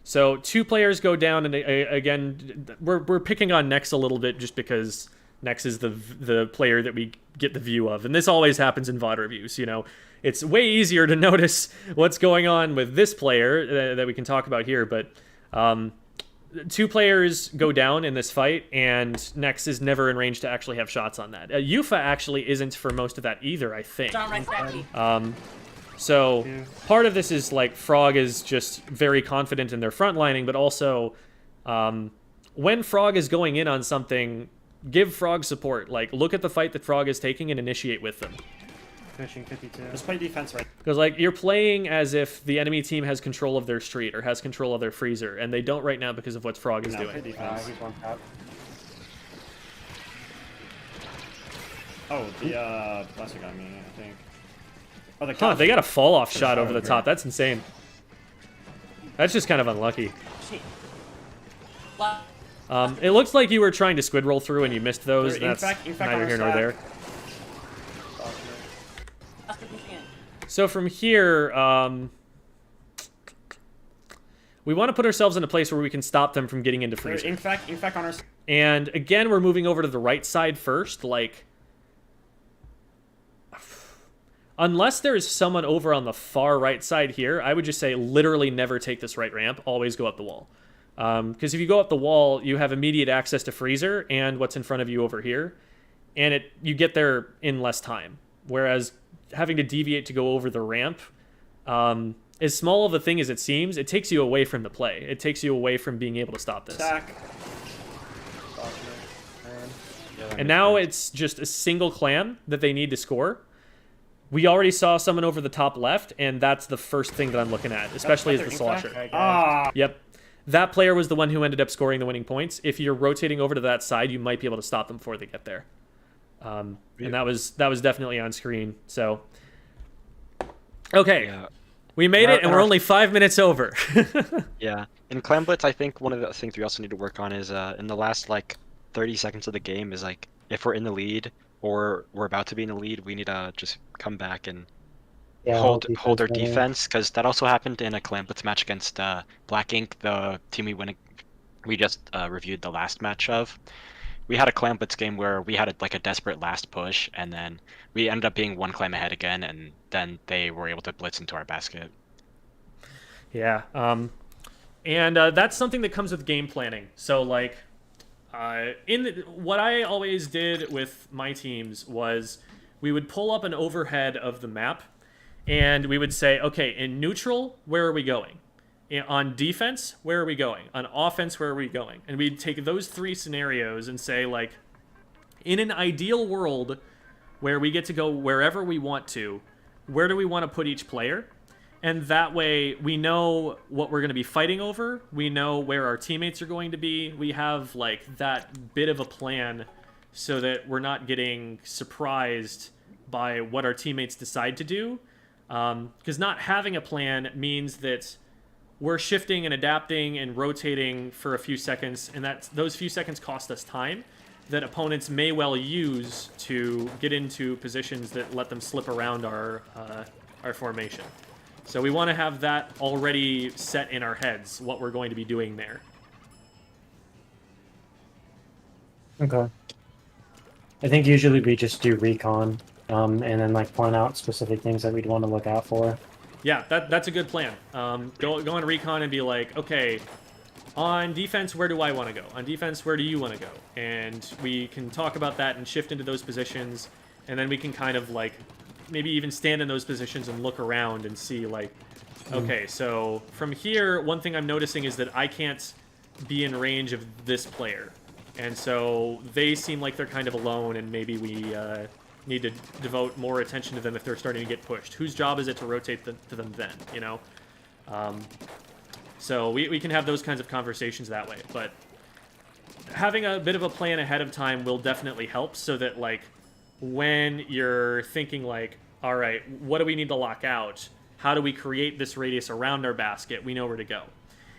So 2 players go down, and again, we're picking on Nex a little bit just because Nex is the player that we get the view of, and this always happens in VOD reviews. You know, it's way easier to notice what's going on with this player that we can talk about here, but 2 players go down in this fight, and Nex is never in range to actually have shots on that. Yufa actually isn't for most of that either, I think. Blast on right stack. So part of this is like Frog is just very confident in their front lining, but also when Frog is going in on something, give Frog support. Like, look at the fight that Frog is taking and initiate with them. Pushing 52. Just play defense right. Because, like, you're playing as if the enemy team has control of their street or has control of their freezer, and they don't right now because of what Frog is Now play doing. defense. He's one top. Oh, the Blaster got me, I think. Oh, the Huh, they got a fall-off shot over the over. top. That's insane. That's just kind of unlucky. Shit. Blast. It looks like you were trying to squid roll through and you missed those. They're That's in fact neither on here our nor there. stack. Blaster pushing in. So from here, we want to put ourselves in a place where we can stop them from getting into They're freezer. in fact on our. And again, we're moving over to the right side first. Like, unless there is someone over on the far right side here, I would just say literally never take this right ramp. Always go up the wall. Because if you go up the wall, you have immediate access to freezer and what's in front of you over here. And you get there in less time. Whereas having to deviate to go over the ramp, as small of a thing as it seems, it takes you away from the play. It takes you away from being able to stop this. Stack. And now it's just a single clam that they need to score. We already saw someone over the top left, and that's the first thing that I'm looking at, especially as the slosher. Ah. Yep. That player was the one who ended up scoring the winning points. If you're rotating over to that side, you might be able to stop them before they get there. And that was definitely on screen. So, okay, Yeah. we made it, and we're only 5 minutes over. Yeah. In Clan Blitz, I think one of the things we also need to work on is in the last like 30 seconds of the game is like if we're in the lead or we're about to be in the lead, we need to just come back and hold our defense, because that also happened in a Clan Blitz match against Black Ink, the team we just reviewed the last match of. We had a Clan Blitz game where we had like a desperate last push, and then we ended up being one clan ahead again, and then they were able to blitz into our basket. Yeah. And that's something that comes with game planning. So, like, what I always did with my teams was we would pull up an overhead of the map, and we would say, okay, in neutral, where are we going? On defense, where are we going? On offense, where are we going? And we'd take those 3 scenarios and say, like, in an ideal world where we get to go wherever we want to, where do we want to put each player? And that way we know what we're going to be fighting over. We know where our teammates are going to be. We have, like, that bit of a plan so that we're not getting surprised by what our teammates decide to do. Because not having a plan means that we're shifting and adapting and rotating for a few seconds, and those few seconds cost us time that opponents may well use to get into positions that let them slip around our formation. So we want to have that already set in our heads, what we're going to be doing there. Okay. I think usually we just do recon, and then like point out specific things that we'd want to look out for. Yeah, that's a good plan. Go on recon and be like, okay, on defense, where do I want to go? On defense, where do you want to go? And we can talk about that and shift into those positions, and then we can kind of like maybe even stand in those positions and look around and see like, okay, so from here, one thing I'm noticing is that I can't be in range of this player. And so they seem like they're kind of alone, and maybe we need to devote more attention to them if they're starting to get pushed. Whose job is it to rotate to them then, you know? So we can have those kinds of conversations that way. But having a bit of a plan ahead of time will definitely help, so that, like, when you're thinking, like, all right, what do we need to lock out? How do we create this radius around our basket? We know where to go.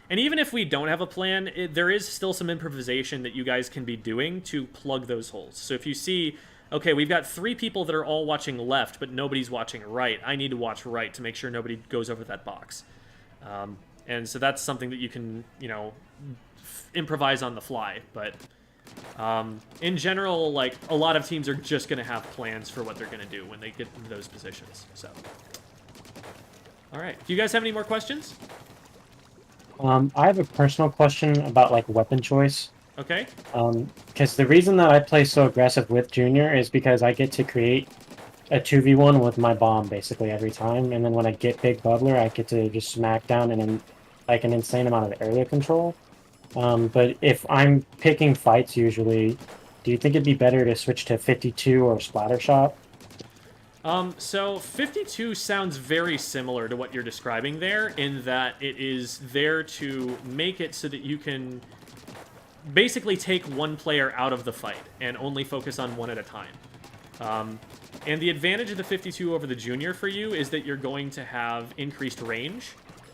And even if we don't have a plan, there is still some improvisation that you guys can be doing to plug those holes. So if you see, okay, we've got 3 people that are all watching left, but nobody's watching right. I need to watch right to make sure nobody goes over that box. And so that's something that you can, you know, improvise on the fly. But in general, like, a lot of teams are just going to have plans for what they're going to do when they get into those positions. So, all right. Do you guys have any more questions? I have a personal question about like weapon choice. Okay. Because the reason that I play so aggressive with Junior is because I get to create a 2v1 with my bomb basically every time, and then when I get Big Bubbler, I get to just smack down an insane amount of area control. But if I'm picking fights usually, do you think it'd be better to switch to 52 or Splatter Shot? So 52 sounds very similar to what you're describing there, in that it is there to make it so that you can basically take one player out of the fight and only focus on one at a time. And the advantage of the 52 over the Junior for you is that you're going to have increased range.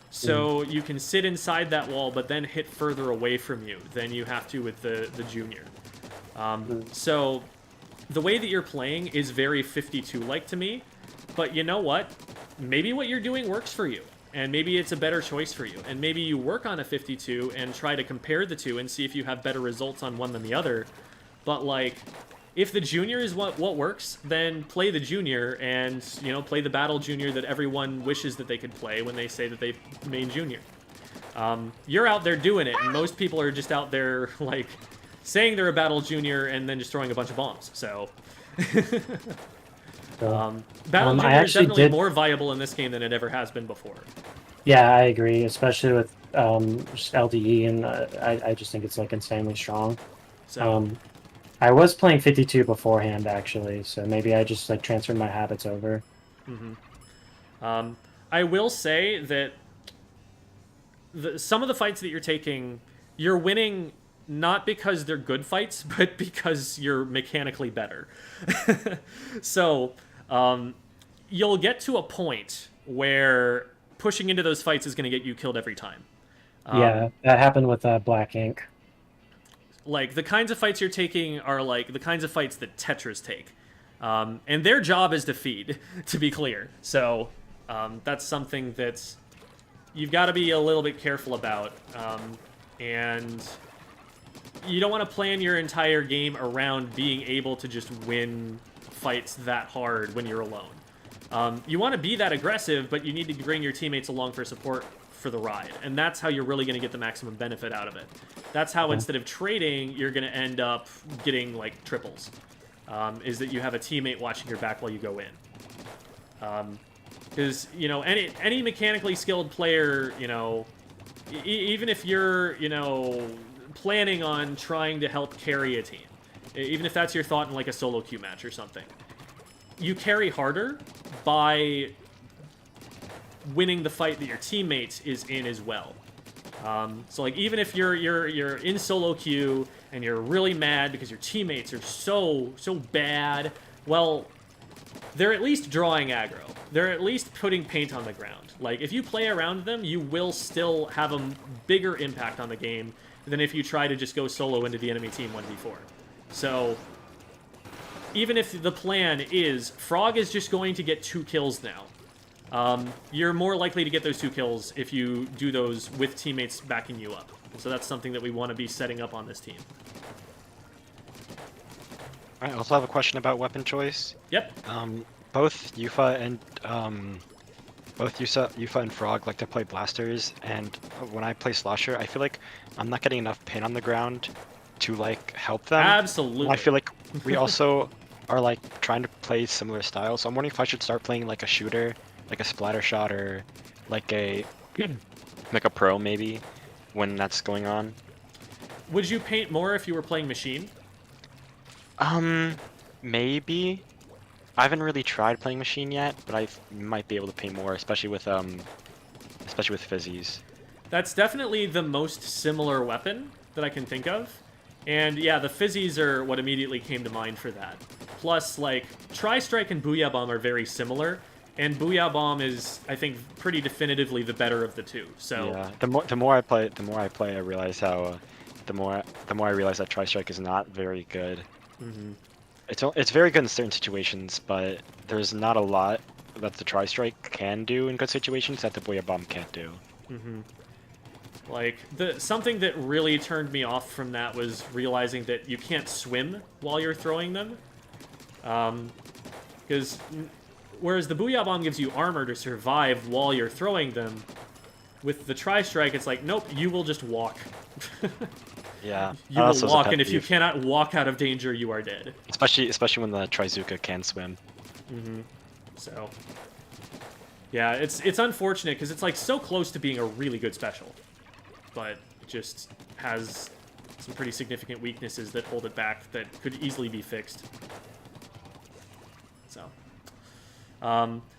So you can sit inside that wall, but then hit further away from you than you have to with the Junior. So the way that you're playing is very 52-like to me, but you know what? Maybe what you're doing works for you, and maybe it's a better choice for you, and maybe you work on a 52 and try to compare the two and see if you have better results on one than the other. But, like, if the Junior is what works, then play the Junior and, you know, play the Battle Junior that everyone wishes that they could play when they say that they main Junior. You're out there doing it, and most people are just out there, like, saying they're a Battle Junior and then just throwing a bunch of bombs, so... Battle Junior is definitely more viable in this game than it ever has been before. Yeah, I agree, especially with just LDE, and I just think it's, like, insanely strong. So, I was playing 52 beforehand, actually, so maybe I just, like, transferred my habits over. I will say that some of the fights that you're taking, you're winning not because they're good fights, but because you're mechanically better. So, you'll get to a point where pushing into those fights is going to get you killed every time. Yeah, that happened with Black Ink. Like, the kinds of fights you're taking are like the kinds of fights that Tetras take. And their job is to feed, to be clear. So, that's something that you've got to be a little bit careful about. And you don't want to plan your entire game around being able to just win fights that hard when you're alone. You want to be that aggressive, but you need to bring your teammates along for support for the ride. And that's how you're really going to get the maximum benefit out of it. That's how, instead of trading, you're going to end up getting, like, triples. Is that you have a teammate watching your back while you go in. Because, you know, any mechanically skilled player, you know, even if you're, you know, planning on trying to help carry a team, even if that's your thought in, like, a solo queue match or something, you carry harder by winning the fight that your teammate is in as well. So, like, even if you're in solo queue and you're really mad because your teammates are so bad, well, they're at least drawing aggro. They're at least putting paint on the ground. Like, if you play around them, you will still have a bigger impact on the game than if you try to just go solo into the enemy team 1v4. So, even if the plan is Frog is just going to get 2 kills now, you're more likely to get those 2 kills if you do those with teammates backing you up. So that's something that we want to be setting up on this team. I also have a question about weapon choice. Yep. Both Yufa and Frog like to play blasters, and when I play Slosher, I feel like I'm not getting enough pain on the ground to like help them. Absolutely. I feel like we also are like trying to play similar styles, so I'm wondering if I should start playing like a shooter, like a splatter shot, or like a pro maybe when that's going on. Would you paint more if you were playing machine? Maybe. I haven't really tried playing machine yet, but I might be able to paint more, especially with fizzies. That's definitely the most similar weapon that I can think of. And yeah, the fizzies are what immediately came to mind for that. Plus, like, Tri-Strike and Booyah Bomb are very similar, and Booyah Bomb is, I think, pretty definitively the better of the two. So yeah, the more I play, I realize how the more I realize that Tri-Strike is not very good. Mm-hmm. It's very good in certain situations, but there's not a lot that the Tri-Strike can do in good situations that the Booyah Bomb can't do. Mm-hmm. Like, something that really turned me off from that was realizing that you can't swim while you're throwing them. Because whereas the Booyah Bomb gives you armor to survive while you're throwing them, with the Tri-Strike, it's like, nope, you will just walk. Yeah, you will walk, and if you cannot walk out of danger, you are dead. Especially when the Trizuka can swim. Mm-hmm. So, yeah, it's unfortunate because it's like so close to being a really good special, but it just has some pretty significant weaknesses that hold it back that could easily be fixed.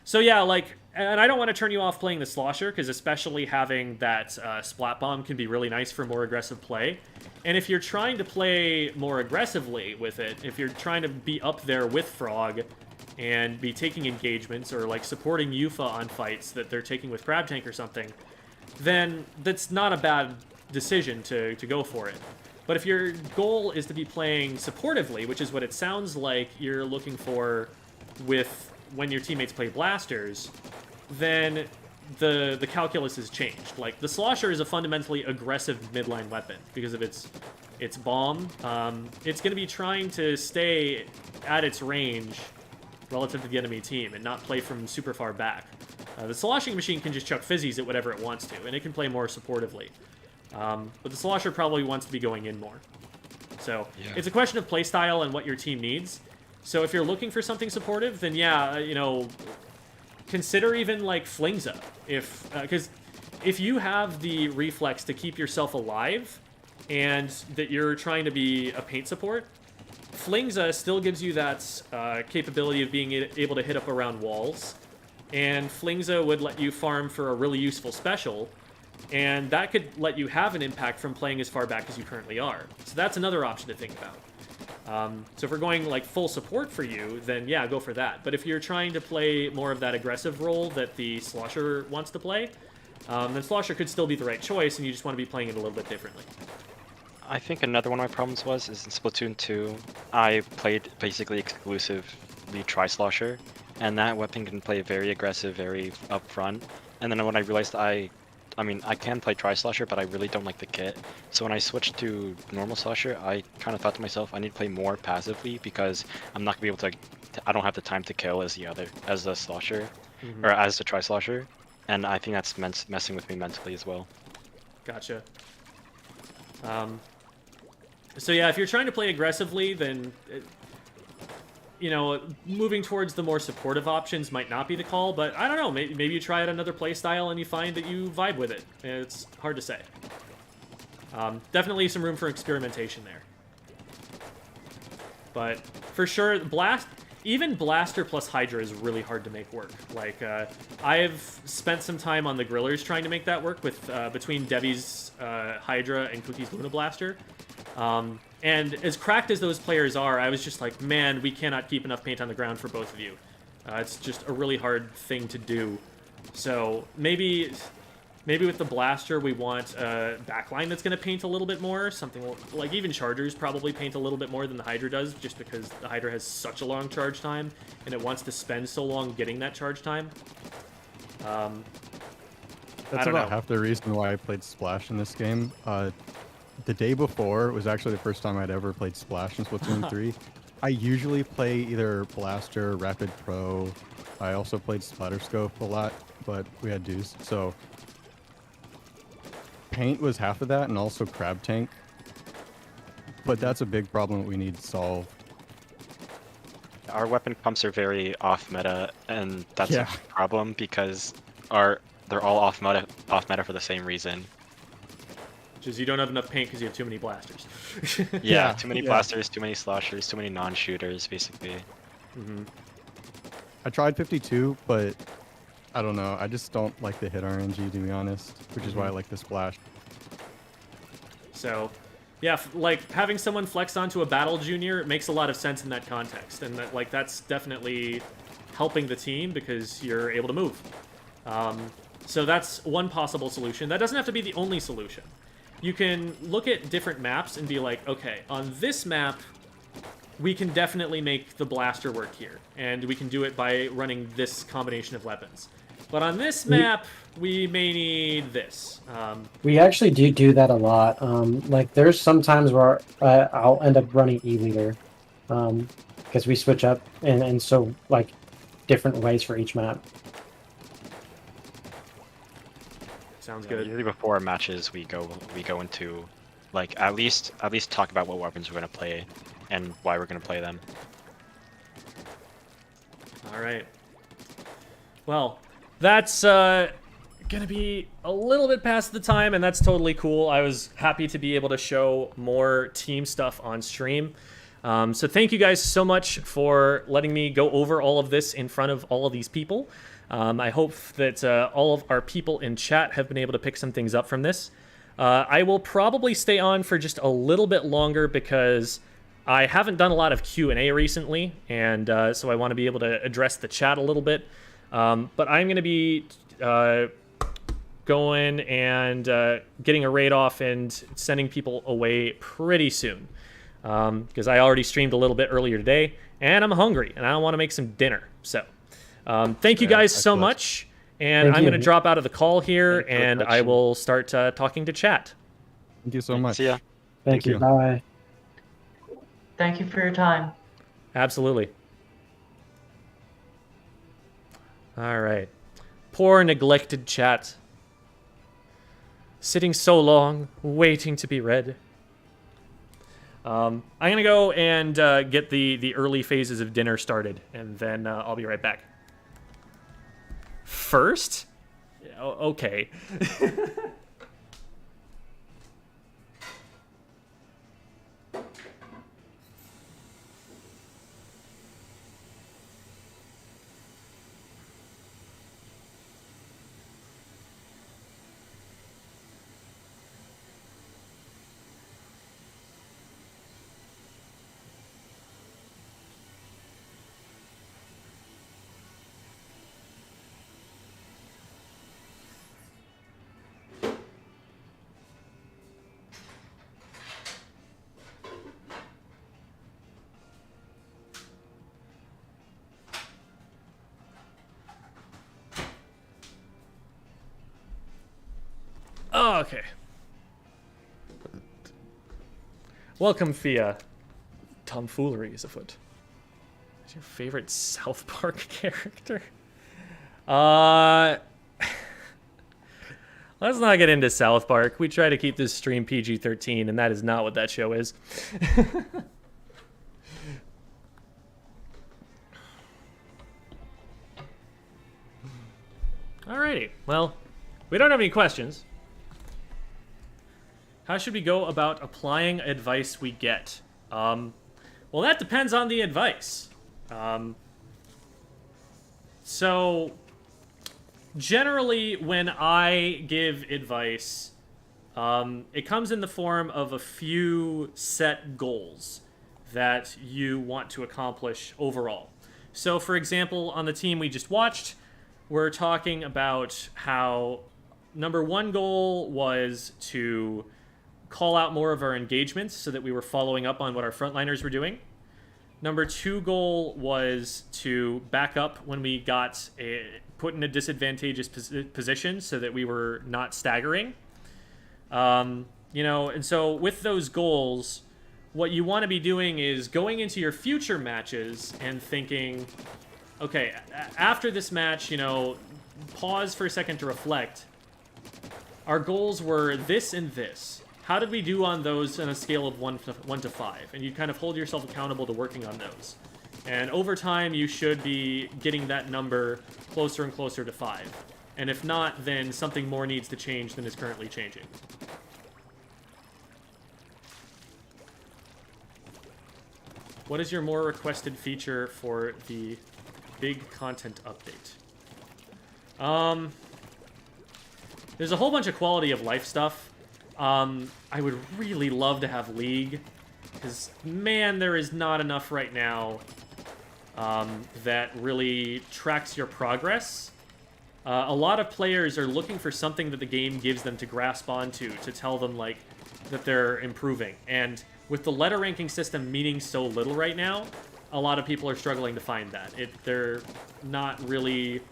So yeah, like, and I don't want to turn you off playing the Slosher, because especially having that Splat Bomb can be really nice for more aggressive play. And if you're trying to play more aggressively with it, if you're trying to be up there with Frog and be taking engagements or like supporting Yufa on fights that they're taking with Crab Tank or something, then that's not a bad decision to go for it. But if your goal is to be playing supportively, which is what it sounds like you're looking for with when your teammates play blasters, then the calculus has changed. Like, the Slosher is a fundamentally aggressive midline weapon because of its bomb. It's going to be trying to stay at its range relative to the enemy team and not play from super far back. The Sloshing Machine can just chuck fizzies at whatever it wants to, and it can play more supportively. But the Slosher probably wants to be going in more. So, yeah. It's a question of playstyle and what your team needs. So if you're looking for something supportive, then yeah, you know, consider even like Flingza. Because if you have the reflex to keep yourself alive and that you're trying to be a paint support, Flingza still gives you that capability of being able to hit up around walls. And Flingza would let you farm for a really useful special and that could let you have an impact from playing as far back as you currently are. So that's another option to think about. So if we're going like full support for you, then yeah, go for that. But if you're trying to play more of that aggressive role that the Slosher wants to play, then Slosher could still be the right choice, and you just want to be playing it a little bit differently. I think another one of my problems is in Splatoon 2, I played basically exclusively Tri-Slosher, and that weapon can play very aggressive, very upfront. And then when I realized I mean, I can play Tri-Slosher, but I really don't like the kit. So when I switched to normal Slosher, I kind of thought to myself, I need to play more passively because I'm not gonna be able to. I don't have the time to kill as the Slosher, or as the Tri-Slosher, and I think that's messing with me mentally as well. Gotcha. So yeah, if you're trying to play aggressively, then you know, moving towards the more supportive options might not be the call, but I don't know, maybe you try out another playstyle and you find that you vibe with it. It's hard to say. Definitely some room for experimentation there. But for sure, even Blaster plus Hydra is really hard to make work. Like, I've spent some time on the Grillers trying to make that work with between Debbie's Hydra and Cookie's Luna Blaster. And as cracked as those players are, I was just like, man, we cannot keep enough paint on the ground for both of you. It's just a really hard thing to do. So maybe with the Blaster, we want a backline that's going to paint a little bit more. Something like even Chargers probably paint a little bit more than the Hydra does, just because the Hydra has such a long charge time, and it wants to spend so long getting that charge time. That's about half the reason why I played Splash in this game. The day before was actually the first time I'd ever played Splash in Splatoon 3. I usually play either Blaster, Rapid Pro. I also played Splatterscope a lot, but we had Deuce. So paint was half of that, and also Crab Tank. But that's a big problem that we need solved. Our weapon pumps are very off meta, and that's a problem because they're all off meta for the same reason. Which is you don't have enough paint because you have too many blasters. Yeah, too many blasters, too many sloshers, too many non-shooters, basically. I tried 52, but I don't know. I just don't like the hit RNG, to be honest, which is why I like the Splash. So, yeah, like having someone flex onto a Battle Junior makes a lot of sense in that context, and that's definitely helping the team because you're able to move. So that's one possible solution. That doesn't have to be the only solution. You can look at different maps and be like, okay, on this map, we can definitely make the Blaster work here, and we can do it by running this combination of weapons. But on this map, we may need this. We actually do that a lot. Like, there's some times where I'll end up running E-Leader, because we switch up, and so, like, different ways for each map. Sounds good. Usually before matches, we go into, like, at least talk about what weapons we're gonna play, and why we're gonna play them. All right. Well, that's gonna be a little bit past the time, and that's totally cool. I was happy to be able to show more team stuff on stream. So thank you guys so much for letting me go over all of this in front of all of these people. I hope that all of our people in chat have been able to pick some things up from this. I will probably stay on for just a little bit longer because I haven't done a lot of Q&A recently, and so I want to be able to address the chat a little bit. But I'm going to be going and getting a raid off and sending people away pretty soon. Because I already streamed a little bit earlier today, and I'm hungry, and I want to make some dinner. So, thank you guys so much, and I'm going to drop out of the call here, and I will start talking to chat. Thank you so much. See ya. Thank you. Bye. Thank you for your time. Absolutely. All right. Poor neglected chat. Sitting so long, waiting to be read. I'm going to go and get the early phases of dinner started, and then I'll be right back. First? Okay. Okay. Welcome, Fia. Tomfoolery is afoot. What's your favorite South Park character? Let's not get into South Park. We try to keep this stream PG-13, and that is not what that show is. Alrighty. Well, we don't have any questions. How should we go about applying advice we get? Well, that depends on the advice. So, generally, when I give advice, it comes in the form of a few set goals that you want to accomplish overall. So, for example, on the team we just watched, we're talking about how number one goal was to call out more of our engagements so that we were following up on what our frontliners were doing. Number two goal was to back up when we got put in a disadvantageous position so that we were not staggering. You know, and so with those goals, what you want to be doing is going into your future matches and thinking, okay, after this match, you know, pause for a second to reflect. Our goals were this and this. How did we do on those on a scale of 1 to 5? And you kind of hold yourself accountable to working on those. And over time, you should be getting that number closer and closer to 5. And if not, then something more needs to change than is currently changing. What is your more requested feature for the big content update? There's a whole bunch of quality of life stuff. I would really love to have League, because, man, there is not enough right now that really tracks your progress. A lot of players are looking for something that the game gives them to grasp onto, to tell them, like, that they're improving. And with the letter ranking system meaning so little right now, a lot of people are struggling to find that. They're not really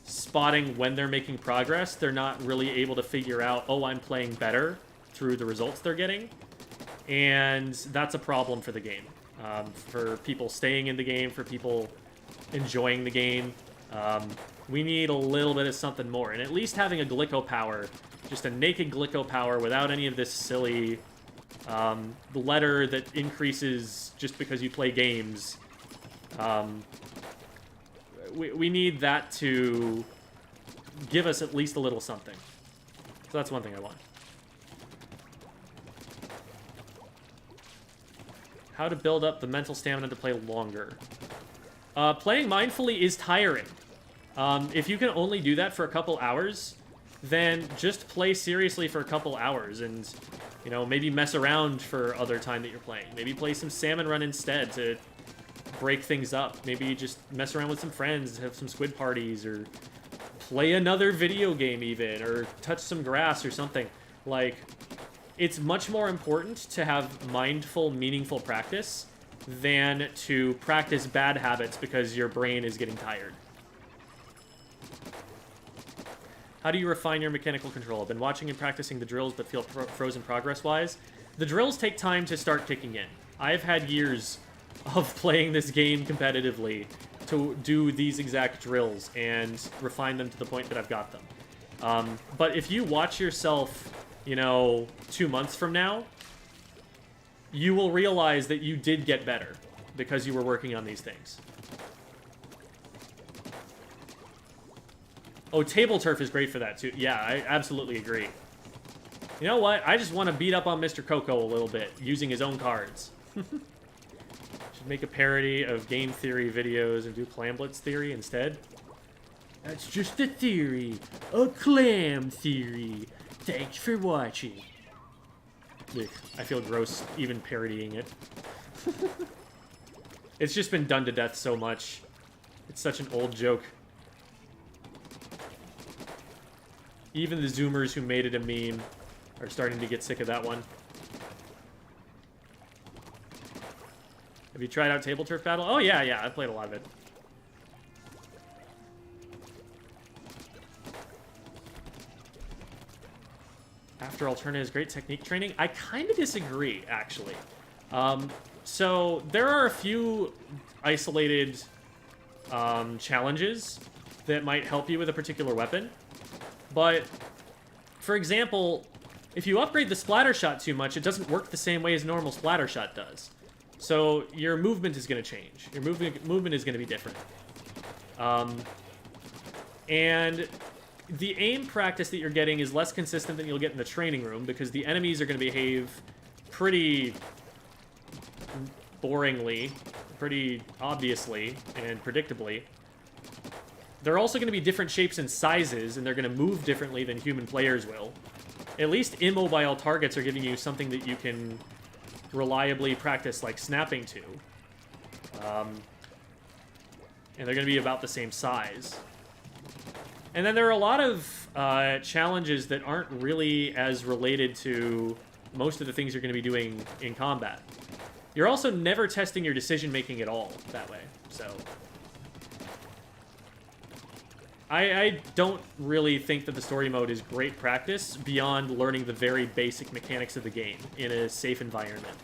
spotting when they're making progress. They're not really able to figure out, oh, I'm playing better through the results they're getting. And that's a problem for the game. For people staying in the game, for people enjoying the game. We need a little bit of something more. And at least having a Glico power, just a naked Glico power without any of this silly letter that increases just because you play games. We need that to give us at least a little something. So that's one thing I want. How to build up the mental stamina to play longer. Playing mindfully is tiring. If you can only do that for a couple hours, then just play seriously for a couple hours and, you know, maybe mess around for other time that you're playing. Maybe play some Salmon Run instead to break things up. Maybe just mess around with some friends, have some squid parties, or play another video game even, or touch some grass or something. Like, it's much more important to have mindful, meaningful practice than to practice bad habits because your brain is getting tired. How do you refine your mechanical control? I've been watching and practicing the drills but feel frozen progress-wise. The drills take time to start kicking in. I've had years of playing this game competitively to do these exact drills and refine them to the point that I've got them. But if you watch yourself, you know, 2 months from now, you will realize that you did get better because you were working on these things. Oh, table turf is great for that too. Yeah, I absolutely agree. You know what? I just want to beat up on Mr. Coco a little bit using his own cards. Should make a parody of game theory videos and do Clam Blitz theory instead. That's just a theory. A clam theory. Thanks for watching. Ugh, I feel gross even parodying it. It's just been done to death so much. It's such an old joke. Even the Zoomers who made it a meme are starting to get sick of that one. Have you tried out Table Turf Battle? Oh, yeah, I've played a lot of it. After Alterna is great technique training. I kind of disagree, actually. So there are a few isolated challenges that might help you with a particular weapon. But, for example, if you upgrade the splatter shot too much, it doesn't work the same way as normal splatter shot does. So your movement is going to change. Your movement is going to be different. And the aim practice that you're getting is less consistent than you'll get in the training room because the enemies are going to behave pretty boringly, pretty obviously, and predictably. They're also going to be different shapes and sizes, and they're going to move differently than human players will. At least immobile targets are giving you something that you can reliably practice, like snapping to. And they're going to be about the same size. And then there are a lot of challenges that aren't really as related to most of the things you're going to be doing in combat. You're also never testing your decision-making at all that way, so... I don't really think that the story mode is great practice beyond learning the very basic mechanics of the game in a safe environment.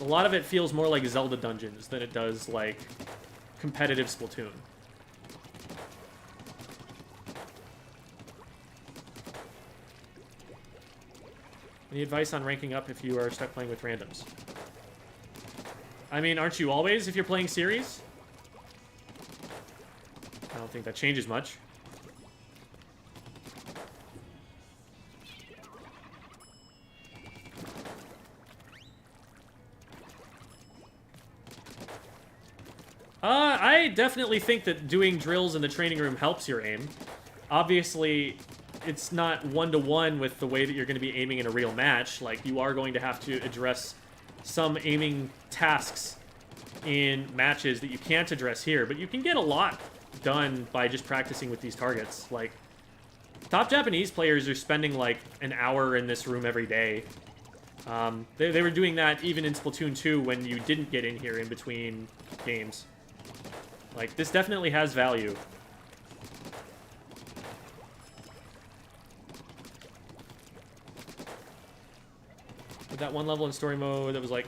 A lot of it feels more like Zelda dungeons than it does like competitive Splatoon. Any advice on ranking up if you are stuck playing with randoms? I mean, aren't you always if you're playing series? I don't think that changes much. I definitely think that doing drills in the training room helps your aim. Obviously, it's not one-to-one with the way that you're going to be aiming in a real match. Like, you are going to have to address some aiming tasks in matches that you can't address here, but you can get a lot done by just practicing with these targets. Like, top Japanese players are spending like an hour in this room every day. They were doing that even in Splatoon 2 when you didn't get in here in between games. Like, this definitely has value. Would that one level in story mode that was like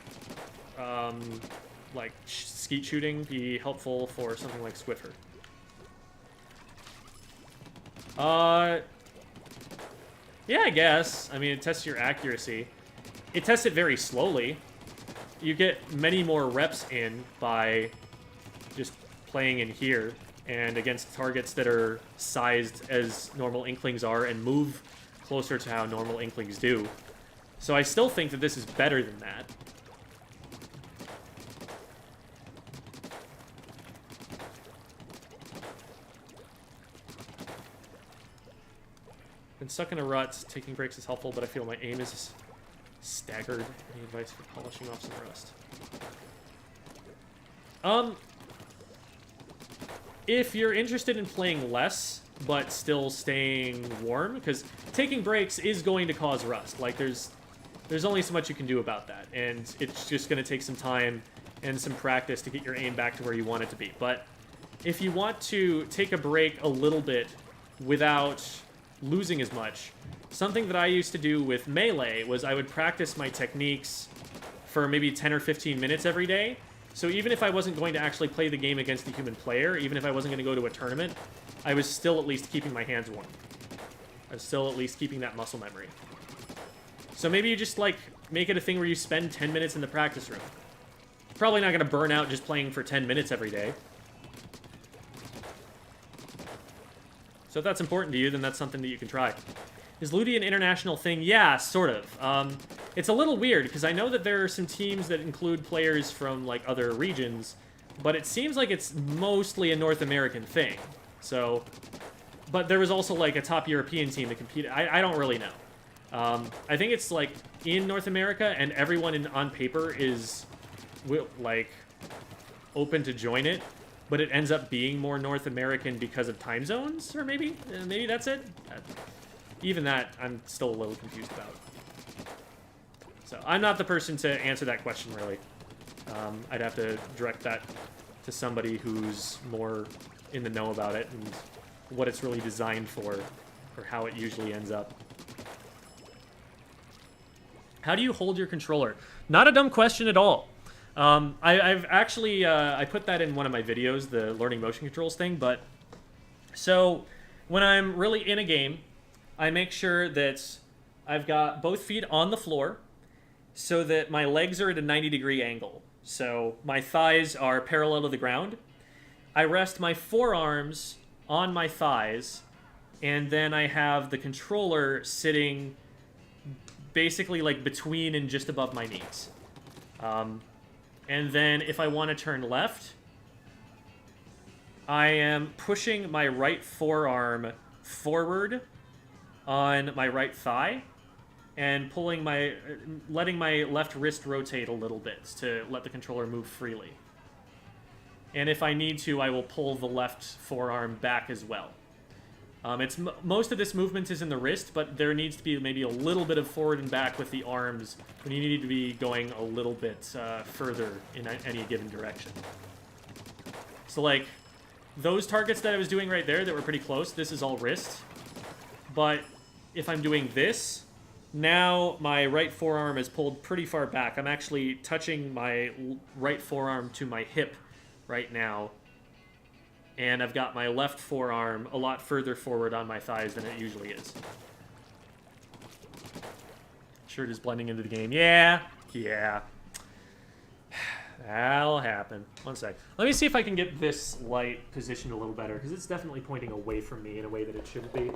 skeet shooting be helpful for something like Swiffer? Yeah, I guess. I mean, it tests your accuracy. It tests it very slowly. You get many more reps in by just playing in here and against targets that are sized as normal Inklings are and move closer to how normal Inklings do. So I still think that this is better than that. Been stuck in a rut. Taking breaks is helpful, but I feel my aim is staggered. Any advice for polishing off some rust? If you're interested in playing less, but still staying warm, because taking breaks is going to cause rust. Like, there's only so much you can do about that, and it's just going to take some time and some practice to get your aim back to where you want it to be. But if you want to take a break a little bit without losing as much, something that I used to do with Melee was I would practice my techniques for maybe 10 or 15 minutes every day. So even if I wasn't going to actually play the game against a human player, even if I wasn't going to go to a tournament, I was still at least keeping my hands warm. I was still at least keeping that muscle memory. So maybe you just, like, make it a thing where you spend 10 minutes in the practice room. Probably not going to burn out just playing for 10 minutes every day. So if that's important to you, then that's something that you can try. Is Ludi an international thing? Yeah, sort of. It's a little weird, because I know that there are some teams that include players from, like, other regions, but it seems like it's mostly a North American thing. So, but there was also, like, a top European team that competed. I don't really know. I think it's, like, in North America, and everyone on paper is, like, open to join it, but it ends up being more North American because of time zones, or maybe that's it? Even that, I'm still a little confused about. So, I'm not the person to answer that question, really. I'd have to direct that to somebody who's more in the know about it, and what it's really designed for, or how it usually ends up. How do you hold your controller? Not a dumb question at all. I've actually, I put that in one of my videos, the learning motion controls thing, but... So, when I'm really in a game, I make sure that I've got both feet on the floor so that my legs are at a 90-degree angle. So, my thighs are parallel to the ground. I rest my forearms on my thighs, and then I have the controller sitting basically like between and just above my knees. And then if I want to turn left, I am pushing my right forearm forward on my right thigh and letting my left wrist rotate a little bit to let the controller move freely. And if I need to, I will pull the left forearm back as well. Most of this movement is in the wrist, but there needs to be maybe a little bit of forward and back with the arms when you need to be going a little bit further in any given direction. So, like, those targets that I was doing right there that were pretty close, this is all wrist. But if I'm doing this, now my right forearm is pulled pretty far back. I'm actually touching my right forearm to my hip right now. And I've got my left forearm a lot further forward on my thighs than it usually is. Shirt is blending into the game. Yeah. That'll happen. One sec. Let me see if I can get this light positioned a little better, because it's definitely pointing away from me in a way that it shouldn't be. This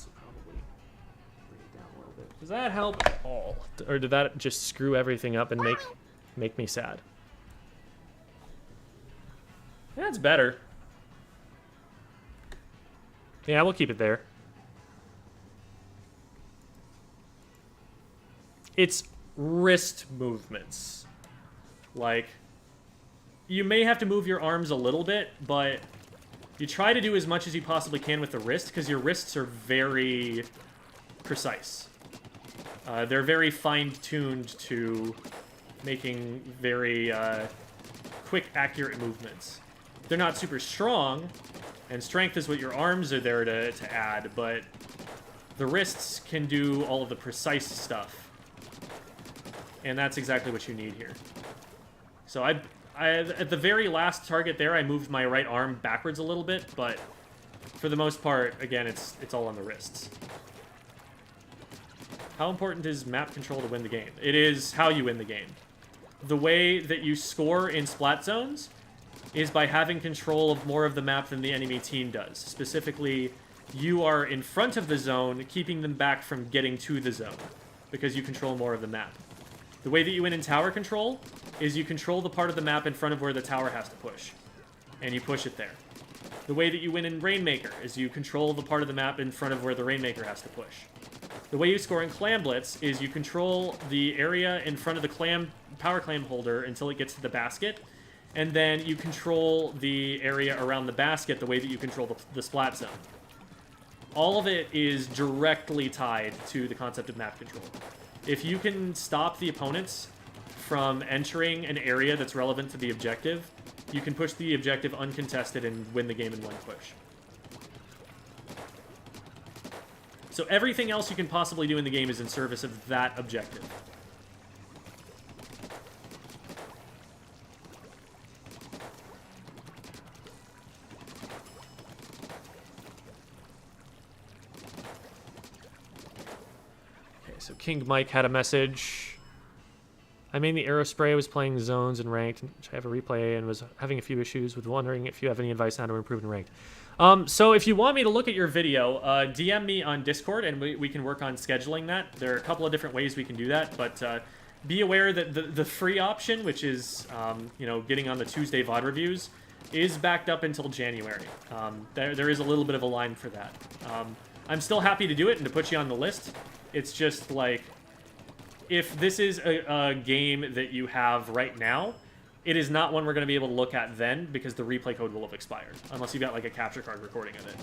will probably bring it down a little bit. Does that help at all? Or did that just screw everything up and make me sad? That's better. Yeah, we'll keep it there. It's wrist movements. Like, you may have to move your arms a little bit, but you try to do as much as you possibly can with the wrist, because your wrists are very precise. They're very fine-tuned to making very quick, accurate movements. They're not super strong, and strength is what your arms are there to add, but the wrists can do all of the precise stuff. And that's exactly what you need here. So I at the very last target there, I moved my right arm backwards a little bit, but for the most part, again, it's all on the wrists. How important is map control to win the game? It is how you win the game. The way that you score in splat zones is by having control of more of the map than the enemy team does. Specifically, you are in front of the zone, keeping them back from getting to the zone, because you control more of the map. The way that you win in tower control is you control the part of the map in front of where the tower has to push, and you push it there. The way that you win in Rainmaker is you control the part of the map in front of where the Rainmaker has to push. The way you score in Clam Blitz is you control the area in front of the power clam holder until it gets to the basket, and then you control the area around the basket the way that you control the splat zone. All of it is directly tied to the concept of map control. If you can stop the opponents from entering an area that's relevant to the objective, you can push the objective uncontested and win the game in one push. So everything else you can possibly do in the game is in service of that objective. So King Mike had a message. I mainly Aerospray. I was playing zones and ranked, which I have a replay, and was having a few issues with wondering if you have any advice on how to improve in ranked. So if you want me to look at your video, DM me on Discord, and we can work on scheduling that. There are a couple of different ways we can do that, but be aware that the free option, which is you know, getting on the Tuesday VOD reviews, is backed up until January. There is a little bit of a line for that. I'm still happy to do it and to put you on the list. It's just like, if this is a game that you have right now, it is not one we're going to be able to look at then, because the replay code will have expired, unless you've got like a capture card recording of it.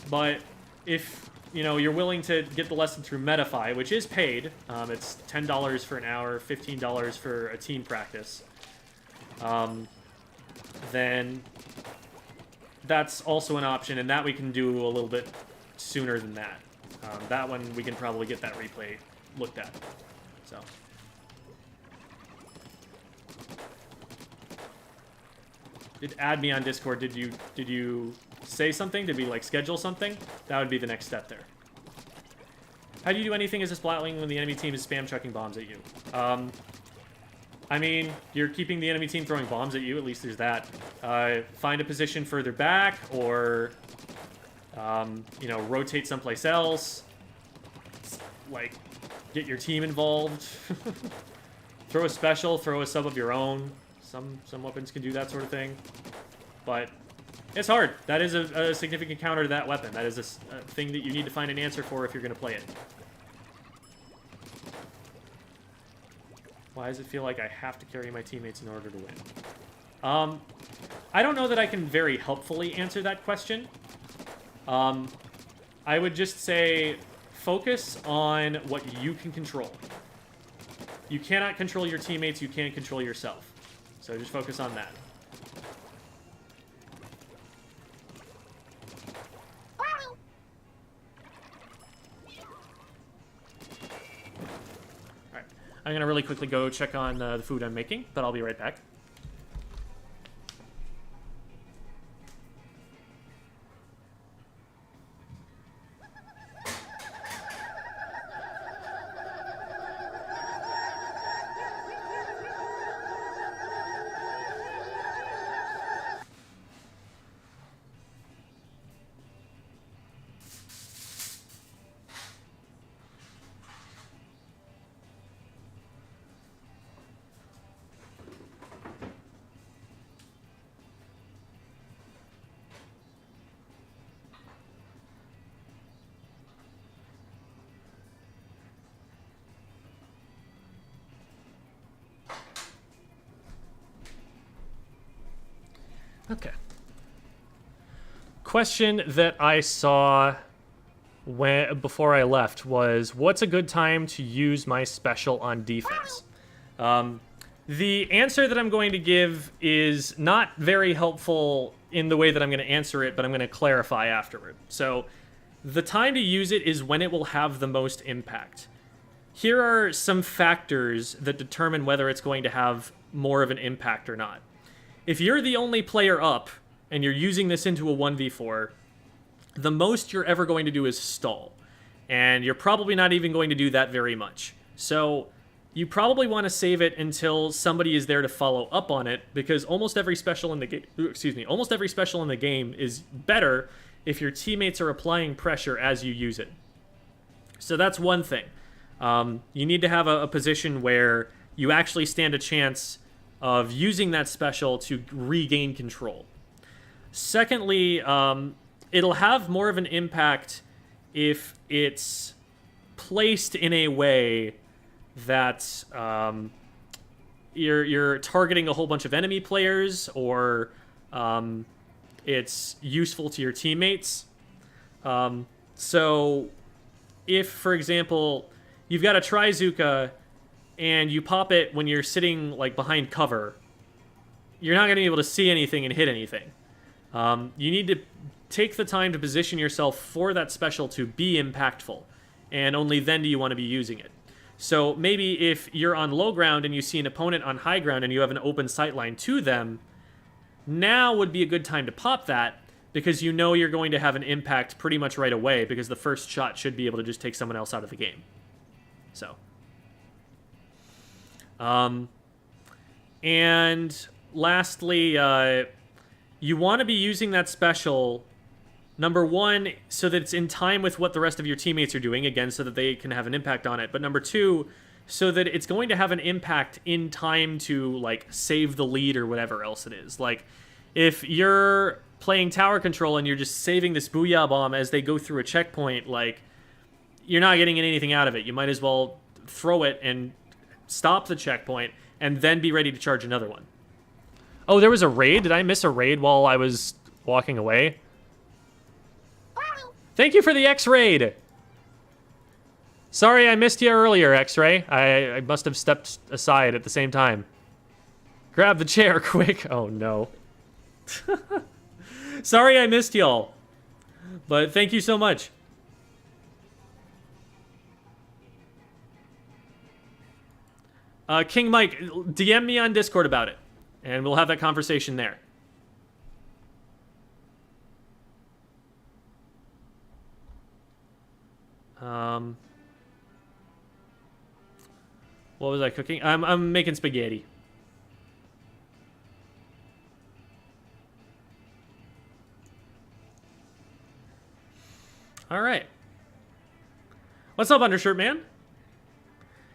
But if you know you're willing to get the lesson through Metafy, which is paid, it's $10 for an hour, $15 for a team practice, then that's also an option, and that we can do a little bit sooner than that. That one, we can probably get that replay looked at. So. Add me on Discord. Did you say something? Did we like schedule something? That would be the next step there. How do you do anything as a splatling when the enemy team is spam chucking bombs at you? I mean, you're keeping the enemy team throwing bombs at you. At least there's that. Find a position further back, or you know, rotate someplace else. Like, get your team involved. Throw a special. Throw a sub of your own. Some weapons can do that sort of thing, but it's hard. That is a significant counter to that weapon. That is a thing that you need to find an answer for if you're going to play it. Why does it feel like I have to carry my teammates in order to win? I don't know that I can very helpfully answer that question. I would just say focus on what you can control. You cannot control your teammates. You can't control yourself. So just focus on that. Alright. I'm going to really quickly go check on the food I'm making, but I'll be right back. Okay. Question that I saw before I left was, what's a good time to use my special on defense? The answer that I'm going to give is not very helpful in the way that I'm going to answer it, but I'm going to clarify afterward. So the time to use it is when it will have the most impact. Here are some factors that determine whether it's going to have more of an impact or not. If you're the only player up, and you're using this into a 1v4, the most you're ever going to do is stall. And you're probably not even going to do that very much. So you probably want to save it until somebody is there to follow up on it, because almost every special in the game, almost every special in the game is better if your teammates are applying pressure as you use it. So that's one thing. You need to have a position where you actually stand a chance of using that special to regain control. Secondly, it'll have more of an impact if it's placed in a way that you're targeting a whole bunch of enemy players, or it's useful to your teammates. So if, for example, you've got a Trizuka and you pop it when you're sitting like behind cover, you're not going to be able to see anything and hit anything. You need to take the time to position yourself for that special to be impactful, and only then do you want to be using it. So maybe if you're on low ground and you see an opponent on high ground and you have an open sight line to them, now would be a good time to pop that, because you know you're going to have an impact pretty much right away, because the first shot should be able to just take someone else out of the game. So. And lastly, you want to be using that special, number one, so that it's in time with what the rest of your teammates are doing, again, so that they can have an impact on it. But number two, so that it's going to have an impact in time to, like, save the lead or whatever else it is. Like, if you're playing tower control and you're just saving this Booyah Bomb as they go through a checkpoint, like, you're not getting anything out of it. You might as well throw it and stop the checkpoint and then be ready to charge another one. Oh, there was a raid? Did I miss a raid while I was walking away? Thank you for the X-Raid! Sorry I missed you earlier, X-Ray. I must have stepped aside at the same time. Grab the chair, quick. Oh, no. Sorry I missed y'all. But thank you so much. King Mike, DM me on Discord about it, and we'll have that conversation there. What was I cooking? I'm making spaghetti. All right. What's up, Undershirt Man?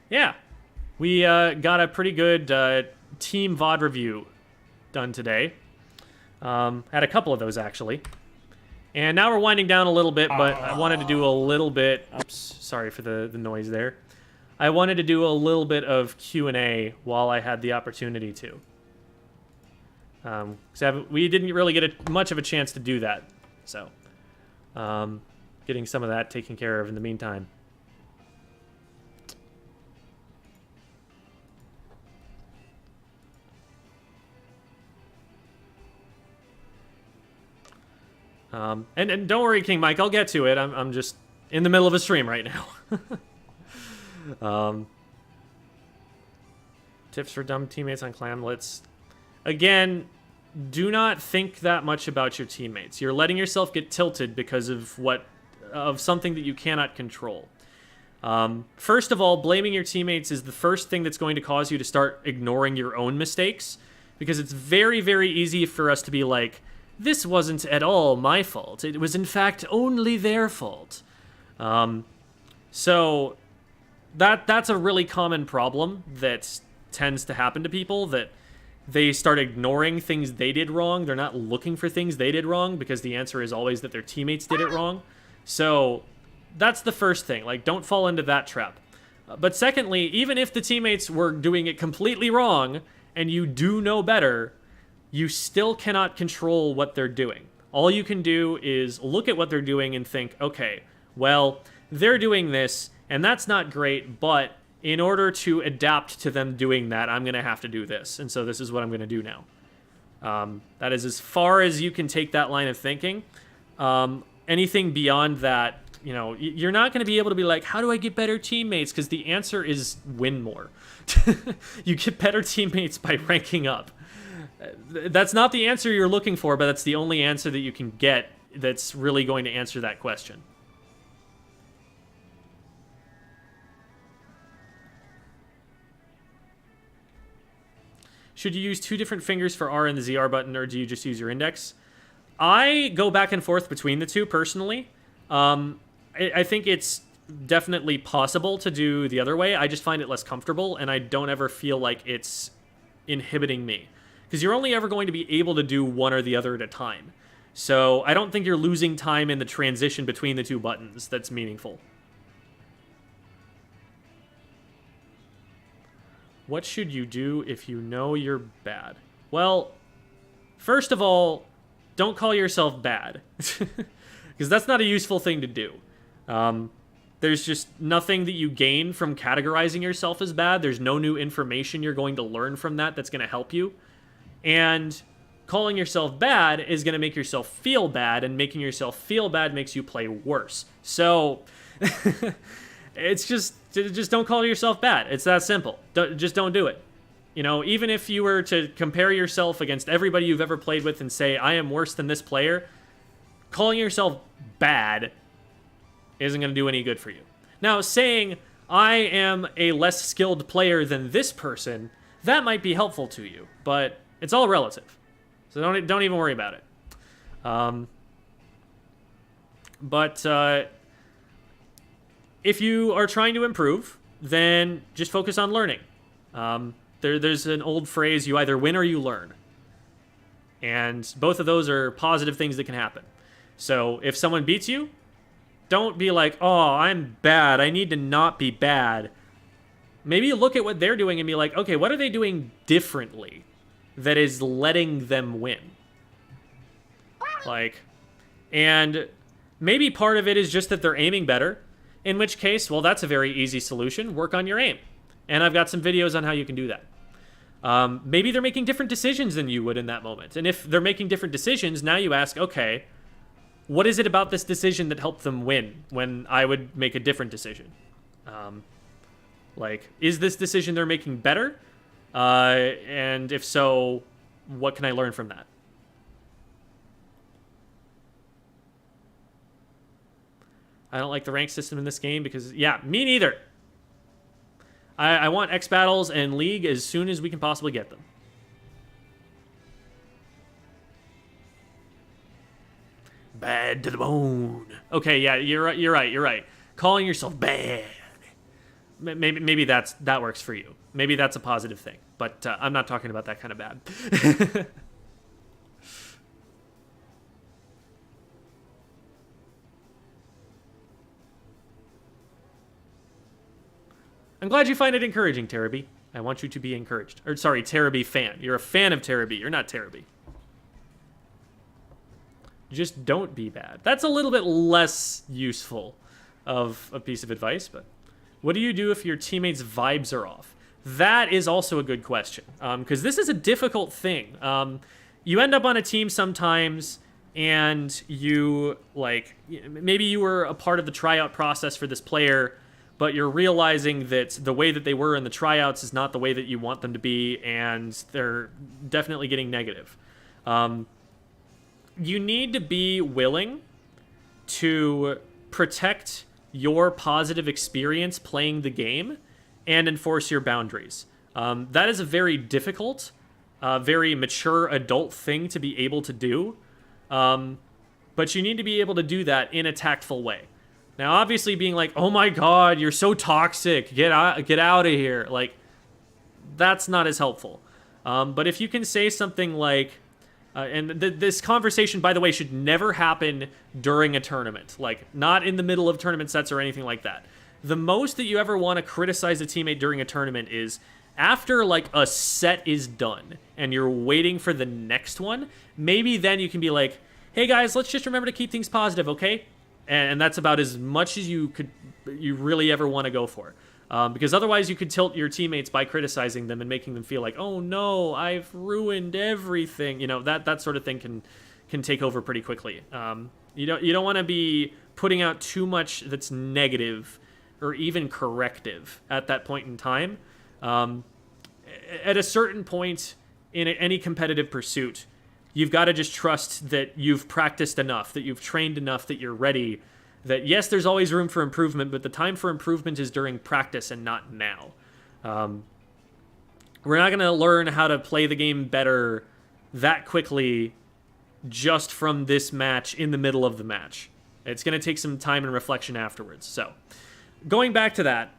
Yeah. We got a pretty good team VOD review done today. Had a couple of those, actually. And now we're winding down a little bit, but I wanted to do a little bit... Oops, sorry for the noise there. I wanted to do a little bit of Q&A while I had the opportunity to. Because we didn't really get much of a chance to do that. So, getting some of that taken care of in the meantime. And don't worry, King Mike, I'll get to it. I'm just in the middle of a stream right now. Tips for dumb teammates on Clamlets. Again, do not think that much about your teammates. You're letting yourself get tilted because of something that you cannot control. First of all, blaming your teammates is the first thing that's going to cause you to start ignoring your own mistakes, because it's very, very easy for us to be like, this wasn't at all my fault. It was, in fact, only their fault. So that's a really common problem that tends to happen to people, that they start ignoring things they did wrong. They're not looking for things they did wrong because the answer is always that their teammates did it wrong. So that's the first thing. Like, don't fall into that trap. But secondly, even if the teammates were doing it completely wrong and you do know better, you still cannot control what they're doing. All you can do is look at what they're doing and think, okay, well, they're doing this, and that's not great, but in order to adapt to them doing that, I'm going to have to do this. And so this is what I'm going to do now. That is as far as you can take that line of thinking. Anything beyond that, you know, you're not going to be able to be like, how do I get better teammates? Because the answer is win more. You get better teammates by ranking up. That's not the answer you're looking for, but that's the only answer that you can get that's really going to answer that question. Should you use two different fingers for R and the ZR button, or do you just use your index? I go back and forth between the two, personally. I think it's definitely possible to do the other way. I just find it less comfortable, and I don't ever feel like it's inhibiting me. Because you're only ever going to be able to do one or the other at a time. So I don't think you're losing time in the transition between the two buttons that's meaningful. What should you do if you know you're bad? Well, first of all, don't call yourself bad. Because that's not a useful thing to do. There's just nothing that you gain from categorizing yourself as bad. There's no new information you're going to learn from that that's going to help you. And calling yourself bad is going to make yourself feel bad, and making yourself feel bad makes you play worse. So, it's just don't call yourself bad. It's that simple. Just don't do it. You know, even if you were to compare yourself against everybody you've ever played with and say, I am worse than this player, calling yourself bad isn't going to do any good for you. Now, saying, I am a less skilled player than this person, that might be helpful to you, but it's all relative. So don't even worry about it. But if you are trying to improve, then just focus on learning. There's an old phrase, you either win or you learn. And both of those are positive things that can happen. So if someone beats you, don't be like, oh, I'm bad, I need to not be bad. Maybe look at what they're doing and be like, okay, what are they doing differently that is letting them win? And maybe part of it is just that they're aiming better, in which case, well, that's a very easy solution. Work on your aim. And I've got some videos on how you can do that. Maybe they're making different decisions than you would in that moment. And if they're making different decisions, now you ask, okay, what is it about this decision that helped them win when I would make a different decision? Like, is this decision they're making better? And if so, what can I learn from that? I don't like the rank system in this game because, yeah, me neither. I want X Battles and League as soon as we can possibly get them. Bad to the bone. Okay, yeah, you're right. Calling yourself bad. Maybe that works for you. Maybe that's a positive thing. But I'm not talking about that kind of bad. I'm glad you find it encouraging, Terraby. I want you to be encouraged. Or, sorry, Terraby fan. You're a fan of Terraby. You're not Terraby. Just don't be bad. That's a little bit less useful of a piece of advice, but what do you do if your teammates' vibes are off? That is also a good question, because this is a difficult thing. You end up on a team sometimes, and you, like, maybe you were a part of the tryout process for this player, but you're realizing that the way that they were in the tryouts is not the way that you want them to be, and they're definitely getting negative. You need to be willing to protect your positive experience playing the game and enforce your boundaries. That is a very difficult, very mature adult thing to be able to do, but you need to be able to do that in a tactful way. Now, obviously, being like, "Oh my God, you're so toxic! Get out of here!" Like, that's not as helpful. But if you can say something like, and this conversation, by the way, should never happen during a tournament, like not in the middle of tournament sets or anything like that. The most that you ever want to criticize a teammate during a tournament is after like a set is done and you're waiting for the next one. Maybe then you can be like, "Hey guys, let's just remember to keep things positive, okay?" And that's about as much as you really ever want to go for. Because otherwise you could tilt your teammates by criticizing them and making them feel like, "Oh no, I've ruined everything." You know, that sort of thing can take over pretty quickly. You don't want to be putting out too much that's negative or even corrective at that point in time. At a certain point in any competitive pursuit, you've got to just trust that you've practiced enough, that you've trained enough, that you're ready. That, yes, there's always room for improvement, but the time for improvement is during practice and not now. We're not going to learn how to play the game better that quickly just from this match in the middle of the match. It's going to take some time and reflection afterwards. So, going back to that,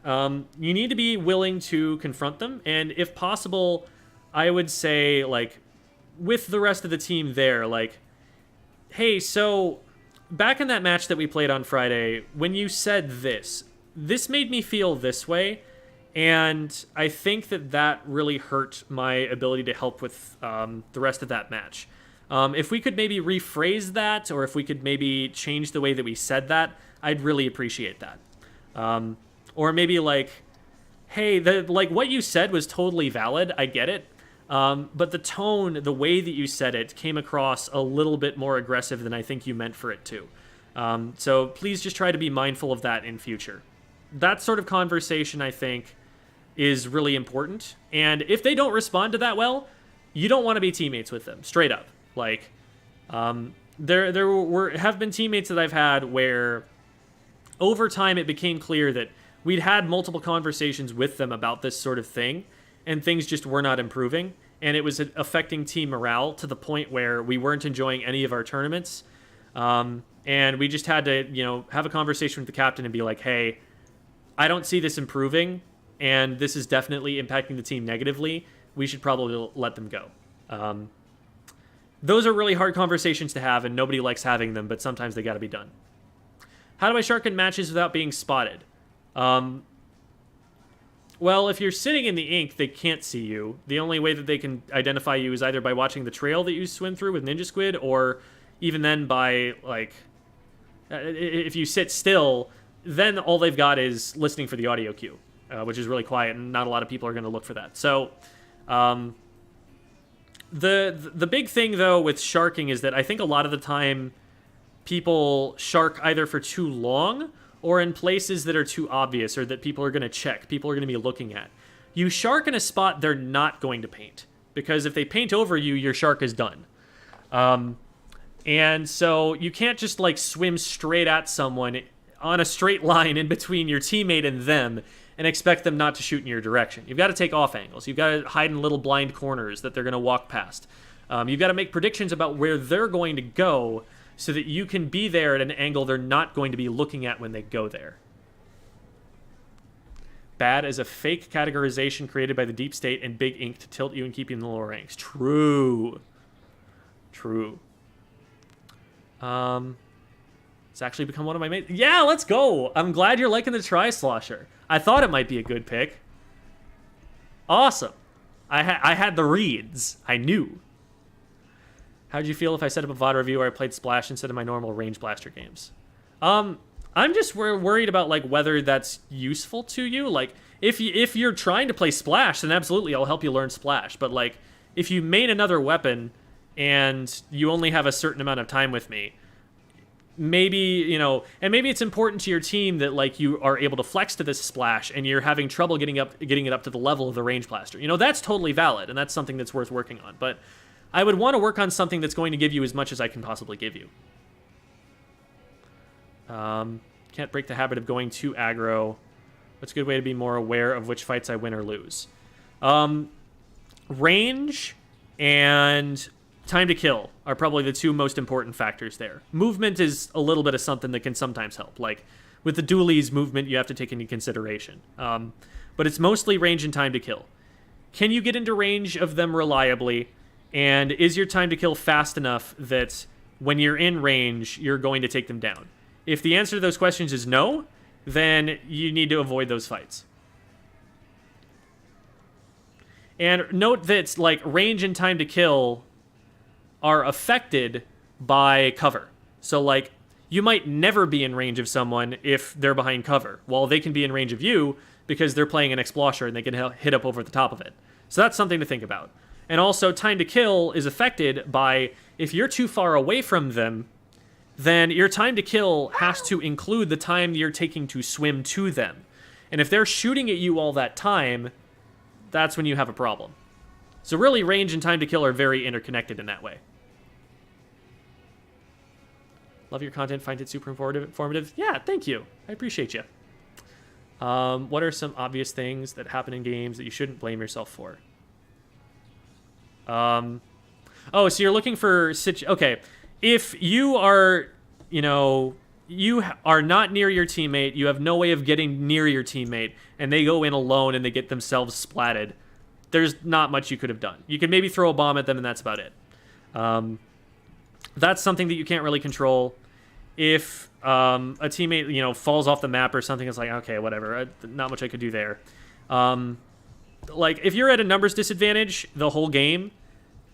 you need to be willing to confront them, and if possible, I would say, like, with the rest of the team there, like, "Hey, so back in that match that we played on Friday, when you said this made me feel this way, and I think that really hurt my ability to help with the rest of that match. If we could maybe rephrase that, or if we could maybe change the way that we said that, I'd really appreciate that." Or maybe like, "Hey, what you said was totally valid, I get it. But the tone, the way that you said it, came across a little bit more aggressive than I think you meant for it to. So please just try to be mindful of that in future." That sort of conversation, I think, is really important. And if they don't respond to that well, you don't want to be teammates with them, straight up. Like, there have been teammates that I've had where over time it became clear that we'd had multiple conversations with them about this sort of thing, and things just were not improving, and it was affecting team morale to the point where we weren't enjoying any of our tournaments, and we just had to, have a conversation with the captain and be like, "Hey, I don't see this improving, and this is definitely impacting the team negatively. We should probably let them go." Those are really hard conversations to have, and nobody likes having them, but sometimes they got to be done. How do I sharken matches without being spotted? Well, if you're sitting in the ink, they can't see you. The only way that they can identify you is either by watching the trail that you swim through with Ninja Squid, or even then by, like, if you sit still, then all they've got is listening for the audio cue, which is really quiet, and not a lot of people are going to look for that. So The big thing, though, with sharking is that I think a lot of the time people shark either for too long or in places that are too obvious or that people are going to check, people are going to be looking at. You shark in a spot they're not going to paint, because if they paint over you, your shark is done. And so you can't just like swim straight at someone on a straight line in between your teammate and them and expect them not to shoot in your direction. You've got to take off angles. You've got to hide in little blind corners that they're going to walk past. You've got to make predictions about where they're going to go so that you can be there at an angle they're not going to be looking at when they go there. Bad is a fake categorization created by the deep state and big ink to tilt you and keep you in the lower ranks. True. True. It's actually become one of my mates. Yeah, let's go. I'm glad you're liking the Tri-Slosher. I thought it might be a good pick. Awesome. I had the reads. I knew. How'd you feel if I set up a VOD review where I played Splash instead of my normal Range Blaster games? I'm just worried about like whether that's useful to you. Like if you're trying to play Splash, then absolutely I'll help you learn Splash. But like if you main another weapon and you only have a certain amount of time with me, maybe, you know, and maybe it's important to your team that like you are able to flex to this Splash and you're having trouble getting it up to the level of the Range Blaster. You know, that's totally valid and that's something that's worth working on. But I would want to work on something that's going to give you as much as I can possibly give you. Can't break the habit of going too aggro. What's a good way to be more aware of which fights I win or lose? Range and time to kill are probably the two most important factors there. Movement is a little bit of something that can sometimes help. Like with the dualies, movement you have to take into consideration. But it's mostly range and time to kill. Can you get into range of them reliably? And is your time to kill fast enough that when you're in range, you're going to take them down? If the answer to those questions is no, then you need to avoid those fights. And note that like range and time to kill are affected by cover. So like you might never be in range of someone if they're behind cover, while they can be in range of you because they're playing an Explosher and they can hit up over the top of it. So that's something to think about. And also, time to kill is affected by, if you're too far away from them, then your time to kill has to include the time you're taking to swim to them. And if they're shooting at you all that time, that's when you have a problem. So really, range and time to kill are very interconnected in that way. Love your content, find it super informative. Yeah, thank you. I appreciate you. What are some obvious things that happen in games that you shouldn't blame yourself for? Oh, so you're looking for okay. If you are, you know, you are not near your teammate, you have no way of getting near your teammate, and they go in alone and they get themselves splatted, there's not much you could have done. You could maybe throw a bomb at them and that's about it. That's something that you can't really control. If a teammate, you know, falls off the map or something, it's like, okay, whatever, not much I could do there. Like, if you're at a numbers disadvantage the whole game,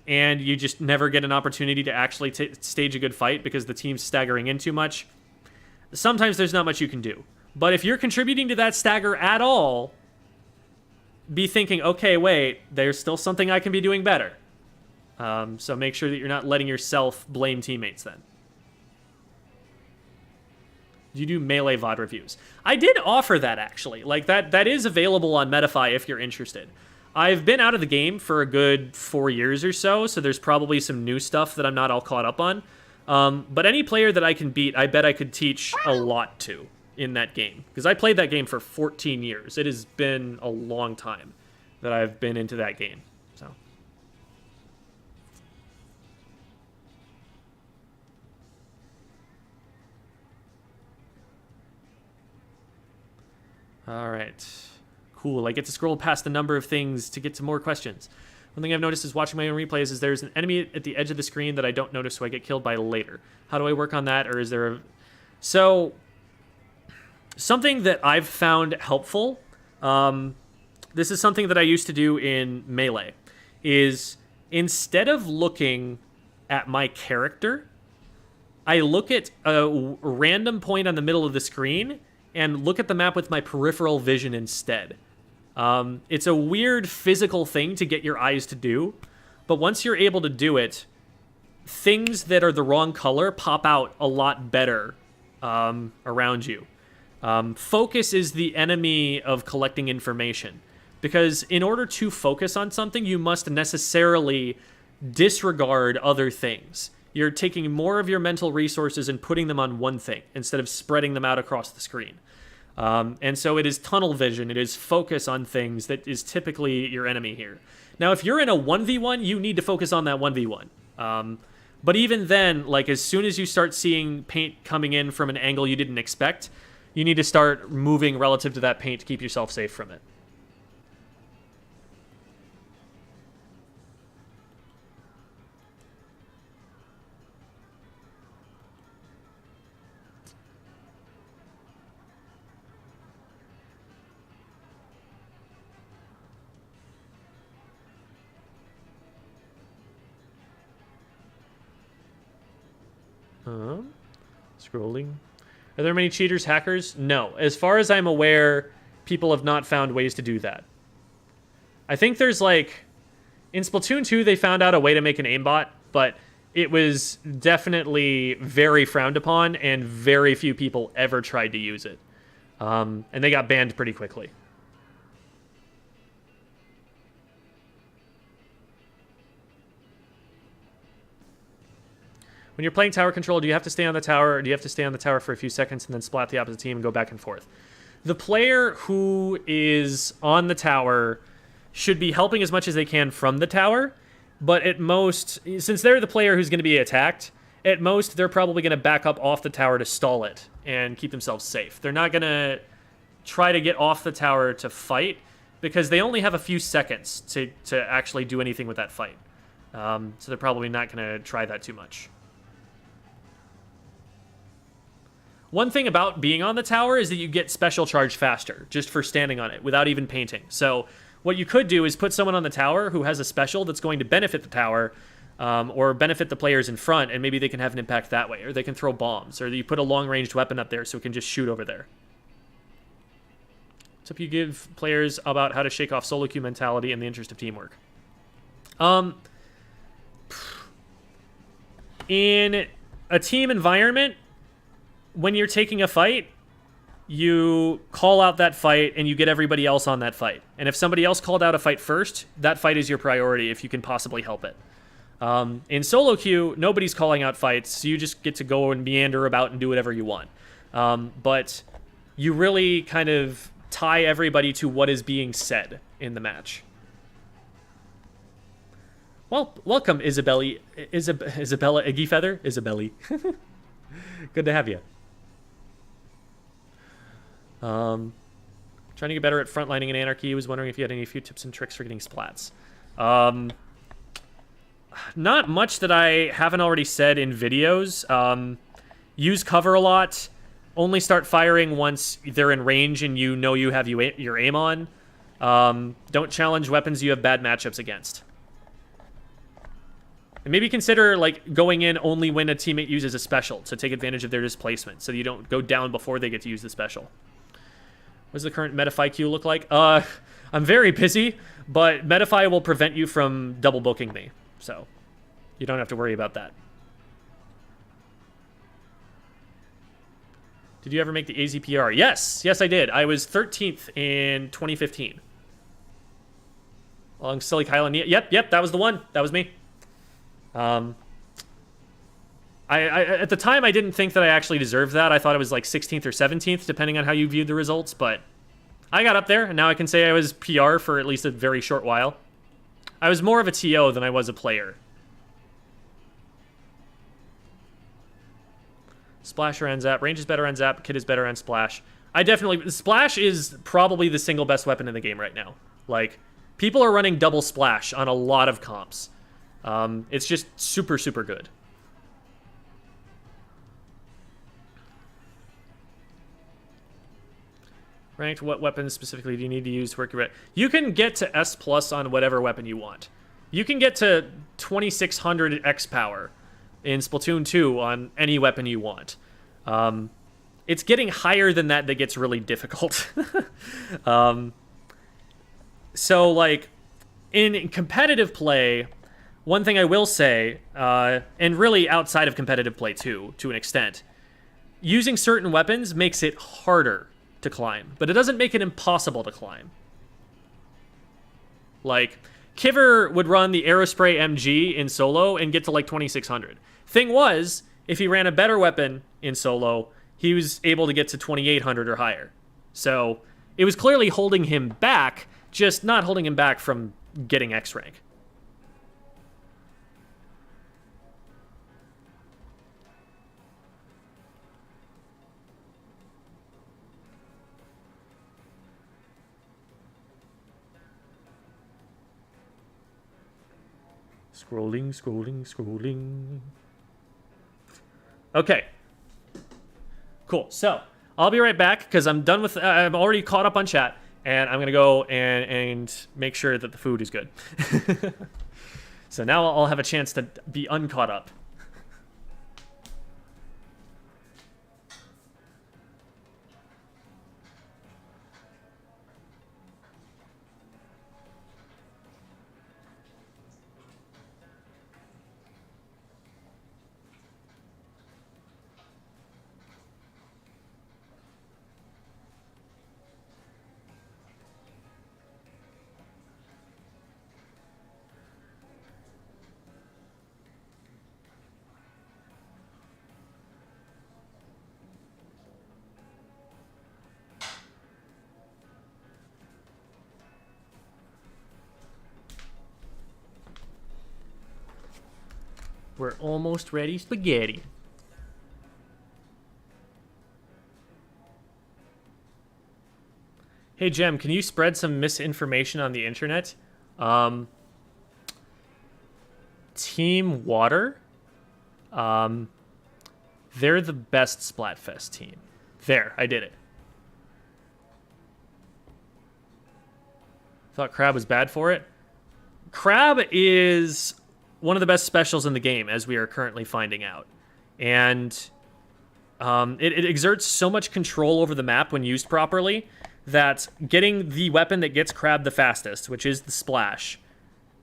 and you just never get an opportunity to actually stage a good fight because the team's staggering in too much, sometimes there's not much you can do. But if you're contributing to that stagger at all, be thinking, okay, wait, there's still something I can be doing better. So make sure that you're not letting yourself blame teammates then. You do melee VOD reviews. I did offer that, actually. Like, that is available on Metafy if you're interested. I've been out of the game for a good 4 years or so there's probably some new stuff that I'm not all caught up on. But any player that I can beat, I bet I could teach a lot to in that game. Because I played that game for 14 years. It has been a long time that I've been into that game. So. All right. Cool. I get to scroll past the number of things to get to more questions. One thing I've noticed is watching my own replays is there's an enemy at the edge of the screen that I don't notice, so I get killed by later. How do I work on that, or is there a... So, something that I've found helpful, this is something that I used to do in Melee, is instead of looking at my character, I look at a random point on the middle of the screen and look at the map with my peripheral vision instead. It's a weird physical thing to get your eyes to do, but once you're able to do it, things that are the wrong color pop out a lot better around you. Focus is the enemy of collecting information, because in order to focus on something, you must necessarily disregard other things. You're taking more of your mental resources and putting them on one thing instead of spreading them out across the screen. And so it is tunnel vision. It is focus on things that is typically your enemy here. Now, if you're in a 1v1, you need to focus on that 1v1. But even then, like, as soon as you start seeing paint coming in from an angle you didn't expect, you need to start moving relative to that paint to keep yourself safe from it. Scrolling. Are there many cheaters, hackers? No. As far as I'm aware, people have not found ways to do that. I think there's like... In Splatoon 2, they found out a way to make an aimbot, but it was definitely very frowned upon, and very few people ever tried to use it. And they got banned pretty quickly. When you're playing tower control, do you have to stay on the tower, or do you have to stay on the tower for a few seconds and then splat the opposite team and go back and forth? The player who is on the tower should be helping as much as they can from the tower, but at most, since they're the player who's going to be attacked, at most they're probably going to back up off the tower to stall it and keep themselves safe. They're not going to try to get off the tower to fight, because they only have a few seconds to actually do anything with that fight. So they're probably not going to try that too much. One thing about being on the tower is that you get special charge faster, just for standing on it, without even painting. So what you could do is put someone on the tower who has a special that's going to benefit the tower, or benefit the players in front, and maybe they can have an impact that way, or they can throw bombs, or you put a long-ranged weapon up there so it can just shoot over there. So if you give players about how to shake off solo queue mentality in the interest of teamwork. In a team environment, when you're taking a fight, you call out that fight and you get everybody else on that fight. And if somebody else called out a fight first, that fight is your priority if you can possibly help it. In solo queue, nobody's calling out fights, so you just get to go and meander about and do whatever you want. But you really kind of tie everybody to what is being said in the match. Well, welcome, Isabella Iggy Feather? Isabelli. Good to have you. Trying to get better at frontlining in Anarchy. Was wondering if you had any few tips and tricks for getting splats. Not much that I haven't already said in videos. Use cover a lot. Only start firing once they're in range and you know you have your aim on. Don't challenge weapons you have bad matchups against. And maybe consider like going in only when a teammate uses a special to take advantage of their displacement, so you don't go down before they get to use the special. What does the current Metafy queue look like? I'm very busy, but Metafy will prevent you from double booking me, so you don't have to worry about that. Did you ever make the AZPR? Yes, I did. I was 13th in 2015. Along Silly Kylan. Yep, that was the one. That was me. I at the time I didn't think that I actually deserved that. I thought it was like 16th or 17th, depending on how you viewed the results, but I got up there, and now I can say I was PR for at least a very short while. I was more of a TO than I was a player. Splash or NZAP. Range is better on Zap, Kit is better on Splash. Splash is probably the single best weapon in the game right now. Like, people are running double Splash on a lot of comps. It's just super, super good. Ranked, what weapons specifically do you need to use to work your... You can get to S+ on whatever weapon you want. You can get to 2600 X power in Splatoon 2 on any weapon you want. It's getting higher than that gets really difficult. So, like, in competitive play, one thing I will say, and really outside of competitive play too, to an extent, using certain weapons makes it harder to climb, but it doesn't make it impossible to climb. Like, Kiver would run the Aerospray MG in solo and get to like 2600. Thing was, if he ran a better weapon in solo, he was able to get to 2800 or higher. So it was clearly holding him back, just not holding him back from getting X rank. Scrolling. Okay. Cool. So, I'll be right back because I'm done with... I'm already caught up on chat, and I'm going to go and make sure that the food is good. So now I'll have a chance to be uncaught up. We're almost ready, spaghetti. Hey, Jem, can you spread some misinformation on the internet? Team Water, they're the best Splatfest team. There, I did it. Thought Crab was bad for it. Crab is one of the best specials in the game, as we are currently finding out. And it exerts so much control over the map when used properly that getting the weapon that gets Crab the fastest, which is the Splash,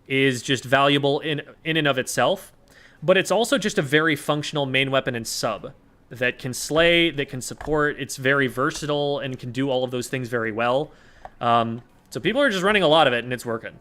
is just valuable in and of itself. But it's also just a very functional main weapon and sub that can slay, that can support. It's very versatile and can do all of those things very well. So people are just running a lot of it, and it's working.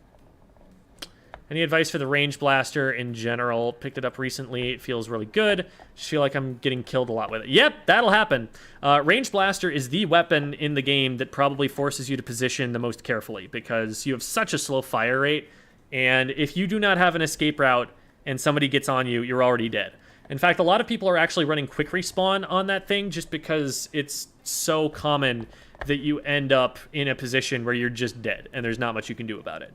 Any advice for the range blaster in general? Picked it up recently. It feels really good. Just feel like I'm getting killed a lot with it. Yep, that'll happen. Range blaster is the weapon in the game that probably forces you to position the most carefully because you have such a slow fire rate. And if you do not have an escape route and somebody gets on you, you're already dead. In fact, a lot of people are actually running quick respawn on that thing just because it's so common that you end up in a position where you're just dead and there's not much you can do about it.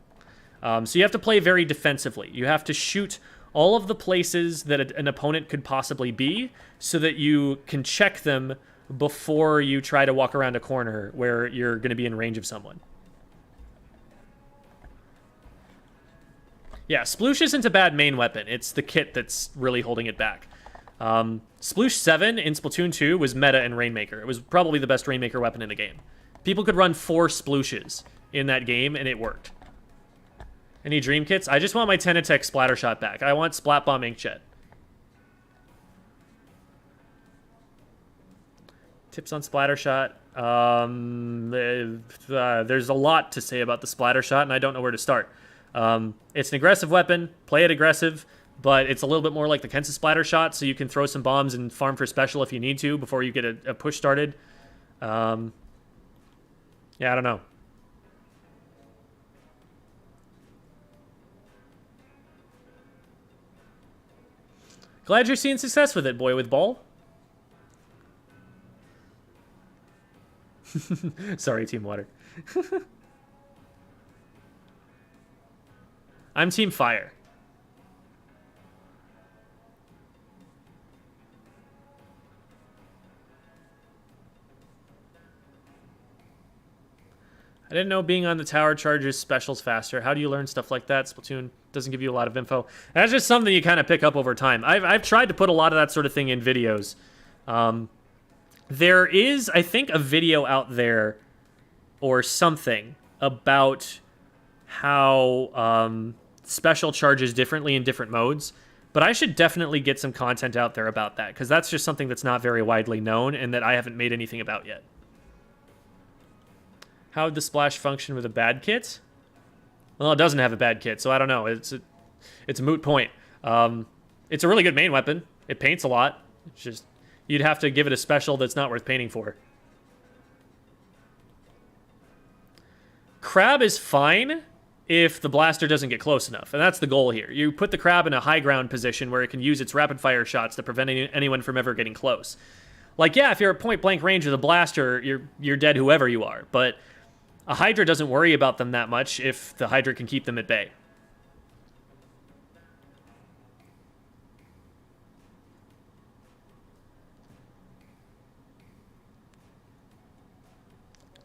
So you have to play very defensively. You have to shoot all of the places that an opponent could possibly be so that you can check them before you try to walk around a corner where you're going to be in range of someone. Yeah, Sploosh isn't a bad main weapon. It's the kit that's really holding it back. Sploosh 7 in Splatoon 2 was meta in Rainmaker. It was probably the best Rainmaker weapon in the game. People could run 4 Splooshes in that game, and it worked. Any dream kits? I just want my Tenatech Splattershot back. I want Splat Bomb Inkjet. Tips on Splattershot. There's a lot to say about the Splattershot, and I don't know where to start. It's an aggressive weapon. Play it aggressive, but it's a little bit more like the Kensa Splattershot, so you can throw some bombs and farm for special if you need to before you get a push started. Yeah, I don't know. Glad you're seeing success with it, boy with ball. Sorry, Team Water. I'm Team Fire. I didn't know being on the tower charges specials faster. How do you learn stuff like that? Splatoon doesn't give you a lot of info. That's just something you kind of pick up over time. I've tried to put a lot of that sort of thing in videos. There is, I think, a video out there or something about how special charges differently in different modes. But I should definitely get some content out there about that, because that's just something that's not very widely known and that I haven't made anything about yet. How would the splash function with a bad kit? Well, it doesn't have a bad kit, so I don't know. It's a moot point. It's a really good main weapon. It paints a lot. It's just, you'd have to give it a special that's not worth painting for. Crab is fine if the blaster doesn't get close enough, and that's the goal here. You put the crab in a high ground position where it can use its rapid fire shots to prevent anyone from ever getting close. Like, yeah, if you're at point blank range with a blaster, you're dead whoever you are, but a Hydra doesn't worry about them that much if the Hydra can keep them at bay.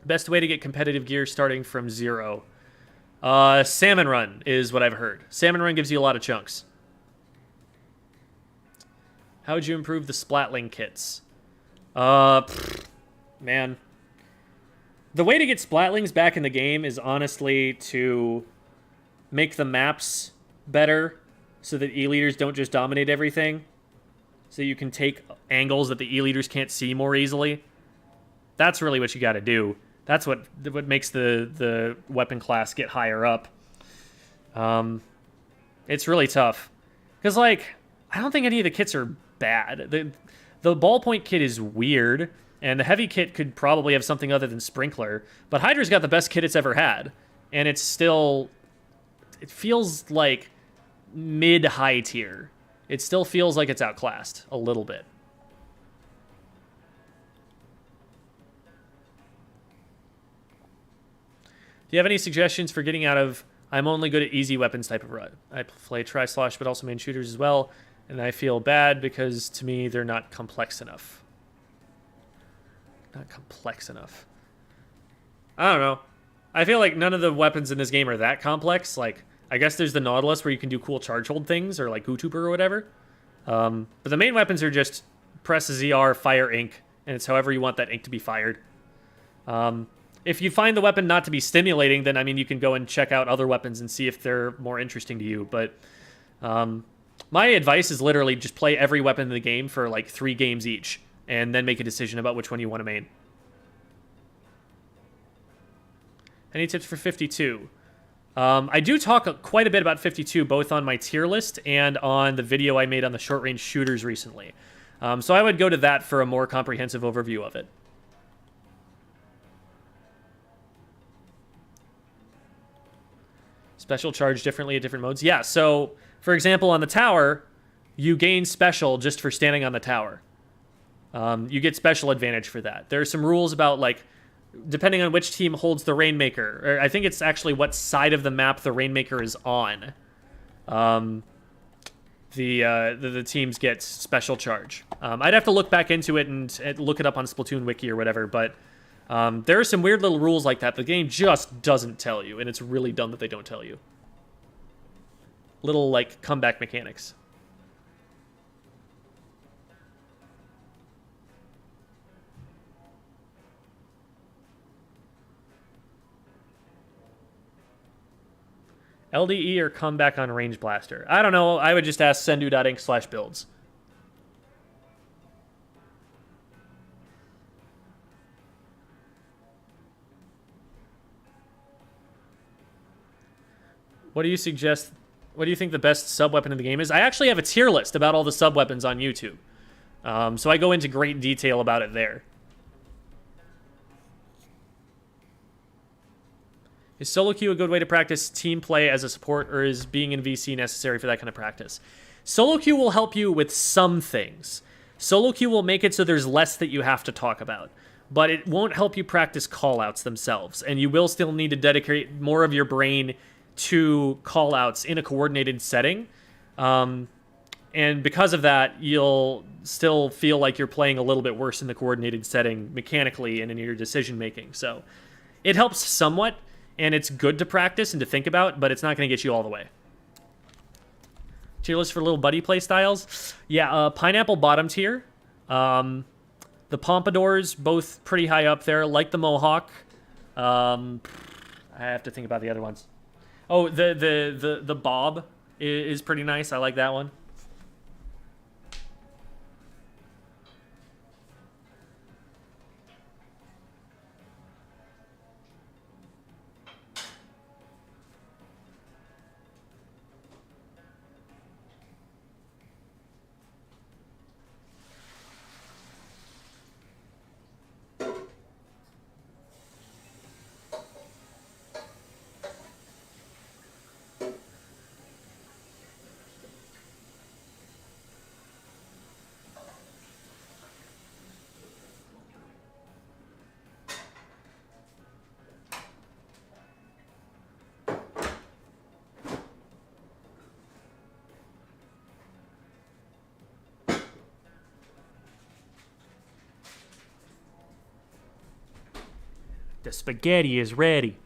Best way to get competitive gear starting from 0. Salmon Run is what I've heard. Salmon Run gives you a lot of chunks. How would you improve the Splatling kits? Man. The way to get Splatlings back in the game is honestly to make the maps better so that E-Leaders don't just dominate everything. So you can take angles that the E-Leaders can't see more easily. That's really what you gotta do. That's what makes the weapon class get higher up. It's really tough. Because, like, I don't think any of the kits are bad. The ballpoint kit is weird, and the heavy kit could probably have something other than Sprinkler. But Hydra's got the best kit it's ever had. And it's still... It feels like mid-high tier. It still feels like it's outclassed a little bit. Do you have any suggestions for getting out of I'm only good at easy weapons type of rut? I play Tri-Slosh but also main shooters as well, and I feel bad because to me they're not complex enough. Not complex enough. I don't know. I feel like none of the weapons in this game are that complex. Like, I guess there's the Nautilus where you can do cool charge hold things, or like Gootuber or whatever. But the main weapons are just press ZR, fire ink, and it's however you want that ink to be fired. If you find the weapon not to be stimulating, then, I mean, you can go and check out other weapons and see if they're more interesting to you. But my advice is literally just play every weapon in the game for, like, 3 games each, and then make a decision about which one you want to main. Any tips for 52? I do talk quite a bit about 52, both on my tier list and on the video I made on the short-range shooters recently. So I would go to that for a more comprehensive overview of it. Special charge differently at different modes? Yeah, so, for example, on the tower, you gain special just for standing on the tower. You get special advantage for that. There are some rules about, like, depending on which team holds the Rainmaker, or I think it's actually what side of the map the Rainmaker is on. The teams get special charge. I'd have to look back into it and look it up on Splatoon Wiki or whatever, but there are some weird little rules like that the game just doesn't tell you, and it's really dumb that they don't tell you. Little, like, comeback mechanics. LDE or comeback on Range Blaster? I don't know. I would just ask sendu.inc/builds. What do you suggest? What do you think the best sub-weapon in the game is? I actually have a tier list about all the sub-weapons on YouTube. So I go into great detail about it there. Is solo queue a good way to practice team play as a support, or is being in VC necessary for that kind of practice? Solo queue will help you with some things. Solo queue will make it so there's less that you have to talk about, but it won't help you practice callouts themselves, and you will still need to dedicate more of your brain to callouts in a coordinated setting. And because of that, you'll still feel like you're playing a little bit worse in the coordinated setting mechanically and in your decision making. So it helps somewhat, and it's good to practice and to think about, but it's not going to get you all the way. Tier list for little buddy play styles? Yeah, Pineapple bottom tier. The Pompadours, both pretty high up there, like the Mohawk. I have to think about the other ones. Oh, the bob is pretty nice. I like that one. The spaghetti is ready.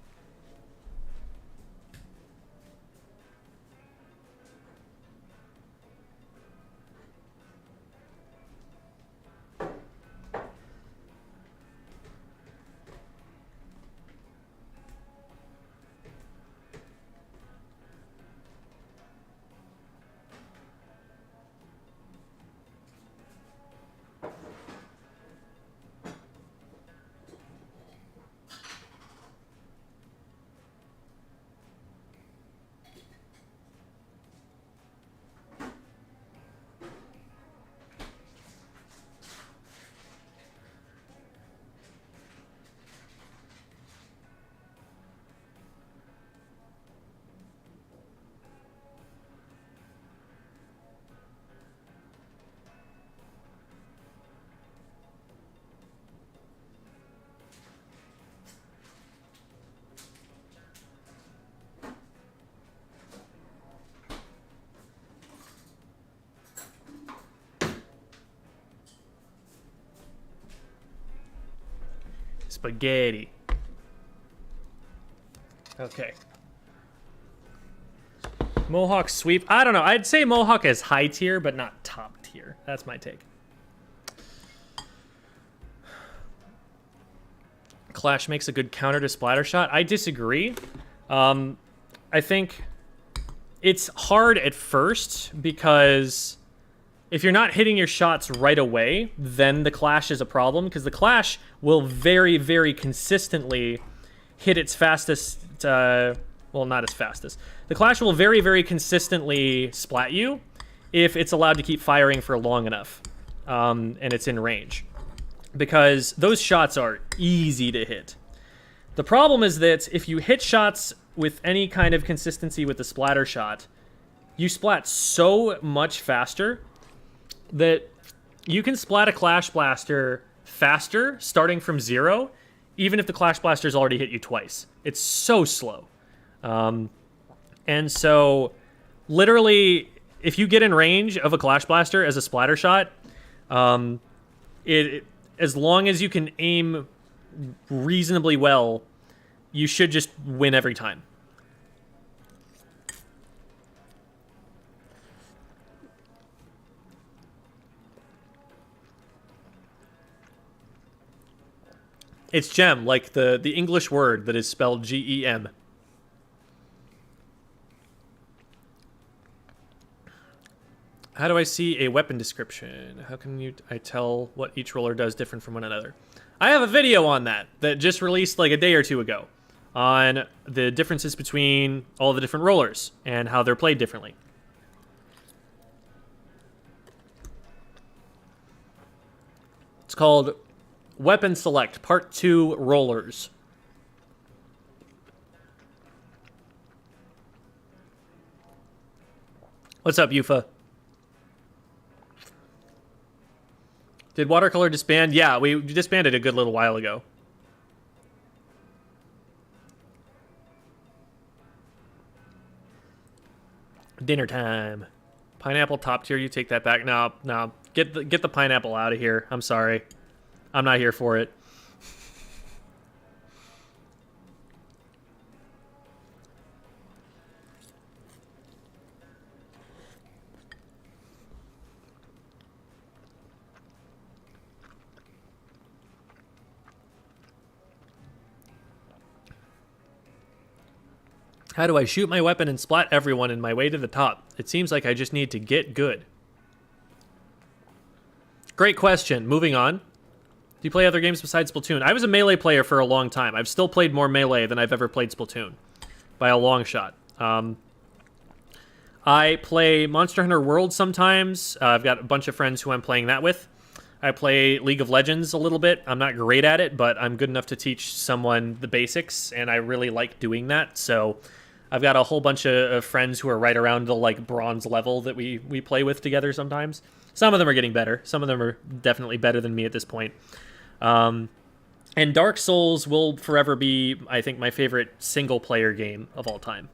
Spaghetti. Okay. Mohawk sweep. I don't know. I'd say Mohawk is high tier, but not top tier. That's my take. Clash makes a good counter to splatter shot. I disagree. I think it's hard at first because if you're not hitting your shots right away, then the Clash is a problem because the Clash will very, very consistently hit its fastest, well, not as fastest. The Clash will very, very consistently splat you if it's allowed to keep firing for long enough and it's in range because those shots are easy to hit. The problem is that if you hit shots with any kind of consistency with the splatter shot, you splat so much faster that you can splat a Clash Blaster faster starting from 0, even if the Clash Blaster's already hit you twice. It's so slow. And so, literally, if you get in range of a Clash Blaster as a splatter shot, as long as you can aim reasonably well, you should just win every time. It's gem, like the English word that is spelled G-E-M. How do I see a weapon description? How can I tell what each roller does different from one another? I have a video on that just released like a day or two ago on the differences between all the different rollers and how they're played differently. It's called Weapon Select, Part 2, Rollers. What's up, Yufa? Did Watercolor disband? Yeah, we disbanded a good little while ago. Dinner time. Pineapple top tier, you take that back. No. Get the pineapple out of here. I'm sorry. I'm not here for it. How do I shoot my weapon and splat everyone in my way to the top? It seems like I just need to get good. Great question. Moving on. Do you play other games besides Splatoon? I was a Melee player for a long time. I've still played more Melee than I've ever played Splatoon. By a long shot. I play Monster Hunter World sometimes. I've got a bunch of friends who I'm playing that with. I play League of Legends a little bit. I'm not great at it, but I'm good enough to teach someone the basics, and I really like doing that. So I've got a whole bunch of friends who are right around the like bronze level that we play with together sometimes. Some of them are getting better. Some of them are definitely better than me at this point. And Dark Souls will forever be, I think, my favorite single-player game of all time.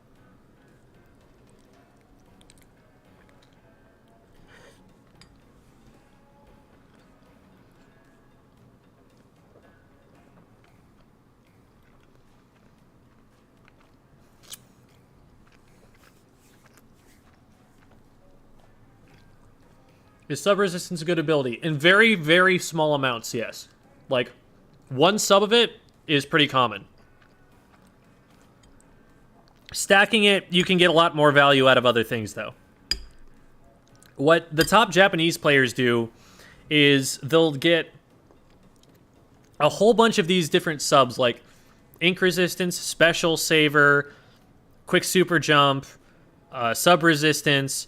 Is sub resistance a good ability? In very, very small amounts, yes. Like, one sub of it is pretty common. Stacking it, you can get a lot more value out of other things, though. What the top Japanese players do is they'll get a whole bunch of these different subs, like ink resistance, special saver, quick super jump, sub resistance,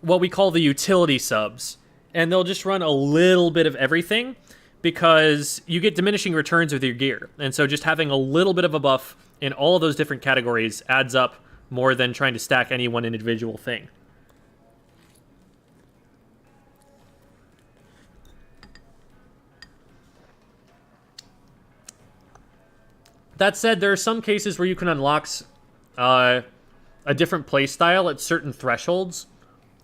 what we call the utility subs, and they'll just run a little bit of everything because you get diminishing returns with your gear, and so just having a little bit of a buff in all of those different categories adds up more than trying to stack any one individual thing. That said, there are some cases where you can unlock a different playstyle at certain thresholds,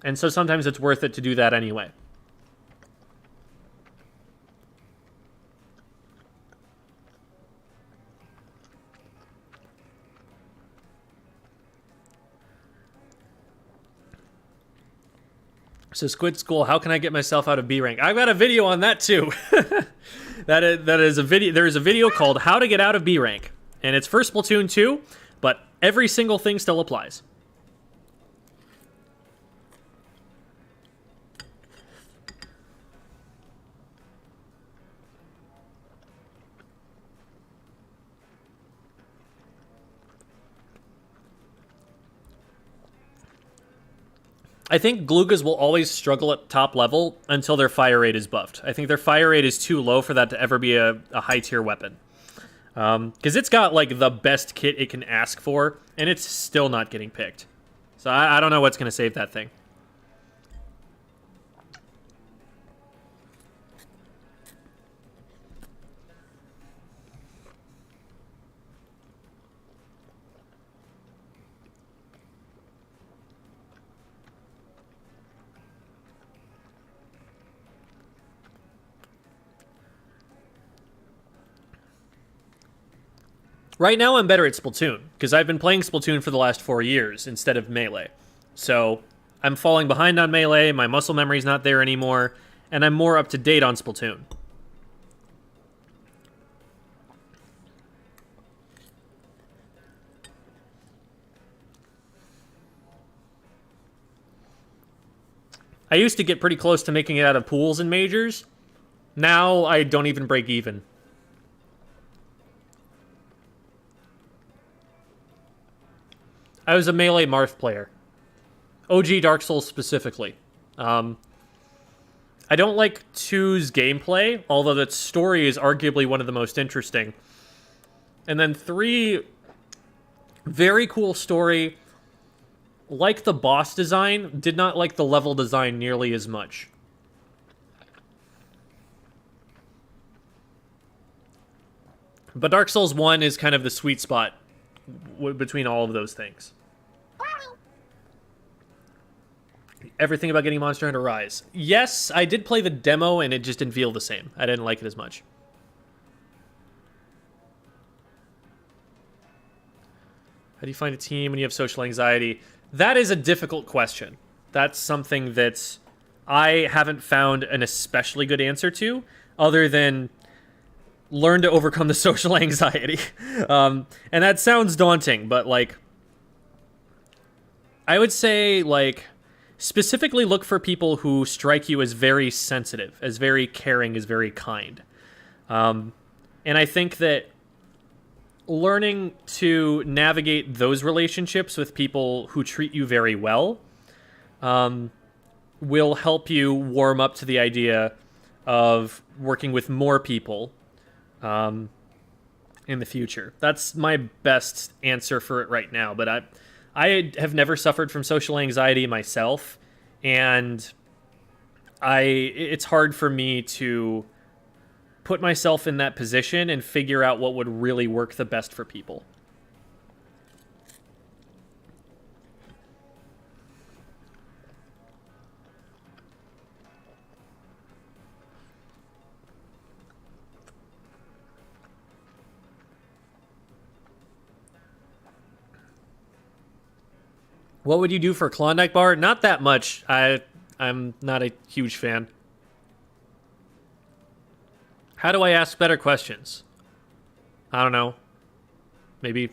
and so sometimes it's worth it to do that anyway. So Squid School, how can I get myself out of B rank? I've got a video on that too. That is a video. There is a video called "How to Get Out of B Rank," and it's for Splatoon 2, but every single thing still applies. I think Glugas will always struggle at top level until their fire rate is buffed. I think their fire rate is too low for that to ever be a high tier weapon. Because it's got like the best kit it can ask for, and it's still not getting picked. So I don't know what's going to save that thing. Right now, I'm better at Splatoon, because I've been playing Splatoon for the last 4 years instead of Melee. So, I'm falling behind on Melee, my muscle memory's not there anymore, and I'm more up to date on Splatoon. I used to get pretty close to making it out of pools and majors. Now, I don't even break even. I was a Melee Marth player. OG Dark Souls specifically. I don't like 2's gameplay, although that story is arguably one of the most interesting. And then 3, very cool story. Like the boss design, did not like the level design nearly as much. But Dark Souls 1 is kind of the sweet spot between all of those things. Everything about getting Monster Hunter Rise. Yes, I did play the demo and it just didn't feel the same. I didn't like it as much. How do you find a team when you have social anxiety? That is a difficult question. That's something that I haven't found an especially good answer to, other than learn to overcome the social anxiety. And that sounds daunting, but like, I would say, like, specifically look for people who strike you as very sensitive, as very caring, as very kind. And I think that learning to navigate those relationships with people who treat you very well will help you warm up to the idea of working with more people in the future. That's my best answer for it right now. But I have never suffered from social anxiety myself, and it's hard for me to put myself in that position and figure out what would really work the best for people. What would you do for Klondike Bar? Not that much. I'm not a huge fan. How do I ask better questions? I don't know. Maybe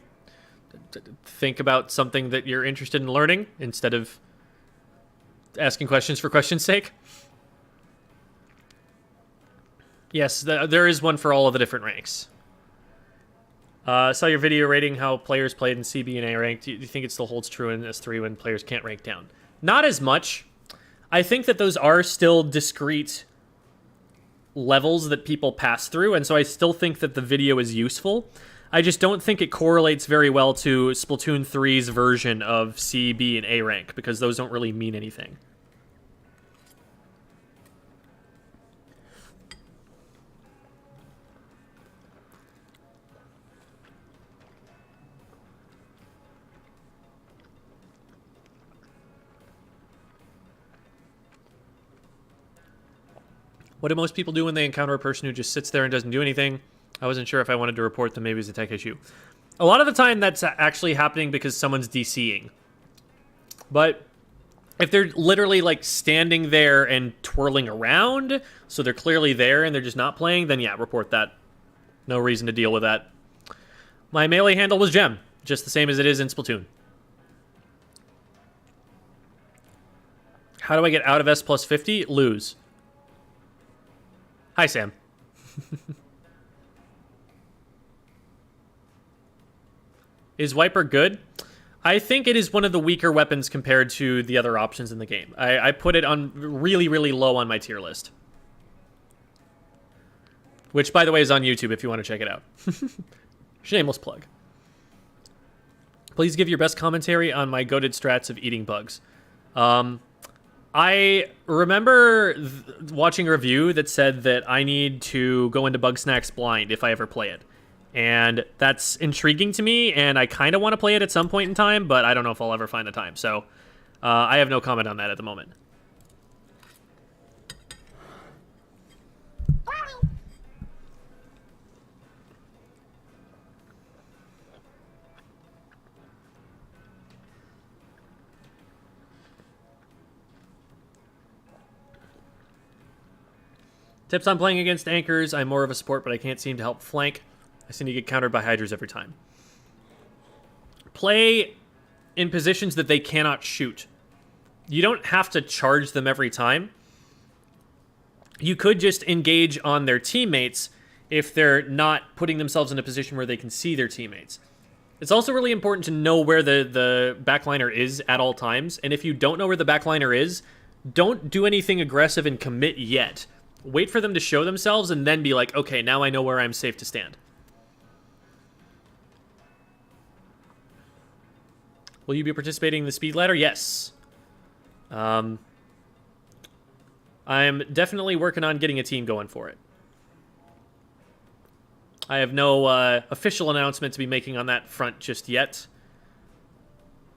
think about something that you're interested in learning instead of asking questions for question's sake. Yes, there is one for all of the different ranks. Saw your video rating how players played in CB and A rank. Do you think it still holds true in S3 when players can't rank down? Not as much. I think that those are still discrete levels that people pass through, and so I still think that the video is useful. I just don't think it correlates very well to Splatoon 3's version of C, B, and A rank, because those don't really mean anything. What do most people do when they encounter a person who just sits there and doesn't do anything? I wasn't sure if I wanted to report them maybe as a tech issue. A lot of the time that's actually happening because someone's DCing. But if they're literally like standing there and twirling around, so they're clearly there and they're just not playing, then yeah, report that. No reason to deal with that. My melee handle was Gem, just the same as it is in Splatoon. How do I get out of S plus 50? Lose. Hi, Sam. Is Wiper good? I think it is one of the weaker weapons compared to the other options in the game. I put it on really, really low on my tier list. Which, by the way, is on YouTube if you want to check it out. Shameless plug. Please give your best commentary on my goated strats of eating bugs. I remember watching a review that said that I need to go into Bug Snacks blind if I ever play it. And that's intriguing to me, and I kind of want to play it at some point in time, but I don't know if I'll ever find the time. So I have no comment on that at the moment. Tips on playing against anchors. I'm more of a support, but I can't seem to help flank. I seem to get countered by Hydras every time. Play in positions that they cannot shoot. You don't have to charge them every time. You could just engage on their teammates if they're not putting themselves in a position where they can see their teammates. It's also really important to know where the backliner is at all times. And if you don't know where the backliner is, don't do anything aggressive and commit yet. Wait for them to show themselves and then be like, okay, now I know where I'm safe to stand. Will you be participating in the speed ladder? Yes. I'm definitely working on getting a team going for it. I have no official announcement to be making on that front just yet.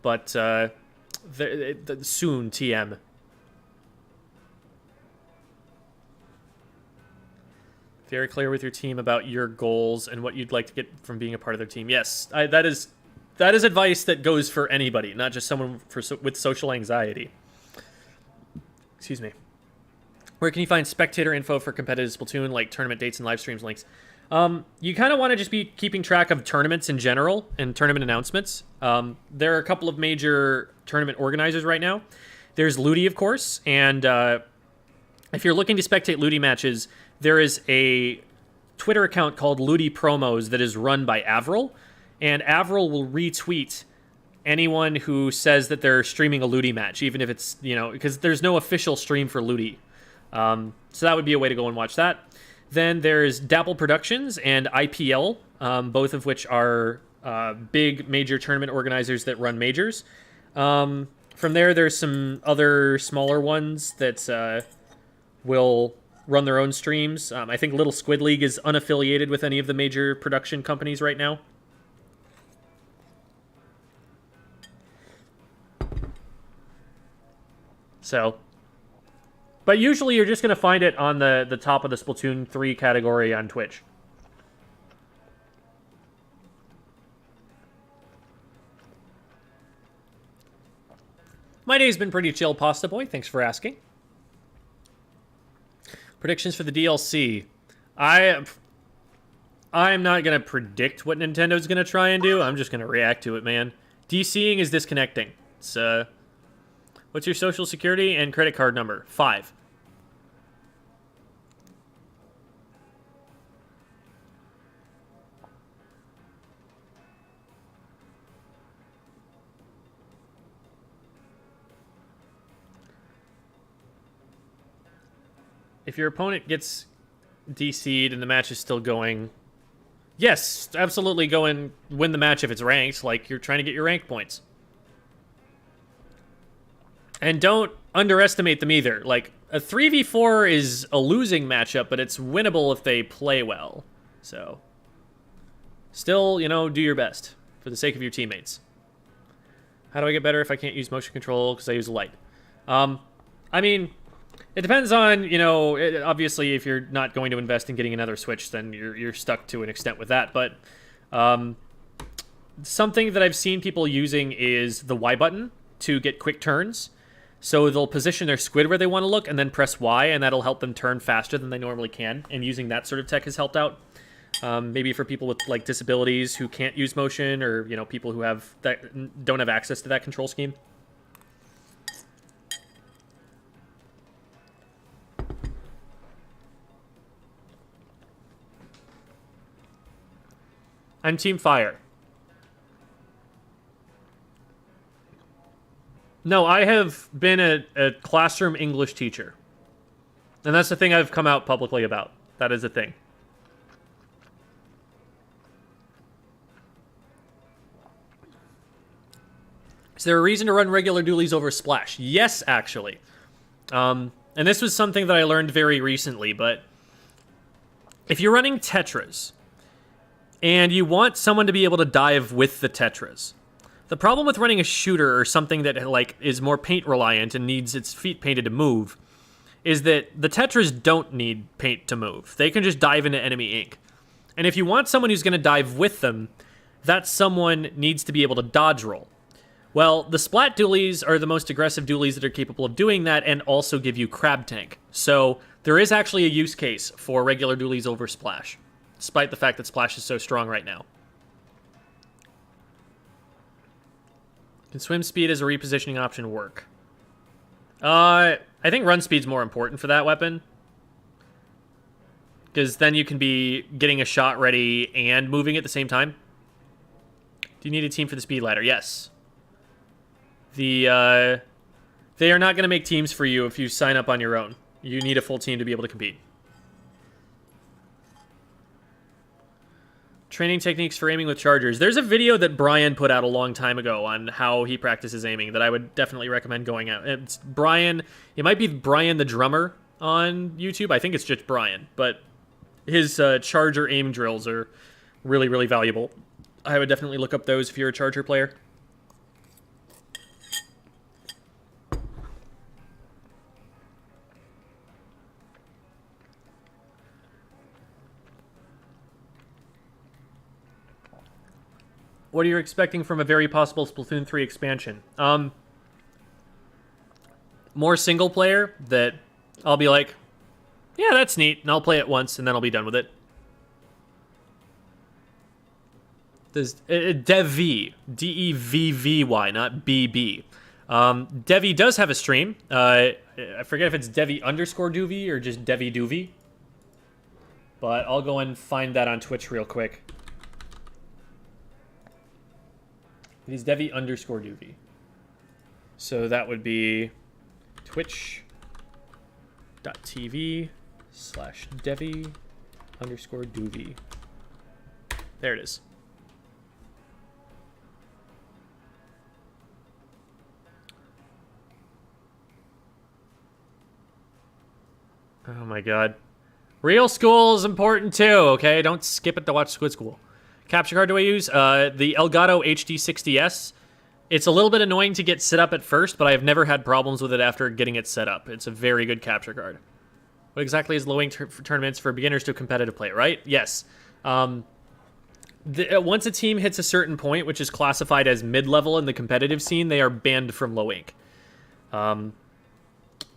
But soon, TM. Very clear with your team about your goals and what you'd like to get from being a part of their team. Yes, that is advice that goes for anybody, not just someone with social anxiety. Excuse me. Where can you find spectator info for competitive Splatoon, like tournament dates and live streams links? You kind of want to just be keeping track of tournaments in general and tournament announcements. There are a couple of major tournament organizers right now. There's Ludi, of course, and if you're looking to spectate Ludi matches, there is a Twitter account called Ludi Promos that is run by Avril, and Avril will retweet anyone who says that they're streaming a Ludi match, even if it's, because there's no official stream for Ludi. So that would be a way to go and watch that. Then there's Dapple Productions and IPL, both of which are big major tournament organizers that run majors. From there, there's some other smaller ones that will run their own streams. I think Little Squid League is unaffiliated with any of the major production companies right now. So, but usually you're just going to find it on the top of the Splatoon 3 category on Twitch. My day's been pretty chill, Pasta Boy. Thanks for asking. Predictions for the DLC. I'm not going to predict what Nintendo's going to try and do. I'm just going to react to it, man. DCing is disconnecting. It's, what's your social security and credit card number? 5. If your opponent gets DC'd and the match is still going, yes, absolutely go and win the match if it's ranked, like you're trying to get your ranked points. And don't underestimate them either. Like, a 3v4 is a losing matchup, but it's winnable if they play well. So, still, do your best for the sake of your teammates. How do I get better if I can't use motion control because I use light? I mean, it depends on, obviously if you're not going to invest in getting another Switch, then you're stuck to an extent with that. But something that I've seen people using is the Y button to get quick turns. So they'll position their squid where they want to look and then press Y, and that'll help them turn faster than they normally can. And using that sort of tech has helped out. Maybe for people with like disabilities who can't use motion, or people who don't have access to that control scheme. I'm Team Fire. No, I have been a classroom English teacher. And that's the thing I've come out publicly about. That is a thing. Is there a reason to run regular dualies over Splash? Yes, actually. And this was something that I learned very recently, but if you're running Tetras, and you want someone to be able to dive with the Tetras, the problem with running a shooter or something that is more paint reliant and needs its feet painted to move is that the Tetras don't need paint to move. They can just dive into enemy ink. And if you want someone who's going to dive with them, that someone needs to be able to dodge roll. Well, the Splat dualies are the most aggressive dualies that are capable of doing that and also give you Crab Tank. So there is actually a use case for regular dualies over Splash, despite the fact that Splash is so strong right now. Can swim speed as a repositioning option work? I think run speed's more important for that weapon, because then you can be getting a shot ready and moving at the same time. Do you need a team for the speed ladder? Yes. They are not going to make teams for you if you sign up on your own. You need a full team to be able to compete. Training techniques for aiming with chargers. There's a video that Brian put out a long time ago on how he practices aiming that I would definitely recommend going out. It's Brian. It might be Brian the drummer on YouTube. I think it's just Brian, but his charger aim drills are really, really valuable. I would definitely look up those if you're a charger player. What are you expecting from a very possible Splatoon 3 expansion? More single player that I'll be like, yeah, that's neat, and I'll play it once, and then I'll be done with it. There's Devy, Devvy, not BB. Devi does have a stream. I forget if it's Devi_Duvy or just Devi Duvy. But I'll go and find that on Twitch real quick. It is Devi_Duvy. So that would be twitch.tv/Devi_Duvy. There it is. Oh my god. Real school is important too, okay? Don't skip it to watch Squid School. Capture card do I use? The Elgato HD60S. It's a little bit annoying to get set up at first, but I have never had problems with it after getting it set up. It's a very good capture card. What exactly is low-ink tournaments for beginners to competitive play, right? Yes. Once a team hits a certain point, which is classified as mid-level in the competitive scene, they are banned from low ink.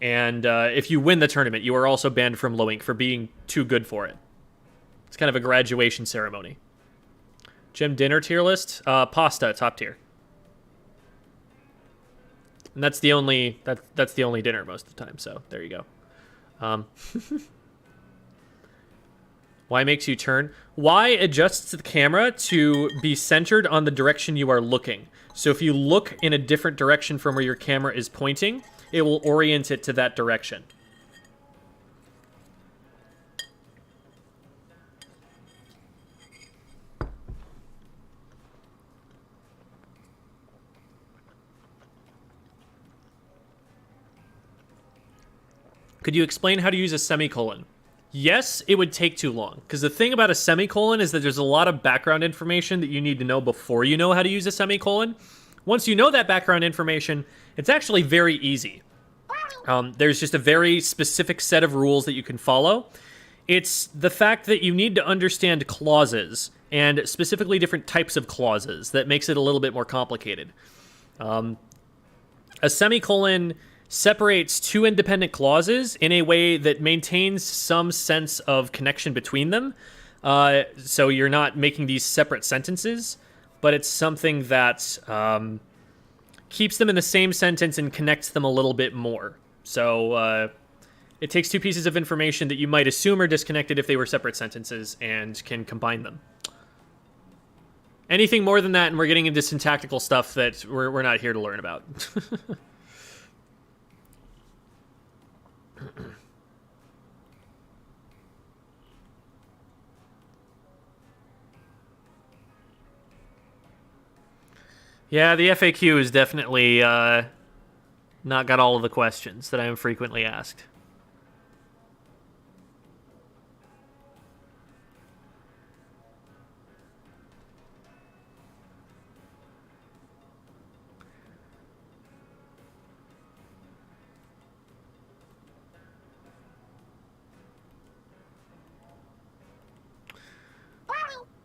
And if you win the tournament, you are also banned from low ink for being too good for it. It's kind of a graduation ceremony. Gym dinner tier list? Pasta, top tier. And that's the only that's the only dinner most of the time, so there you go. Y makes you turn. Y adjusts the camera to be centered on the direction you are looking. So if you look in a different direction from where your camera is pointing, it will orient it to that direction. Could you explain how to use a semicolon? Yes, it would take too long. Because the thing about a semicolon is that there's a lot of background information that you need to know before you know how to use a semicolon. Once you know that background information, it's actually very easy. There's just a very specific set of rules that you can follow. It's the fact that you need to understand clauses, and specifically different types of clauses, that makes it a little bit more complicated. A semicolon separates two independent clauses in a way that maintains some sense of connection between them. So you're not making these separate sentences, but it's something that keeps them in the same sentence and connects them a little bit more. So it takes two pieces of information that you might assume are disconnected if they were separate sentences and can combine them. Anything more than that, and we're getting into syntactical stuff that we're not here to learn about. Yeah, the FAQ is definitely not got all of the questions that I am frequently asked.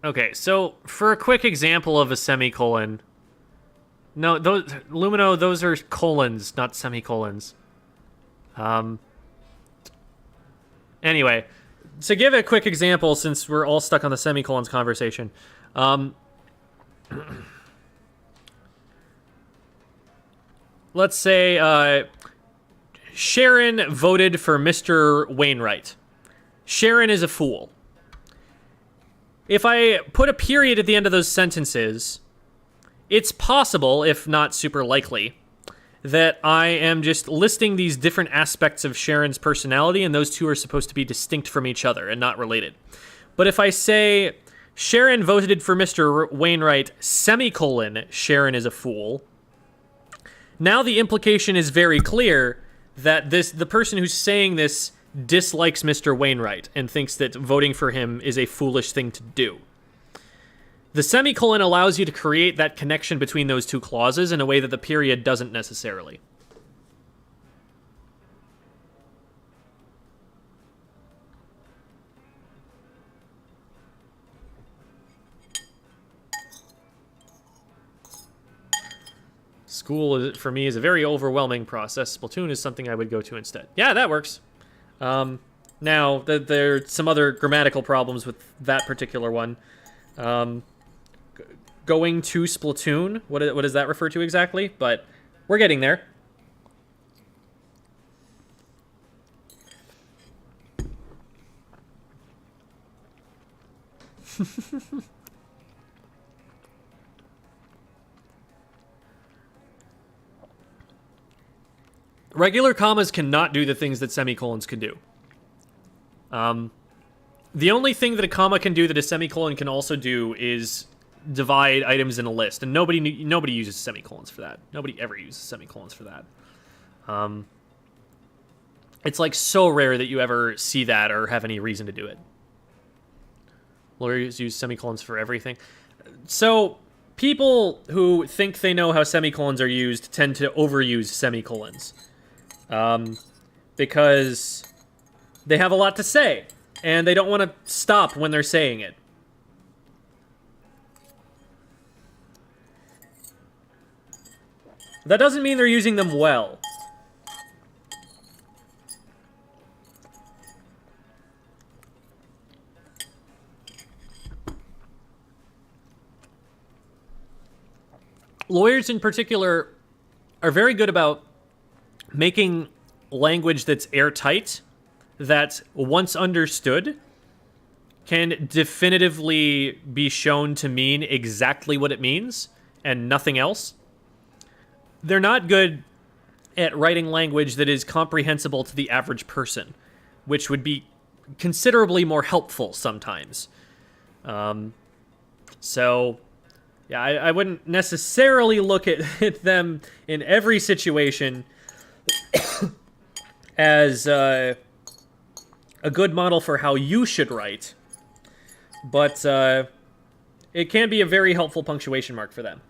Okay, so for a quick example of a semicolon... No, those Lumino, those are colons, not semicolons. Anyway, to give a quick example, since we're all stuck on the semicolons conversation, let's say Sharon voted for Mr. Wainwright. Sharon is a fool. If I put a period at the end of those sentences, it's possible, if not super likely, that I am just listing these different aspects of Sharon's personality, and those two are supposed to be distinct from each other and not related. But if I say, Sharon voted for Mr. Wainwright, semicolon, Sharon is a fool, now the implication is very clear that the person who's saying this dislikes Mr. Wainwright and thinks that voting for him is a foolish thing to do. The semicolon allows you to create that connection between those two clauses in a way that the period doesn't necessarily. School, for me, is a very overwhelming process. Splatoon is something I would go to instead. Yeah, that works. Now, there are some other grammatical problems with that particular one. going to Splatoon. What does that refer to exactly? But we're getting there. Regular commas cannot do the things that semicolons can do. The only thing that a comma can do that a semicolon can also do is divide items in a list, and nobody uses semicolons for that. Nobody ever uses semicolons for that. It's like so rare that you ever see that or have any reason to do it. Lawyers use semicolons for everything. So people who think they know how semicolons are used tend to overuse semicolons. Because they have a lot to say, and they don't want to stop when they're saying it. That doesn't mean they're using them well. Lawyers in particular are very good about making language that's airtight, that once understood can definitively be shown to mean exactly what it means and nothing else. They're not good at writing language that is comprehensible to the average person, which would be considerably more helpful sometimes. So, yeah, I wouldn't necessarily look at them in every situation as a good model for how you should write, but it can be a very helpful punctuation mark for them.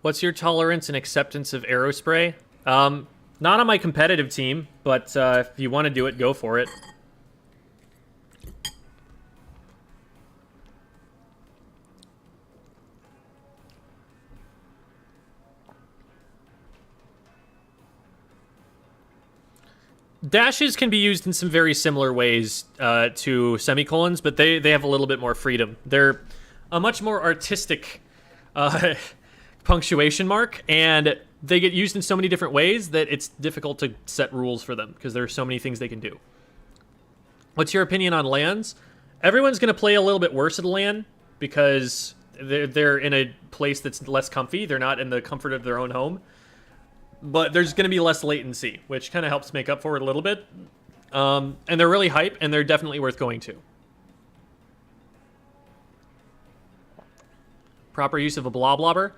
What's your tolerance and acceptance of aerospray? Not on my competitive team, but if you want to do it, go for it. Dashes can be used in some very similar ways to semicolons, but they have a little bit more freedom. They're a much more artistic punctuation mark, and they get used in so many different ways that it's difficult to set rules for them because there are so many things they can do. What's your opinion on lands? Everyone's going to play a little bit worse at a LAN because they're in a place that's less comfy. They're not in the comfort of their own home. But there's going to be less latency, which kind of helps make up for it a little bit. And they're really hype, and they're definitely worth going to. Proper use of a blob-lobber?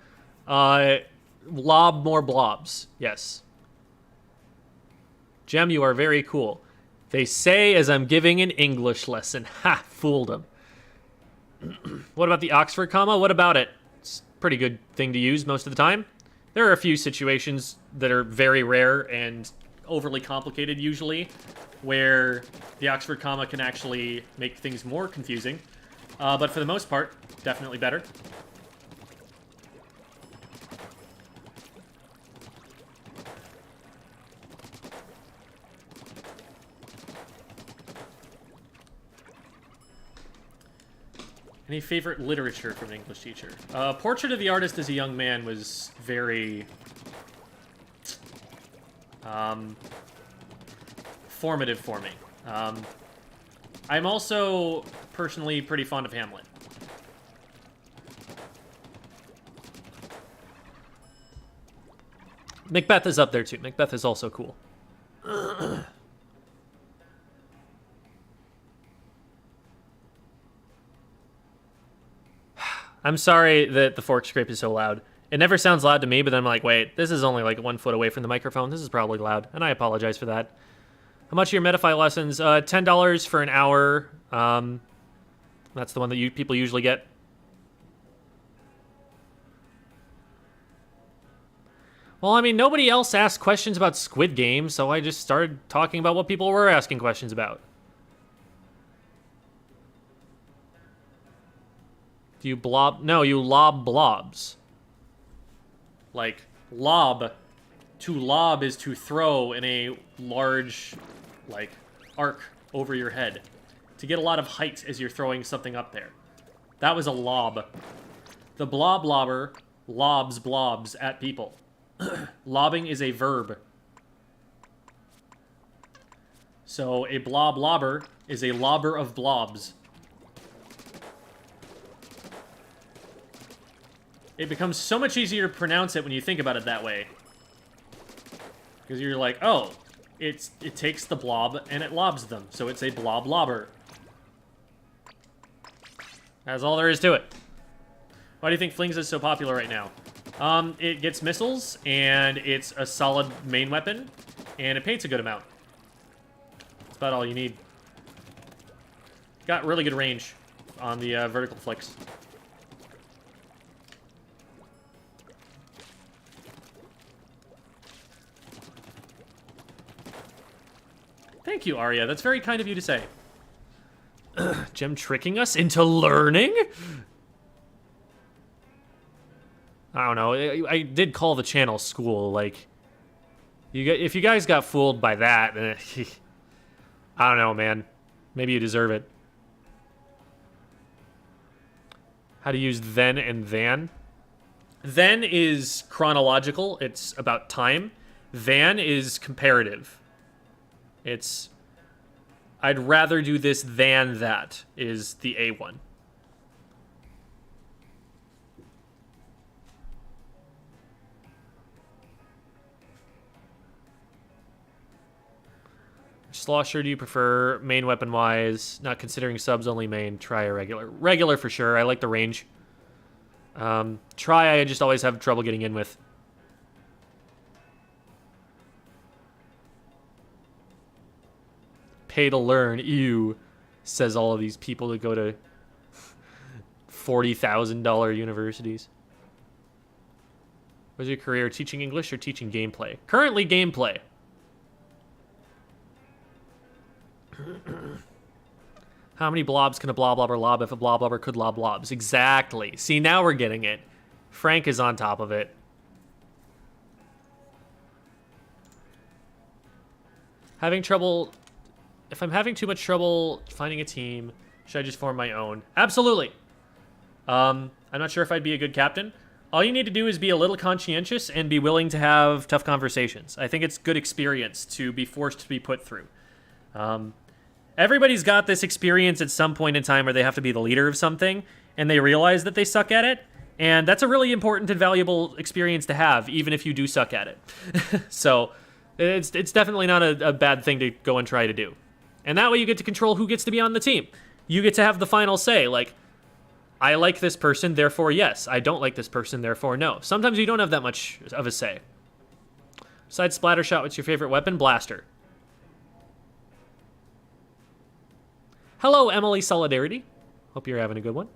Lob more blobs, yes. Gem, you are very cool. They say as I'm giving an English lesson. Ha, fooled them. What about the Oxford comma? What about it? It's a pretty good thing to use most of the time. There are a few situations that are very rare and overly complicated usually, where the Oxford comma can actually make things more confusing. But for the most part, definitely better. Any favorite literature from an English teacher? Portrait of the Artist as a Young Man was very formative for me. I'm also personally pretty fond of Hamlet. Macbeth is up there too. Macbeth is also cool. I'm sorry that the fork scrape is so loud. It never sounds loud to me, but then I'm like, wait, this is only like 1 foot away from the microphone. This is probably loud, and I apologize for that. How much are your Metafile lessons? $10 for an hour. That's the one that people usually get. Well, I mean, nobody else asked questions about Squid Game, so I just started talking about what people were asking questions about. Do you blob? No, you lob blobs. Like, lob. To lob is to throw in a large, like, arc over your head. To get a lot of height as you're throwing something up there. That was a lob. The blob lobber lobs blobs at people. Lobbing is a verb. So a blob lobber is a lobber of blobs. It becomes so much easier to pronounce it when you think about it that way. Because you're like, oh, it takes the blob and it lobs them. So it's a blob lobber. That's all there is to it. Why do you think Flings is so popular right now? It gets missiles, and it's a solid main weapon, and it paints a good amount. That's about all you need. Got really good range on the vertical flicks. Thank you, Arya. That's very kind of you to say. Gem tricking us into learning? I don't know. I did call the channel school. Like, if you guys got fooled by that, I don't know, man. Maybe you deserve it. How to use then and than? Then is chronological. It's about time. Than is comparative. It's, I'd rather do this than that, is the A one. Slosher, do you prefer main weapon-wise? Not considering subs only main, try a regular. Regular for sure, I like the range. Try I just always have trouble getting in with. Pay to learn, ew, says all of these people that go to $40,000 universities. What's your career, teaching English or teaching gameplay? Currently gameplay. How many blobs can a blob lobber lob if a blob lobber could lob blobs? Exactly. See, now we're getting it. Frank is on top of it. Having trouble... If I'm having too much trouble finding a team, should I just form my own? Absolutely. I'm not sure if I'd be a good captain. All you need to do is be a little conscientious and be willing to have tough conversations. I think it's good experience to be forced to be put through. Everybody's got this experience at some point in time where they have to be the leader of something, and they realize that they suck at it, and that's a really important and valuable experience to have, even if you do suck at it. So, it's definitely not a bad thing to go and try to do. And that way you get to control who gets to be on the team. You get to have the final say, like, I like this person, therefore yes. I don't like this person, therefore no. Sometimes you don't have that much of a say. Besides Splattershot, what's your favorite weapon? Blaster. Hello, Emily Solidarity. Hope you're having a good one.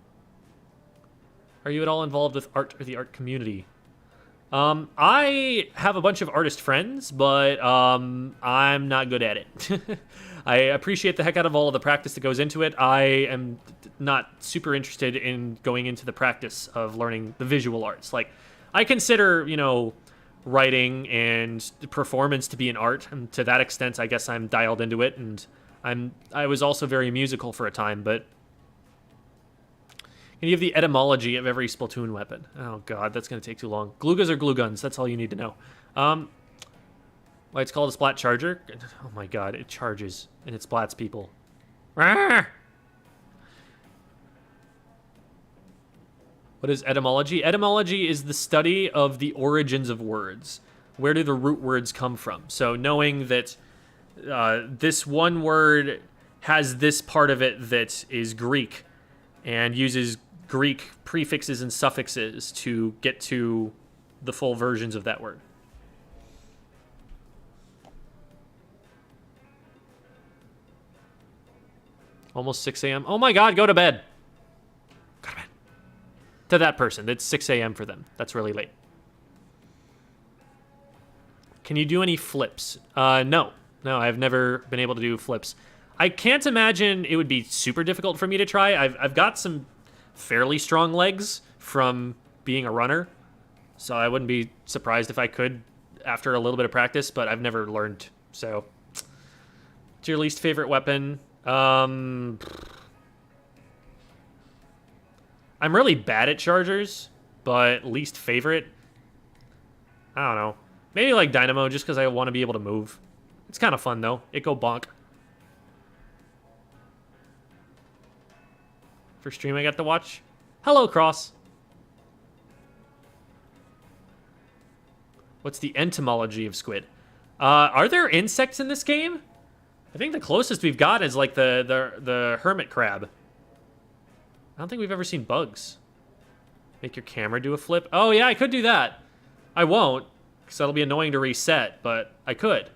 Are you at all involved with art or the art community? I have a bunch of artist friends, but I'm not good at it. I appreciate the heck out of all of the practice that goes into it. I am not super interested in going into the practice of learning the visual arts. Like, I consider, you know, writing and performance to be an art, and to that extent, I guess I'm dialed into it, and I was also very musical for a time, but can you give the etymology of every Splatoon weapon? Oh god, that's going to take too long. Glugas or glue guns, that's all you need to know. Why it's called a splat charger? Oh my god, it charges, and it splats people. Rawr! What is etymology? Etymology is the study of the origins of words. Where do the root words come from? So knowing that this one word has this part of it that is Greek and uses Greek prefixes and suffixes to get to the full versions of that word. Almost 6 a.m. Oh my god, go to bed. Go to bed. To that person, it's 6 a.m. for them. That's really late. Can you do any flips? No. No, I've never been able to do flips. I can't imagine it would be super difficult for me to try. I've got some fairly strong legs from being a runner, so I wouldn't be surprised if I could after a little bit of practice, but I've never learned. So, what's your least favorite weapon? I'm really bad at chargers, but least favorite, I don't know. Maybe like Dynamo, just because I want to be able to move. It's kind of fun, though. It go bonk. For stream I got to watch. Hello, Cross. What's the entomology of squid? Are there insects in this game? I think the closest we've got is like the hermit crab. I don't think we've ever seen bugs. Make your camera do a flip. Oh, yeah, I could do that. I won't, because that'll be annoying to reset, but I could.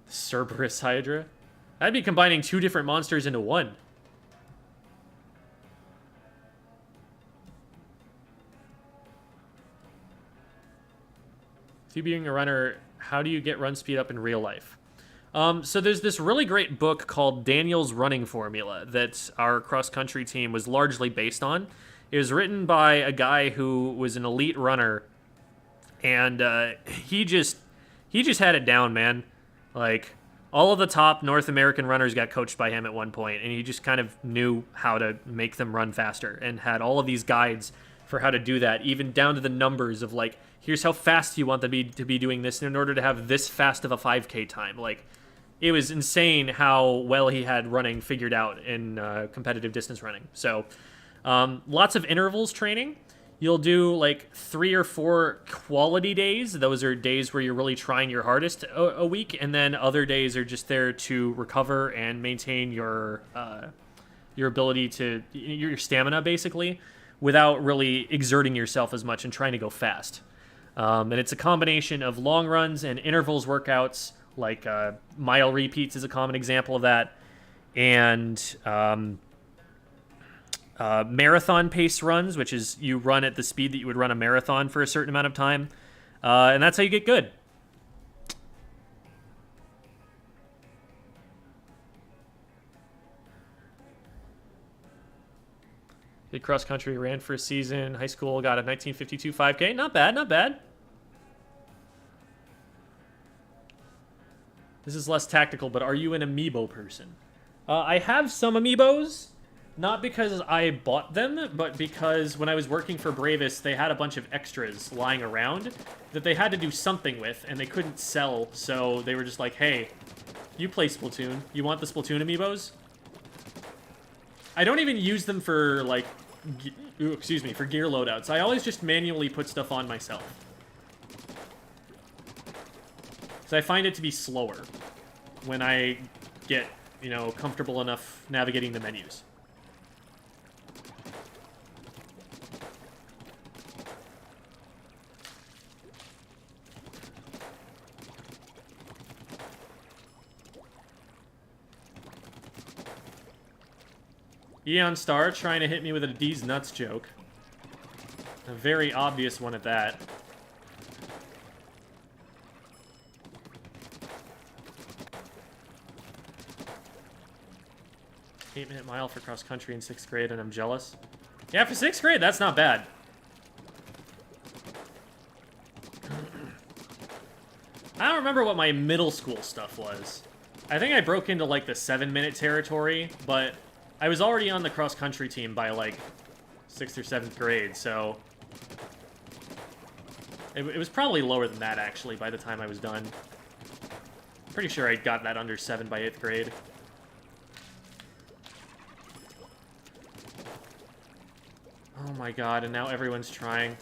Cerberus Hydra? That'd be combining two different monsters into one. If you being a runner, how do you get run speed up in real life? So there's this really great book called Daniel's Running Formula that our cross-country team was largely based on. It was written by a guy who was an elite runner, and he just had it down, man. Like, all of the top North American runners got coached by him at one point, and he just kind of knew how to make them run faster and had all of these guides for how to do that, even down to the numbers of, like, here's how fast you want them to be doing this in order to have this fast of a 5K time. Like, it was insane how well he had running figured out in competitive distance running. So, lots of intervals training. You'll do like 3 or 4 quality days. Those are days where you're really trying your hardest a week, and then other days are just there to recover and maintain your ability to your stamina, basically, without really exerting yourself as much and trying to go fast. And it's a combination of long runs and intervals workouts, like mile repeats is a common example of that, and marathon pace runs, which is you run at the speed that you would run a marathon for a certain amount of time, and that's how you get good. Did cross country, ran for a season, high school, got a 1952 5K. Not bad, not bad. This is less tactical, but are you an amiibo person? I have some amiibos. Not because I bought them, but because when I was working for Bravus, they had a bunch of extras lying around that they had to do something with, and they couldn't sell, so they were just like, hey, you play Splatoon. You want the Splatoon amiibos? I don't even use them for, like, for gear loadouts. I always just manually put stuff on myself. So I find it to be slower when I get, you know, comfortable enough navigating the menus. Eon Star trying to hit me with a D's nuts joke. A very obvious one at that. Eight-minute mile for cross country in 6th grade, and I'm jealous. Yeah, for 6th grade, that's not bad. I don't remember what my middle school stuff was. I think I broke into like the 7-minute territory, but I was already on the cross-country team by, like, 6th or 7th grade, so it was probably lower than that, actually, by the time I was done. Pretty sure I got that under 7 by 8th grade. Oh my god, and now everyone's trying.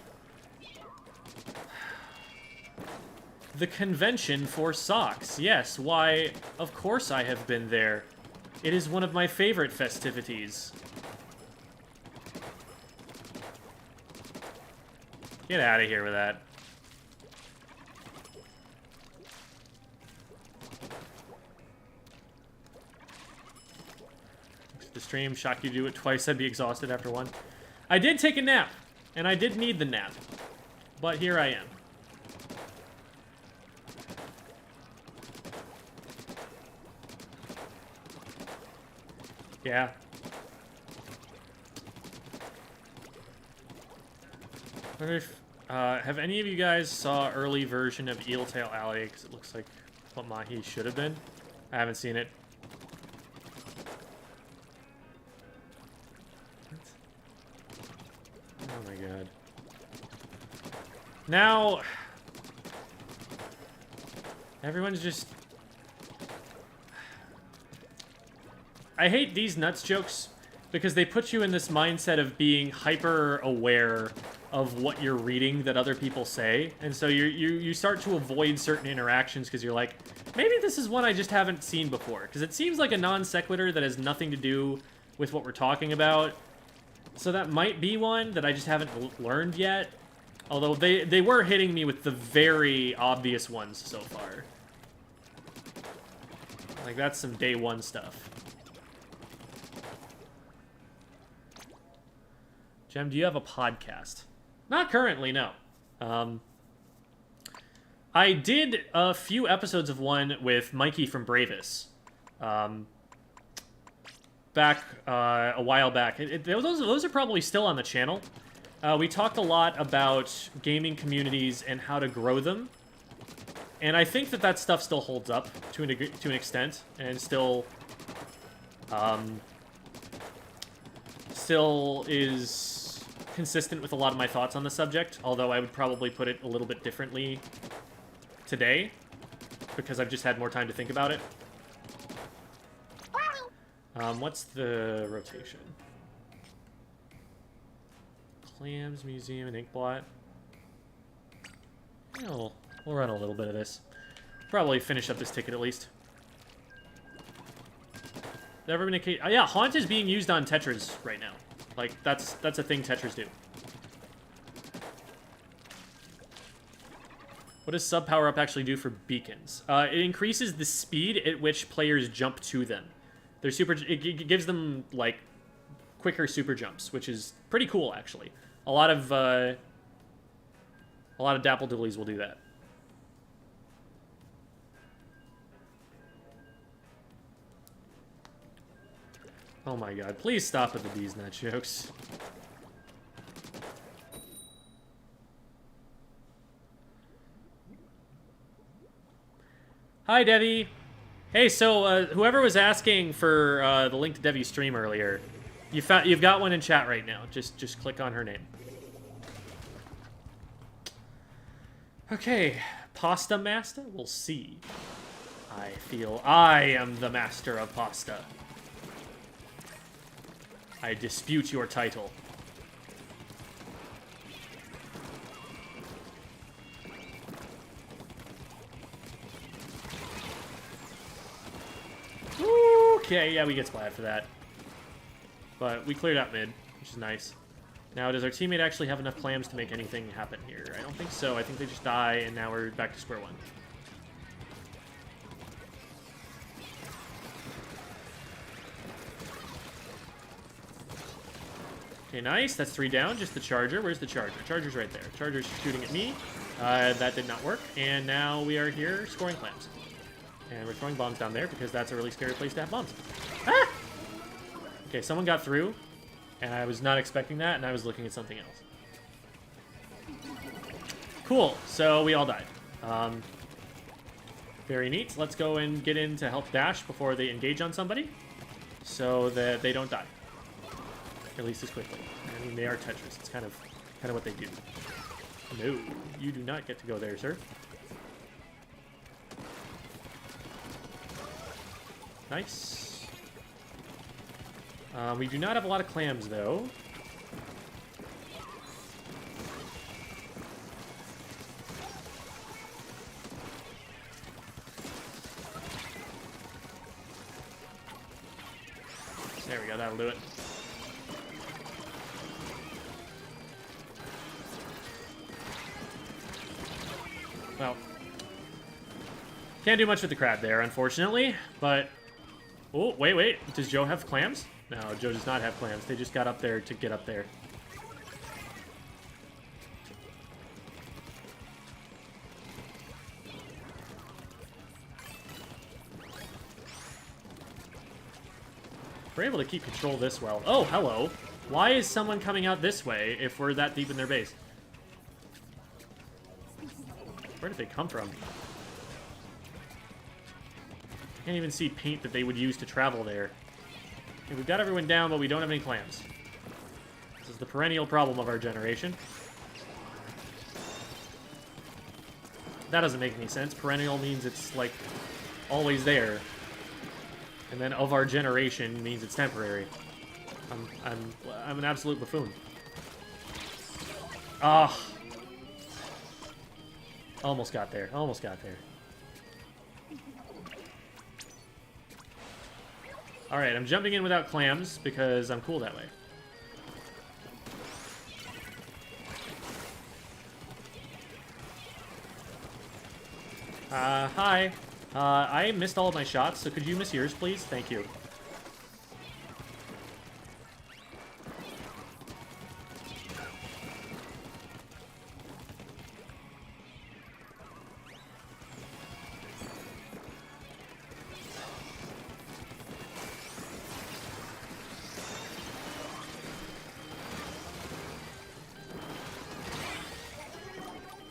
The convention for socks. Yes, why, of course I have been there. It is one of my favorite festivities. Get out of here with that. The stream, shock you to do it twice, I'd be exhausted after one. I did take a nap. And I did need the nap. But here I am. Yeah. I wonder if, have any of you guys saw early version of Eeltail Alley? Because it looks like what Mahi should have been. I haven't seen it. What? Oh my god. Now, everyone's just... I hate these nuts jokes because they put you in this mindset of being hyper aware of what you're reading that other people say, and so you start to avoid certain interactions because you're like, maybe this is one I just haven't seen before, because it seems like a non sequitur that has nothing to do with what we're talking about. So that might be one that I just haven't learned yet. Although they were hitting me with the very obvious ones so far. Like, that's some day one stuff. Jem, do you have a podcast? Not currently, no. I did a few episodes of one with Mikey from Bravis. Back a while back. Those are probably still on the channel. We talked a lot about gaming communities and how to grow them. And I think that stuff still holds up to an extent, and still is consistent with a lot of my thoughts on the subject, although I would probably put it a little bit differently today, because I've just had more time to think about it. What's the rotation? Clams, Museum, and Inkblot. Oh, we'll run a little bit of this. Probably finish up this ticket at least. Never been a case. Yeah, Haunt is being used on Tetras right now. Like, that's a thing Tetras do. What does sub power up actually do for beacons? It increases the speed at which players jump to them. They're it gives them like quicker super jumps, which is pretty cool actually. A lot of Dapple Doolies will do that. Oh my god, please stop with the D's nut jokes. Hi, Devi. Hey, so whoever was asking for the link to Devi's stream earlier, you've got one in chat right now. Just click on her name. Okay, Pasta Master? We'll see. I feel I am the master of pasta. I dispute your title. Okay, yeah, we get splat for that. But we cleared out mid, which is nice. Now, does our teammate actually have enough clams to make anything happen here? I don't think so. I think they just die, and now we're back to square one. Okay, nice. That's 3 down. Just the charger. Where's the charger? Charger's right there. Charger's shooting at me. That did not work. And now we are here scoring clams. And we're throwing bombs down there because that's a really scary place to have bombs. Ah! Okay, someone got through. And I was not expecting that, and I was looking at something else. Cool. So we all died. Very neat. Let's go and get in to help Dash before they engage on somebody so that they don't die. At least as quickly. I mean, they are Tetris. It's kind of what they do. No, you do not get to go there, sir. Nice. We do not have a lot of clams, though. There we go, that'll do it. Well, can't do much with the crab there, unfortunately, but... Oh, wait. Does Joe have clams? No, Joe does not have clams. They just got up there to get up there. We're able to keep control this well. Oh, hello. Why is someone coming out this way if we're that deep in their base? Where did they come from? Can't even see paint that they would use to travel there. Okay, we've got everyone down, but we don't have any clams. This is the perennial problem of our generation. That doesn't make any sense. Perennial means it's, like, always there. And then of our generation means it's temporary. I'm an absolute buffoon. Ah. Almost got there. Almost got there. Alright, I'm jumping in without clams because I'm cool that way. Hi. I missed all of my shots, so could you miss yours, please? Thank you.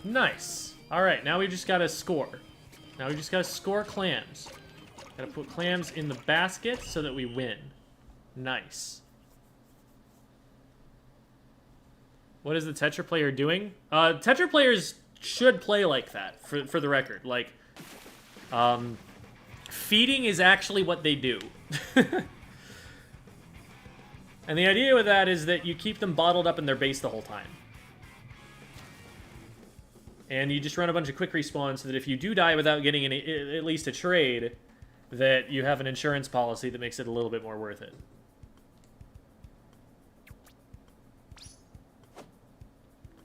Nice. Alright, now we just gotta score. Now we just gotta score clams. Gotta put clams in the basket so that we win. Nice. What is the Tetra player doing? Tetra players should play like that, for the record. Like, feeding is actually what they do. And the idea with that is that you keep them bottled up in their base the whole time. And you just run a bunch of quick respawns so that if you do die without getting at least a trade, that you have an insurance policy that makes it a little bit more worth it.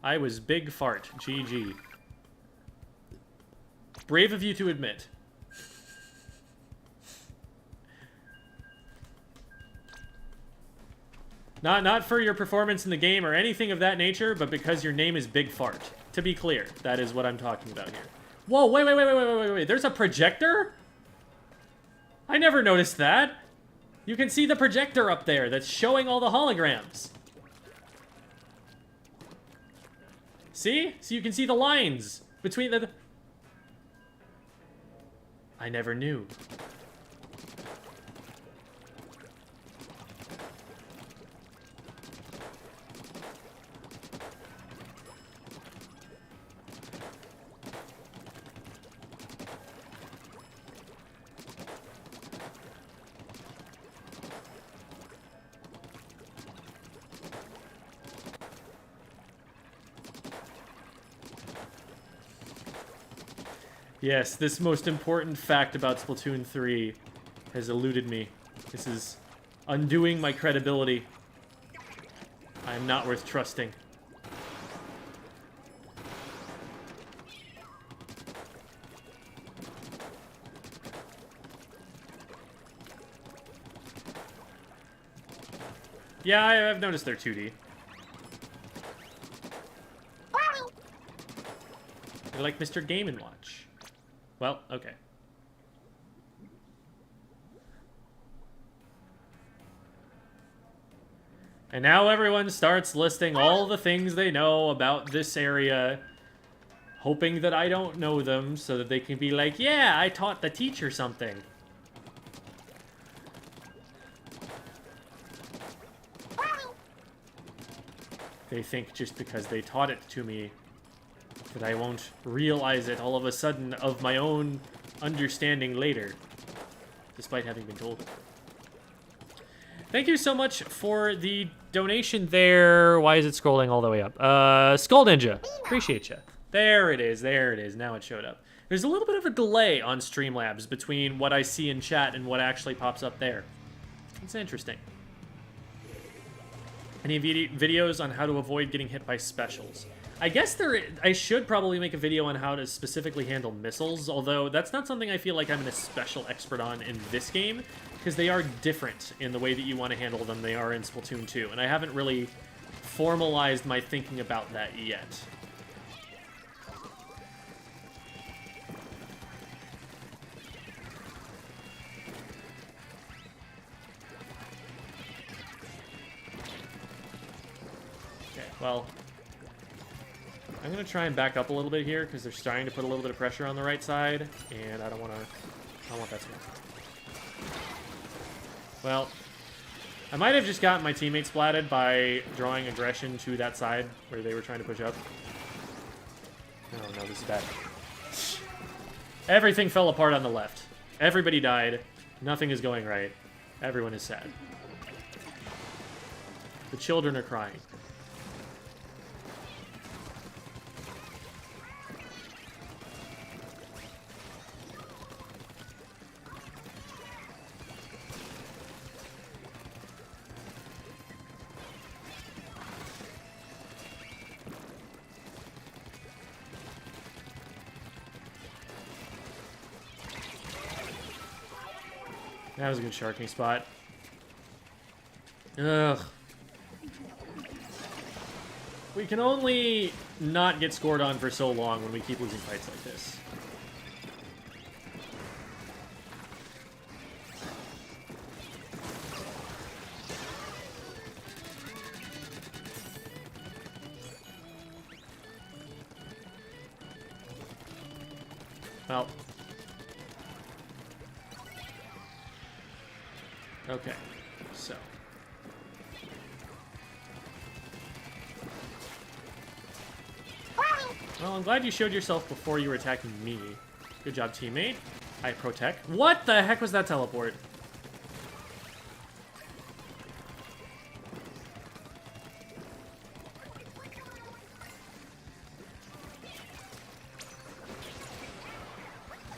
I was big fart. GG. Brave of you to admit. Not for your performance in the game or anything of that nature, but because your name is Big Fart. To be clear, that is what I'm talking about here. Whoa, wait. There's a projector? I never noticed that. You can see the projector up there that's showing all the holograms. See? So you can see the lines between the... I never knew. Yes, this most important fact about Splatoon 3 has eluded me. This is undoing my credibility. I am not worth trusting. Yeah, I've noticed they're 2D. They're like Mr. Game & Watch. Well, okay. And now everyone starts listing all the things they know about this area, hoping that I don't know them so that they can be like, yeah, I taught the teacher something. They think just because they taught it to me that I won't realize it all of a sudden of my own understanding later, despite having been told it. Thank you so much for the donation there. Why is it scrolling all the way up? Skull Ninja, appreciate you. There it is, now it showed up. There's a little bit of a delay on Streamlabs between what I see in chat and what actually pops up there. It's interesting. Any videos on how to avoid getting hit by specials? I guess I should probably make a video on how to specifically handle missiles, although that's not something I feel like I'm a special expert on in this game, because they are different in the way that you want to handle them than they are in Splatoon 2, and I haven't really formalized my thinking about that yet. Well, I'm gonna try and back up a little bit here because they're starting to put a little bit of pressure on the right side, and I don't want that to happen. Well, I might have just gotten my teammates splatted by drawing aggression to that side where they were trying to push up. Oh no, this is bad. Everything fell apart on the left. Everybody died. Nothing is going right. Everyone is sad. The children are crying. That was a good sharking spot. Ugh. We can only not get scored on for so long when we keep losing fights like this. Well. Okay, so. Well, I'm glad you showed yourself before you were attacking me. Good job, teammate. I protect. What the heck was that teleport?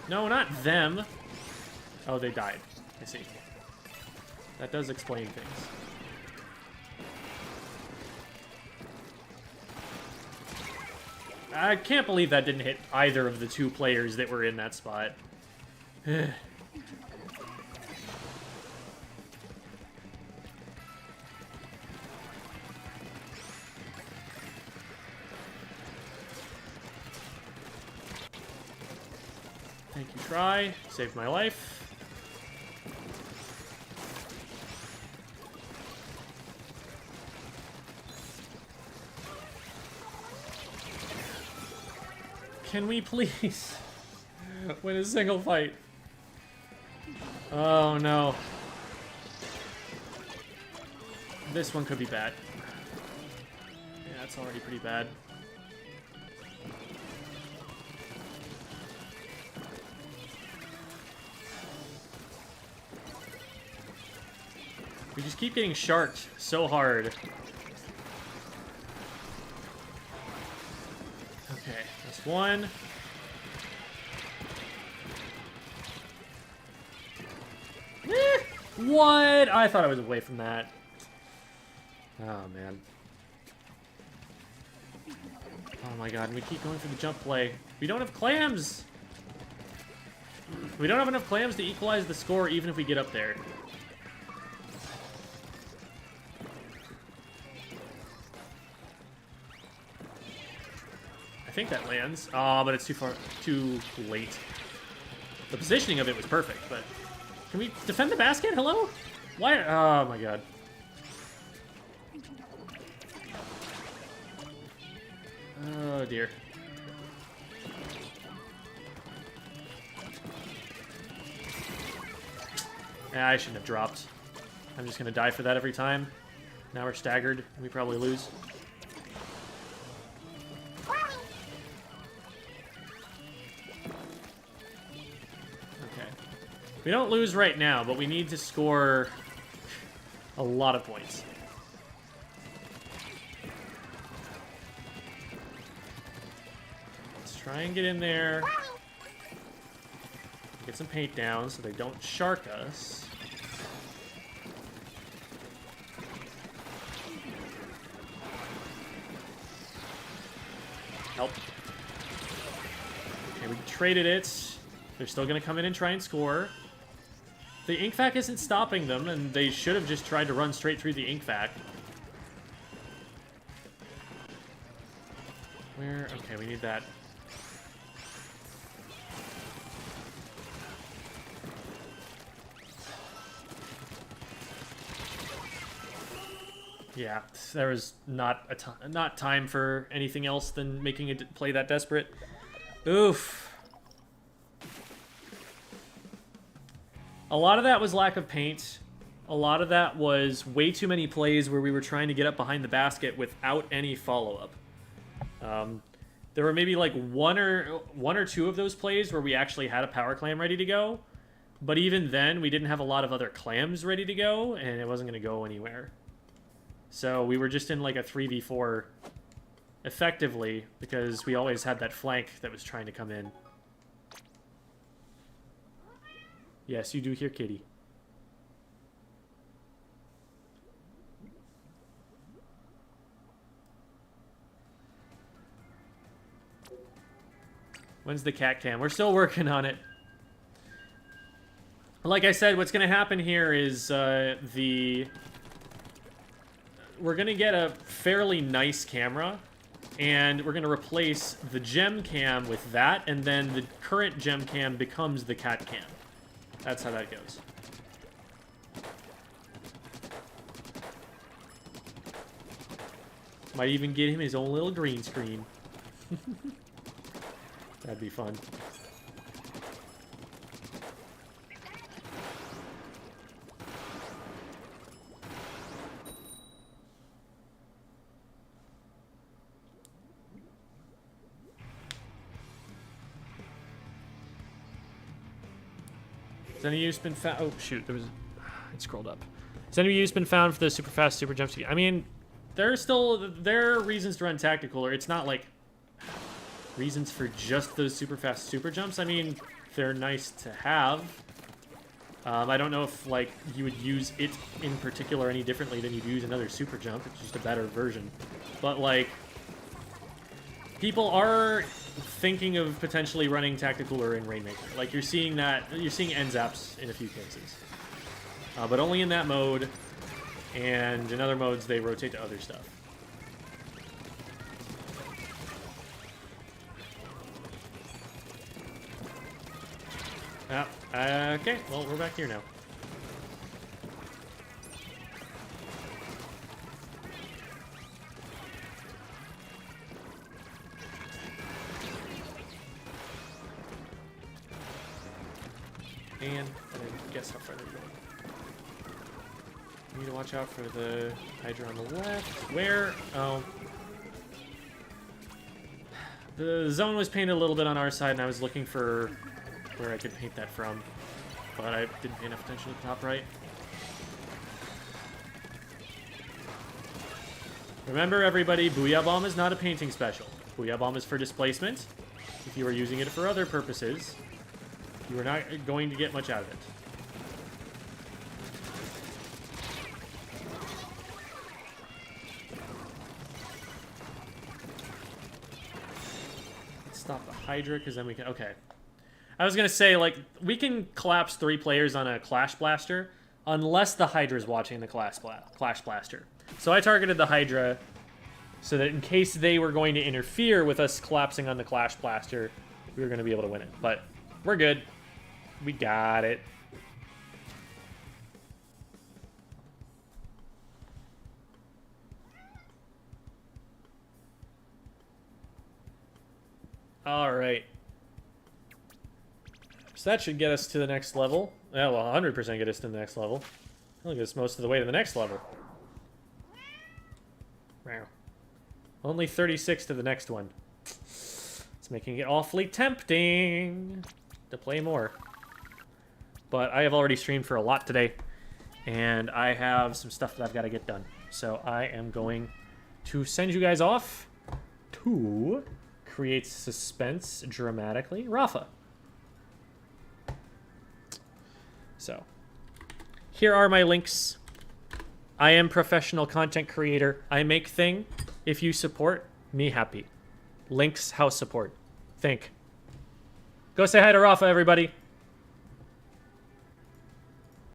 No, not them. Oh, they died. I see. That does explain things. I can't believe that didn't hit either of the two players that were in that spot. Thank you, Try. Saved my life. Can we please win a single fight? Oh no. This one could be bad. Yeah, it's already pretty bad. We just keep getting sharked so hard. Okay, that's one. What? I thought I was away from that. Oh, man. Oh my god, and we keep going for the jump play. We don't have clams! We don't have enough clams to equalize the score even if we get up there. I think that lands. Oh, but it's too late. The positioning of it was perfect, but... Can we defend the basket? Hello? Why? Oh my god. Oh dear. I shouldn't have dropped. I'm just gonna die for that every time. Now we're staggered, and we probably lose. We don't lose right now, but we need to score a lot of points. Let's try and get in there. Get some paint down so they don't shark us. Help. Okay, we traded it. They're still going to come in and try and score. The ink vac isn't stopping them, and they should have just tried to run straight through the ink vac. Where? Okay, we need that. Yeah, there was not time for anything else than making it play that desperate. Oof. A lot of that was lack of paint. A lot of that was way too many plays where we were trying to get up behind the basket without any follow-up. There were maybe like one or two of those plays where we actually had a power clam ready to go, but even then we didn't have a lot of other clams ready to go, and it wasn't going to go anywhere. So we were just in like a 3v4 effectively because we always had that flank that was trying to come in. Yes, you do hear Kitty. When's the cat cam? We're still working on it. Like I said, what's going to happen here is we're going to get a fairly nice camera, and we're going to replace the gem cam with that, and then the current gem cam becomes the cat cam. That's how that goes. Might even get him his own little green screen. That'd be fun. Has any use been found? Oh shoot, there was. It scrolled up. Has any use been found for the super fast super jumps? I mean, there are reasons to run tactical, or it's not like reasons for just those super fast super jumps. I mean, they're nice to have. I don't know if like you would use it in particular any differently than you'd use another super jump. It's just a better version. But like, people are thinking of potentially running tactical or in Rainmaker. Like you're seeing end zaps in a few cases, but only in that mode. And in other modes, they rotate to other stuff. Okay, well, we're back here now. And I guess how far they're going. Need to watch out for the Hydra on the left. Where? Oh. The zone was painted a little bit on our side, and I was looking for where I could paint that from. But I didn't pay enough attention to the top right. Remember, everybody, Booyah Bomb is not a painting special. Booyah Bomb is for displacement. If you are using it for other purposes, you are not going to get much out of it. Stop the Hydra, because then we can... Okay. I was going to say, like, we can collapse 3 players on a Clash Blaster unless the Hydra is watching the Clash Blaster. So I targeted the Hydra so that in case they were going to interfere with us collapsing on the Clash Blaster, we were going to be able to win it. But we're good. We got it. All right. So that should get us to the next level. Yeah, well, 100% get us to the next level. That'll get us most of the way to the next level. Wow. Only 36 to the next one. It's making it awfully tempting to play more. But I have already streamed for a lot today, and I have some stuff that I've got to get done. So I am going to send you guys off to create suspense dramatically. Rafa. So, here are my links. I am professional content creator. I make thing. If you support, me happy. Links, house support. Think. Go say hi to Rafa, everybody.